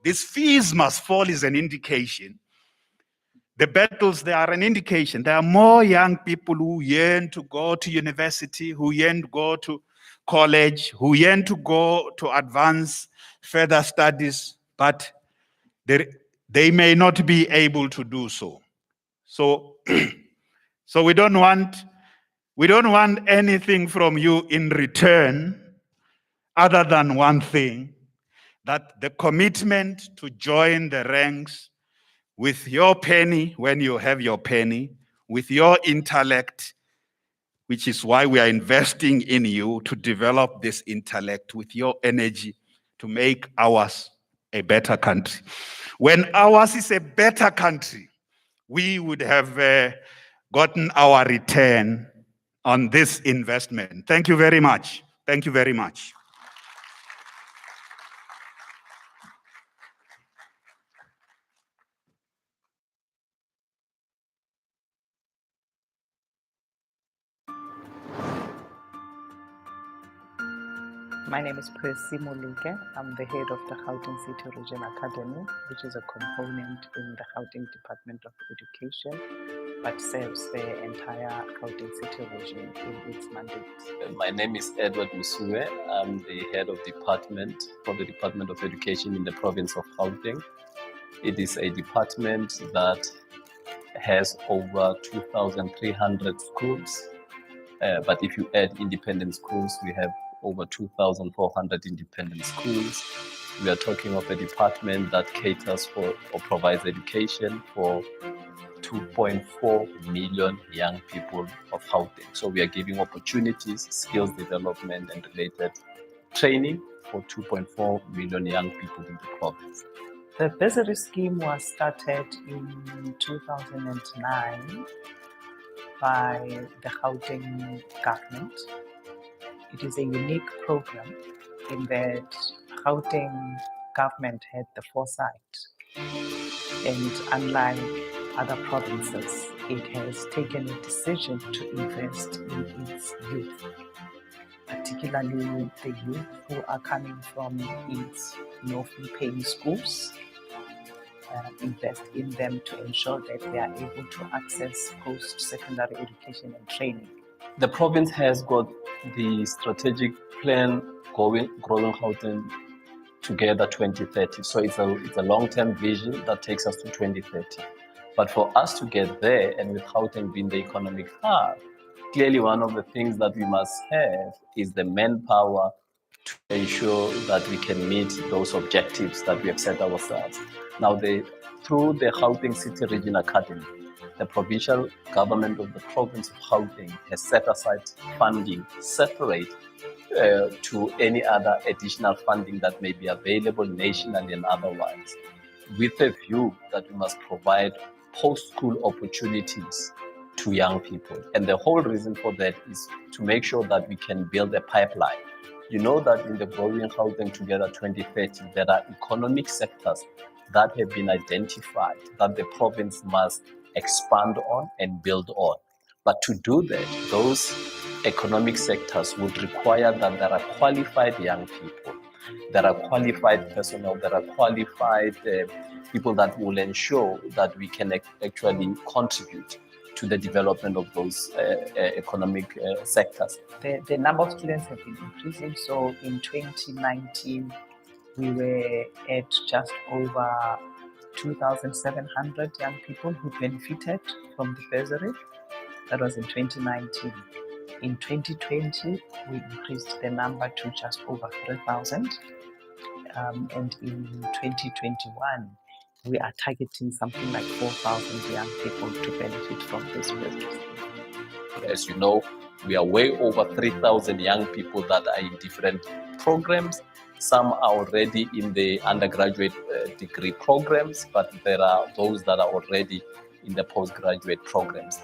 These fees must fall is an indication. The battles, they are an indication. There are more young people who yearn to go to university, who yearn to go to college, who yearn to go to advance further studies, but they may not be able to do so. So, so we don't want anything from you in return other than one thing, that the commitment to join the ranks with your penny when you have your penny, with your intellect, which is why we are investing in you to develop this intellect, with your energy to make ours a better country. When ours is a better country, we would have gotten our return on this investment. Thank you very much. Thank you very much. My name is Percy Molike. I'm the head of the Gauteng City Region Academy, which is a component in the Gauteng Department of Education, but serves the entire Gauteng City Region in its mandate. My name is Edward Musue. I'm the head of department for the Department of Education in the province of Gauteng. It is a department that has over 2,300 schools, but if you add independent schools, we have over 2,400 independent schools. We are talking of a department that caters for or provides education for 2.4 million young people of Gauteng. So we are giving opportunities, skills development and related training for 2.4 million young people in the province. The Bursary scheme was started in 2009 by the Gauteng government. It is a unique program in that Gauteng government had the foresight, and unlike other provinces, it has taken a decision to invest in its youth, particularly the youth who are coming from its no-fee-paying schools. Invest in them to ensure that they are able to access post-secondary education and training. The province has got the strategic plan growing Gauteng together 2030. So it's a long-term vision that takes us to 2030. But for us to get there, and with Gauteng being the economic hub, clearly one of the things that we must have is the manpower to ensure that we can meet those objectives that we have set ourselves. Now, through the Gauteng City Region Academy, the provincial government of the province of Gauteng has set aside funding separate to any other additional funding that may be available nationally and otherwise, with a view that we must provide post-school opportunities to young people. And the whole reason for that is to make sure that we can build a pipeline. You know that in the Growing Gauteng Together 2030, there are economic sectors that have been identified that the province must expand on and build on. But to do that, those economic sectors would require that there are qualified young people, there are qualified personnel, there are qualified people that will ensure that we can actually contribute to the development of those economic sectors. The number of students have been increasing. So in 2019, we were at just over 2,700 young people who benefited from the bursary. That was in 2019. In 2020, we increased the number to just over 3,000. And in 2021, we are targeting something like 4,000 young people to benefit from this bursary. As you know, we are way over 3,000 young people that are in different programs. Some are already in the undergraduate degree programs, but there are those that are already in the postgraduate programs.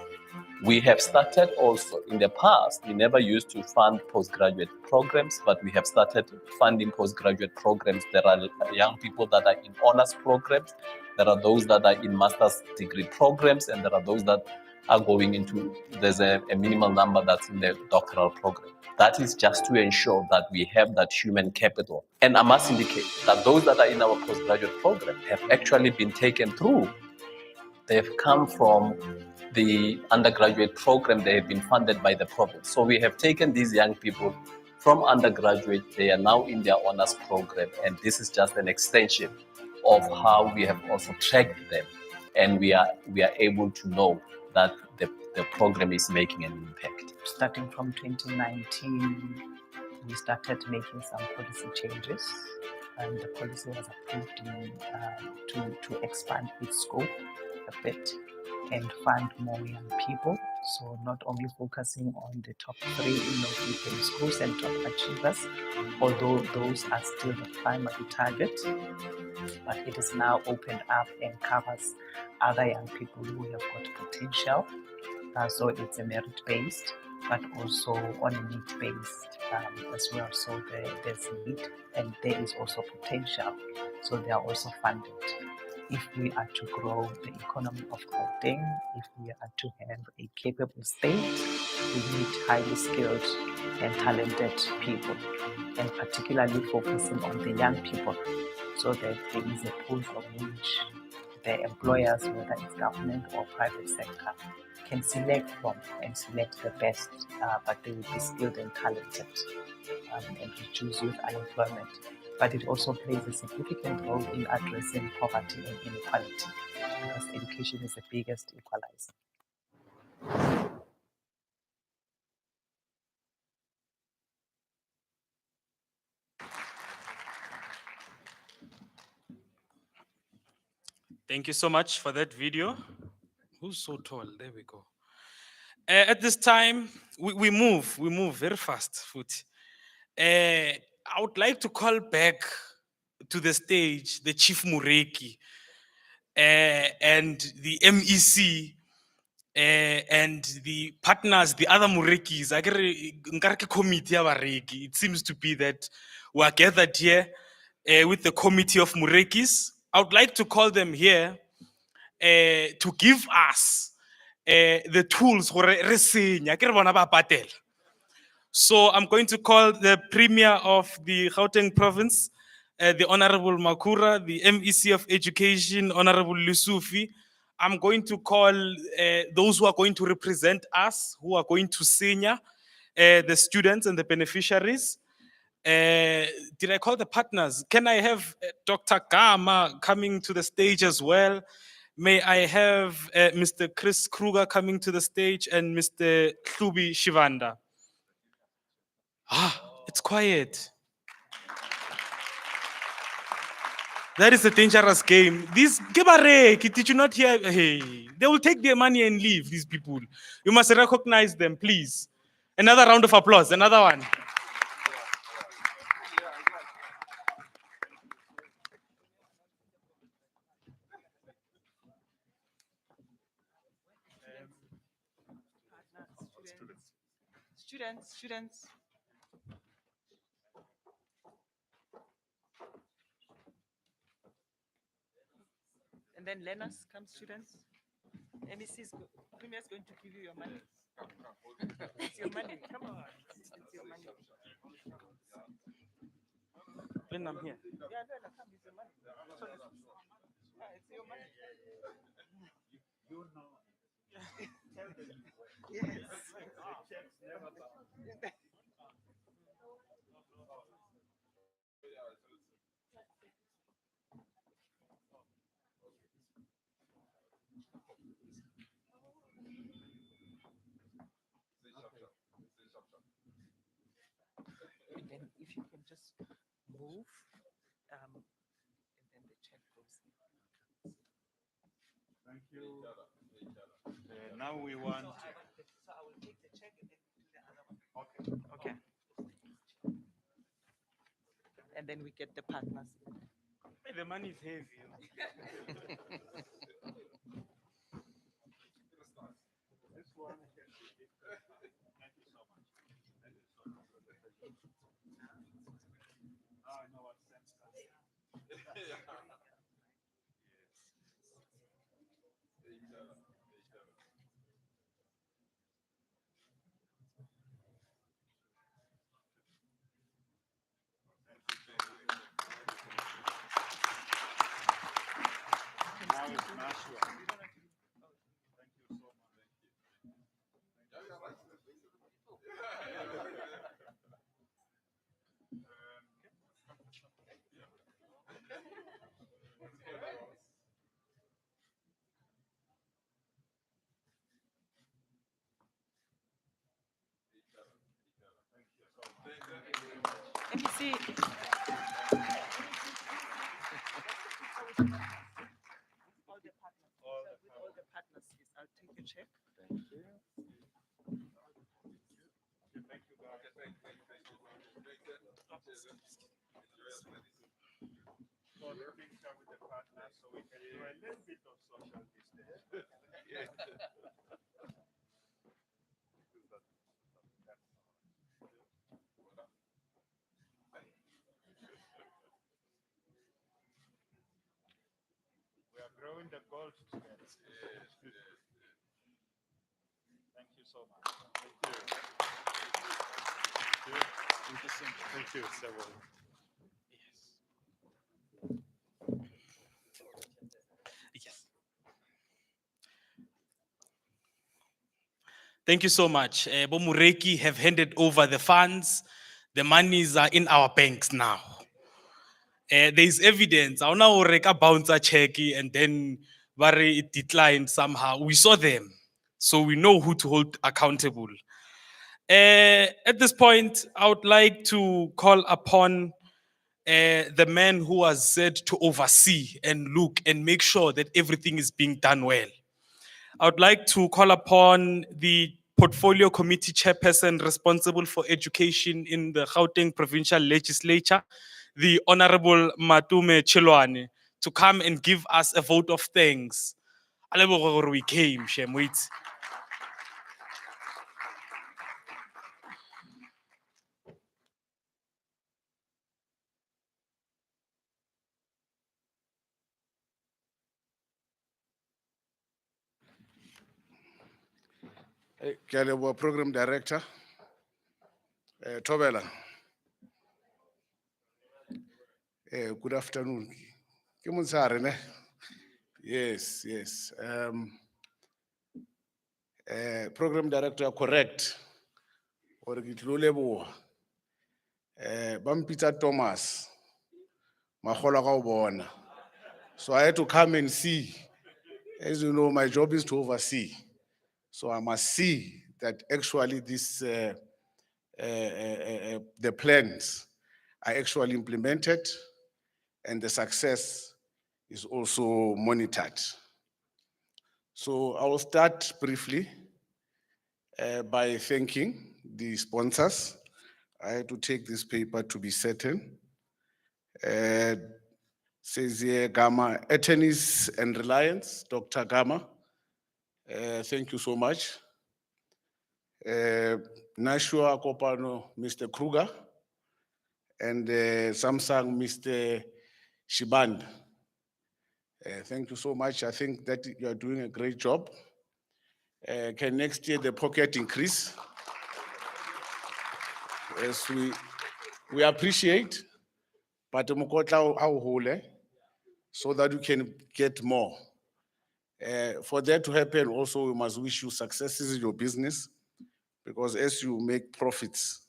We have started also in the past, we never used to fund postgraduate programs, but we have started funding postgraduate programs. There are young people that are in honors programs, there are those that are in master's degree programs, and there are those that are going into, there's a minimal number that's in the doctoral program. That is just to ensure that we have that human capital. And I must indicate that those that are in our postgraduate program have actually been taken through. They've come from the undergraduate program, they have been funded by the province. So we have taken these young people from undergraduate, they are now in their honors program, and this is just an extension of how we have also tracked them. And we are able to know that the program is making an impact. Starting from 2019, we started making some policy changes, and the policy was approved to expand its scope a bit and fund more young people. So not only focusing on the top 3 in non-paying schools and top achievers, although those are still the primary target, but it is now opened up and covers other young people who have got potential. So it's a merit-based, but also on a need-based as well. So there's need and there is also potential. So they are also funded. If we are to grow the economy of Gauteng, if we are to have a capable state, we need highly skilled and talented people, and particularly focusing on the young people, so that there is a pool from which the employers, whether it's government or private sector, can select from and select the best, but they will be skilled and talented and reduce youth unemployment. But it also plays a significant role in addressing poverty and inequality, because education is the biggest equalizer. Thank you so much for that video. Who's so tall? There we go. At this time, we move very fast, Futhi. I would like to call back to the stage the Chief Mureki and the MEC and the partners, the other Murekis. Committee ya bareki. It seems to be that we are gathered here with the committee of Murekis. I would like to call them here to give us the tools for resenya. So I'm going to call the Premier of the Gauteng province, the Honorable Makura, the MEC of Education, Honorable Lusufi. I'm going to call those who are going to represent us, who are going to senior, the students and the beneficiaries. Did I call the partners? Can I have Dr. Gama coming to the stage as well? May I have Mr. Chris Kruger coming to the stage and Mr. Hlubi Shivanda? It's quiet. That is a dangerous game. These Gebarek, did you not hear? Hey, they will take their money and leave, these people. You must recognize them, please. Another round of applause, another one. Students. And then Lenas comes, students. MEC is Premier is going to give you your money. It's your money. Come on. It's your money. When I'm here. Yeah, no, come. It's your money. Yeah, it's your money. You know. Yes. And then if you can just move, and then the chat goes. Thank you. Now we want. So I will take the Okay. And then we get the partners. Hey, the money is heavy. Let me see. All the partners. With all the partners, yes, I'll take a check. Thank you. For the picture with the partners, so we can do a little bit of social distance. We are growing the gold together. Thank you so much. Thank you. Thank you so much. Thank you, Several. Yes. Thank you so much. Bomureki have handed over the funds. The monies are in our banks now. There is evidence. I now reka bouncer check and then very it declined somehow. We saw them, so we know who to hold accountable. At this point, I would like to call upon the man who was said to oversee and look and make sure that everything is being done well. I would like to call upon the portfolio committee chairperson responsible for education in the Gauteng provincial legislature, the Honorable Matume Chilwane, to come and give us a vote of thanks. A leboga gore we came, Shem, wait. Ke a leboha program director Thobela. Good afternoon. Ke motshehare ne? Yes, yes. Program director, you are correct. Or ke tlilo leboha. Ba mpitsa Thomas. Makgolo a ka ho bona. So I had to come and see. As you know, my job is to oversee. So I must see that actually this the plans are actually implemented and the success is also monitored. So I will start briefly by thanking the sponsors. I had to take this paper to be certain. Says here Gamma, Attorneys and Reliance, Dr. Gamma. Thank you so much. Nashua Kopano, Mr. Kruger, and Samsung, Mr. Shiban. Thank you so much. I think that you are doing a great job. Can next year the pocket increase? Yes, we appreciate, but mukotla au hole, so that you can get more. For that to happen, also we must wish you successes in your business, because as you make profits,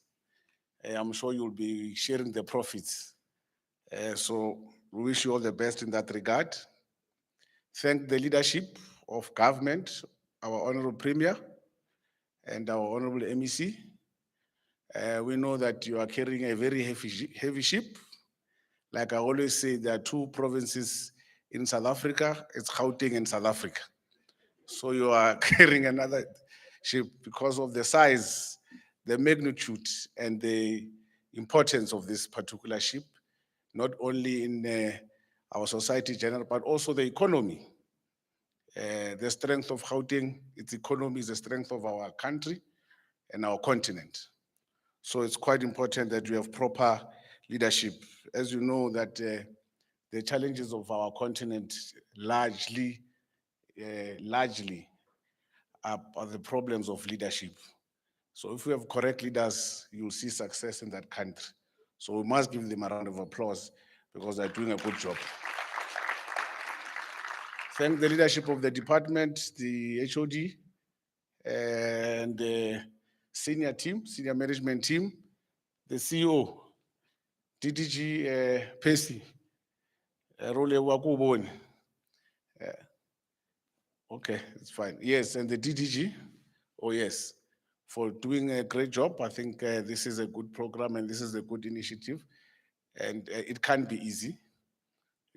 I'm sure you'll be sharing the profits. So we wish you all the best in that regard. Thank the leadership of government, our Honorable Premier and our Honorable MEC. We know that you are carrying a very heavy ship. Like I always say, there are two provinces in South Africa, it's Gauteng and South Africa. So you are carrying another ship because of the size the magnitude and the importance of this particular ship, not only in our society general, but also the economy. The strength of Gauteng, its economy is the strength of our country and our continent. So it's quite important that we have proper leadership. As you know that the challenges of our continent largely are the problems of leadership. So if we have correct leaders, you'll see success in that country. So we must give them a round of applause because they're doing a good job. Thank the leadership of the department, the HOD, and the senior team, senior management team, the CEO, DDG Pesi, Role Wakuboni. Okay, it's fine. Yes, and the DDG, oh yes, for doing a great job. I think this is a good program and this is a good initiative, and it can be easy.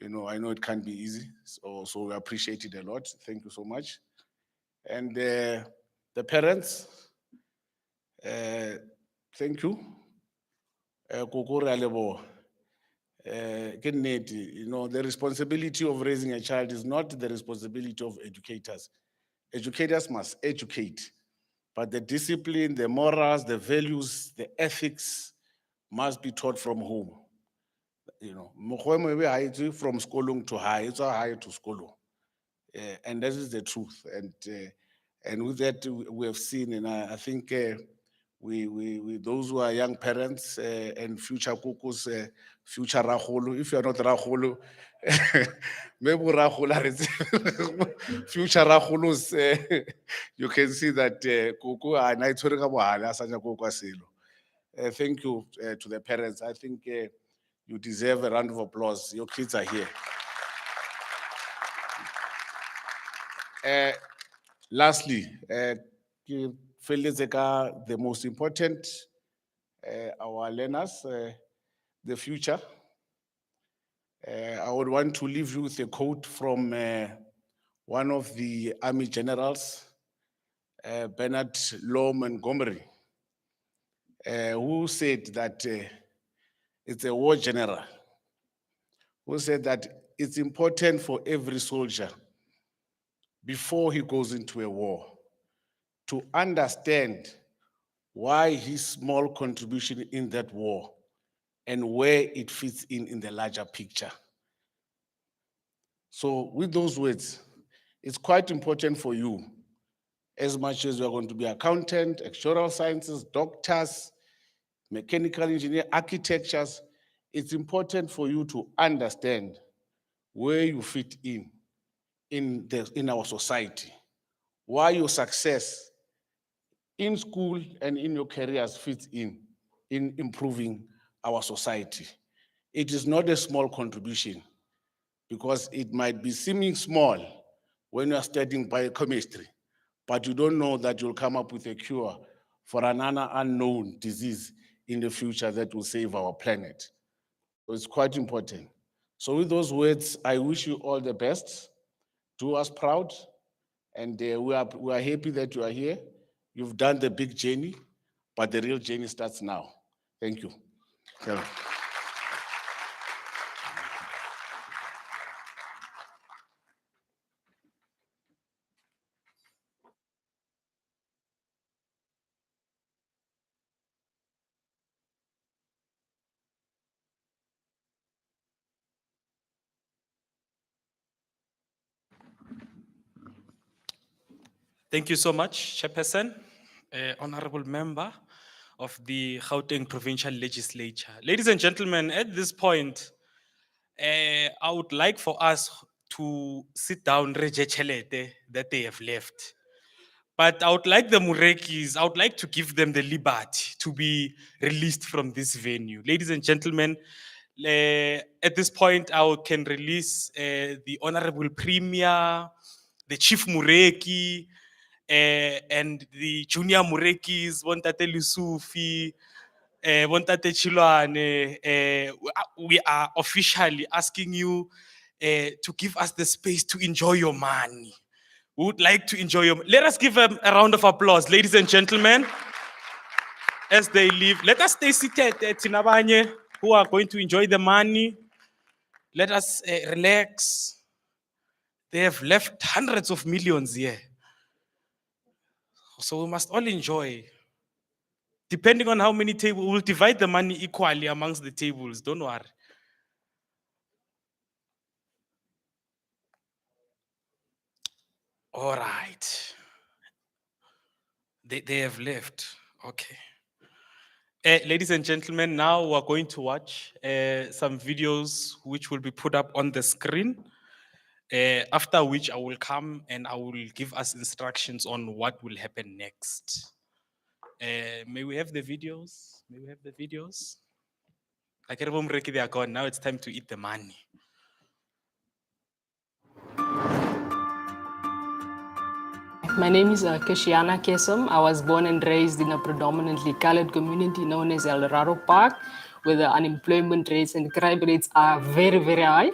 You know, I know it can be easy, so we appreciate it a lot. Thank you so much. And the parents, thank you. Koko re a leboha. Ke nnete, you know, the responsibility of raising a child is not the responsibility of educators. Educators must educate, but the discipline, the morals, the values, the ethics must be taught from home. You know, from school to high, it's high to school. And that is the truth. And with that, we have seen, and I think we those who are young parents and future cuckoos, future Raholo, if you're not Raholo, maybe Raholo, future Raholos, you can see that cuckoo are night. Thank you to the parents. I think you deserve a round of applause. Your kids are here. Lastly, the most important, our learners, the future. I would want to leave you with a quote from one of the army generals, Bernard Law Montgomery, who said that it's a war general, who said that it's important for every soldier before he goes into a war to understand why his small contribution in that war and where it fits in the larger picture. So with those words, it's quite important for you, as much as you are going to be accountant, actuarial sciences, doctors, mechanical engineer, architectures, it's important for you to understand where you fit in our society, why your success in school and in your careers fits in improving our society. It is not a small contribution because it might be seeming small when you are studying biochemistry, but you don't know that you'll come up with a cure for another unknown disease in the future that will save our planet. So it's quite important. So with those words, I wish you all the best. Do us proud. And we are happy that you are here. You've done the big journey, but the real journey starts now. Thank you. Thank you so much, Chairperson, honorable member of the Gauteng Provincial Legislature. Ladies and gentlemen, at this point, I would like for us to sit down, Reje that they have left. But I would like the Murekis, I would like to give them the liberty to be released from this venue. Ladies and gentlemen, at this point, I can release the Honorable Premier, the Chief Mureki, and the Junior Murekis, Bontate Lusufi, Bontate Chilwane. We are officially asking you to give us the space to enjoy your money. We would like to enjoy your. Let us give them a round of applause, ladies and gentlemen. as they leave. Let us stay seated, Tinabanye, who are going to enjoy the money. Let us relax. They have left hundreds of millions here. So we must all enjoy. Depending on how many tables, we'll divide the money equally amongst the tables. Don't worry. All right. They have left. Okay. Ladies and gentlemen, now we're going to watch some videos which will be put up on the screen. After which I will come and I will give us instructions on what will happen next. May we have the videos? May we have the videos? I can't remember they are gone. Now it's time to eat the money. My name is Keshiana Kesum. I was born and raised in a predominantly colored community known as El Raro Park, where the unemployment rates and crime rates are very, very high.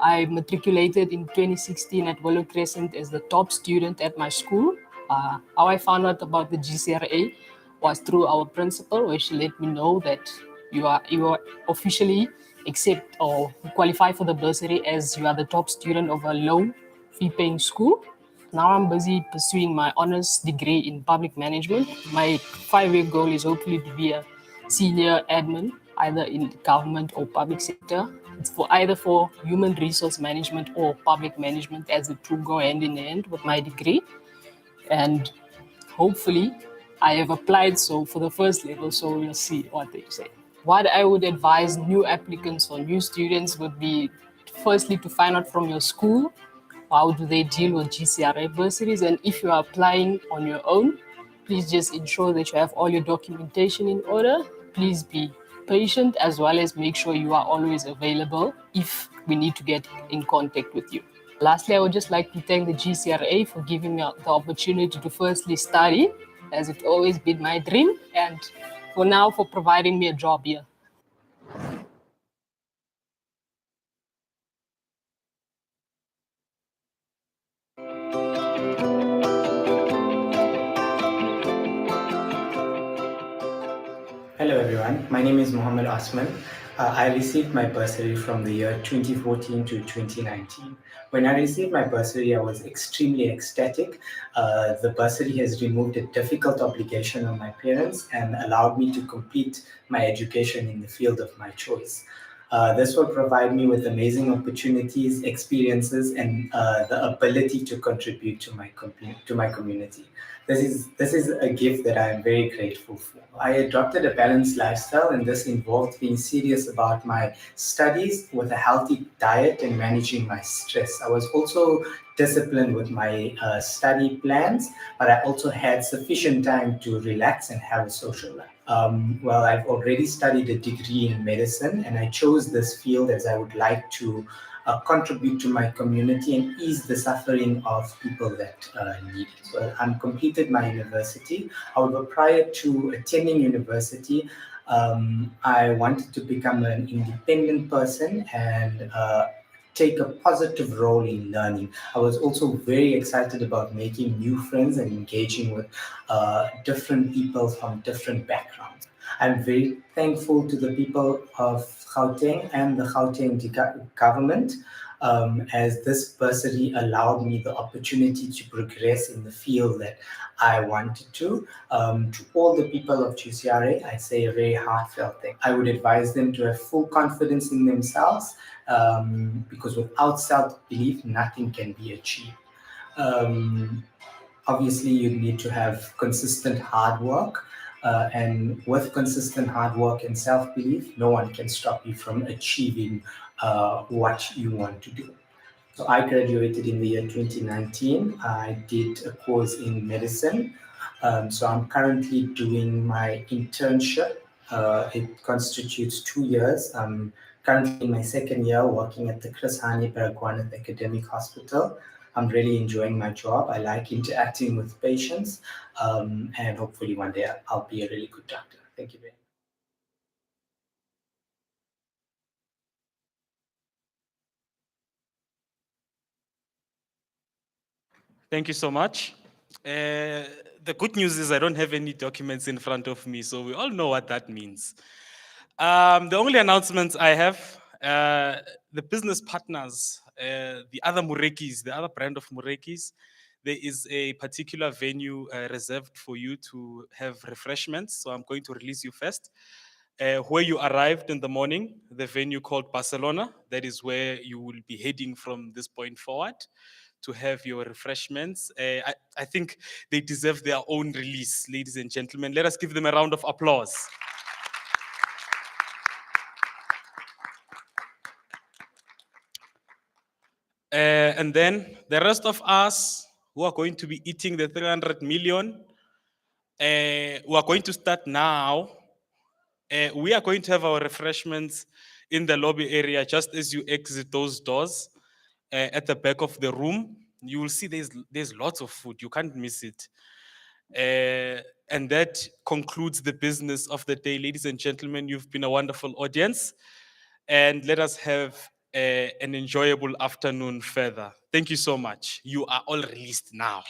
I matriculated in 2016 at Willow Crescent as the top student at my school. How I found out about the GCRA was through our principal, where she let me know that you are officially accept or qualify for the bursary as you are the top student of a low fee paying school. Now I'm busy pursuing my honors degree in public management. My 5-year goal is hopefully to be a senior admin, either in government or public sector. It's for either for human resource management or public management, as the two go hand in hand with my degree. And hopefully I have applied so for the first level, so we'll see what they say. What I would advise new applicants or new students would be firstly to find out from your school how do they deal with GCRA bursaries, and if you are applying on your own, please just ensure that you have all your documentation in order. Please be patient, as well as make sure you are always available if we need to get in contact with you. Lastly, I would just like to thank the GCRA for giving me the opportunity to firstly study, as it's always been my dream, and for now for providing me a job here. Hello everyone, my name is Mohammed Osman. I received my bursary from the year 2014 to 2019. When I received my bursary, I was extremely ecstatic. The bursary has removed a difficult obligation on my parents and allowed me to complete my education in the field of my choice. This will provide me with amazing opportunities, experiences, and the ability to contribute to my community. This is a gift that I am very grateful for. I adopted a balanced lifestyle, and this involved being serious about my studies with a healthy diet and managing my stress. I was also disciplined with my study plans, but I also had sufficient time to relax and have a social life. Well, I've already studied a degree in medicine, and I chose this field as I would like to contribute to my community and ease the suffering of people that need it. So I've completed my university. However, prior to attending university, I wanted to become an independent person and take a positive role in learning. I was also very excited about making new friends and engaging with different people from different backgrounds. I'm very thankful to the people of Gauteng and the Gauteng government, as this bursary allowed me the opportunity to progress in the field that I wanted to. To all the people of GCRA, I say a very heartfelt thank you. I would advise them to have full confidence in themselves, because without self-belief, nothing can be achieved. Obviously, you need to have consistent hard work. And with consistent hard work and self-belief, no one can stop you from achieving what you want to do. So I graduated in the year 2019. I did a course in medicine. So I'm currently doing my internship. It constitutes 2 years. I'm currently in my second year working at the Chris Hani Baragwanath Academic Hospital. I'm really enjoying my job. I like interacting with patients, and hopefully one day I'll be a really good doctor. Thank you very much. Thank you so much. The good news is I don't have any documents in front of me, so we all know what that means. The only announcements I have, the business partners, the other Murekis, the other brand of Murekis, there is a particular venue reserved for you to have refreshments. So I'm going to release you first. Where you arrived in the morning, the venue called Barcelona, that is where you will be heading from this point forward to have your refreshments. I think they deserve their own release, ladies and gentlemen. Let us give them a round of applause. And then the rest of us who are going to be eating the 300 million, we are going to start now. We are going to have our refreshments in the lobby area just as you exit those doors. At the back of the room, you will see there's lots of food. You can't miss it. And that concludes the business of the day. Ladies and gentlemen, you've been a wonderful audience. And let us have an enjoyable afternoon further. Thank you so much. You are all released now.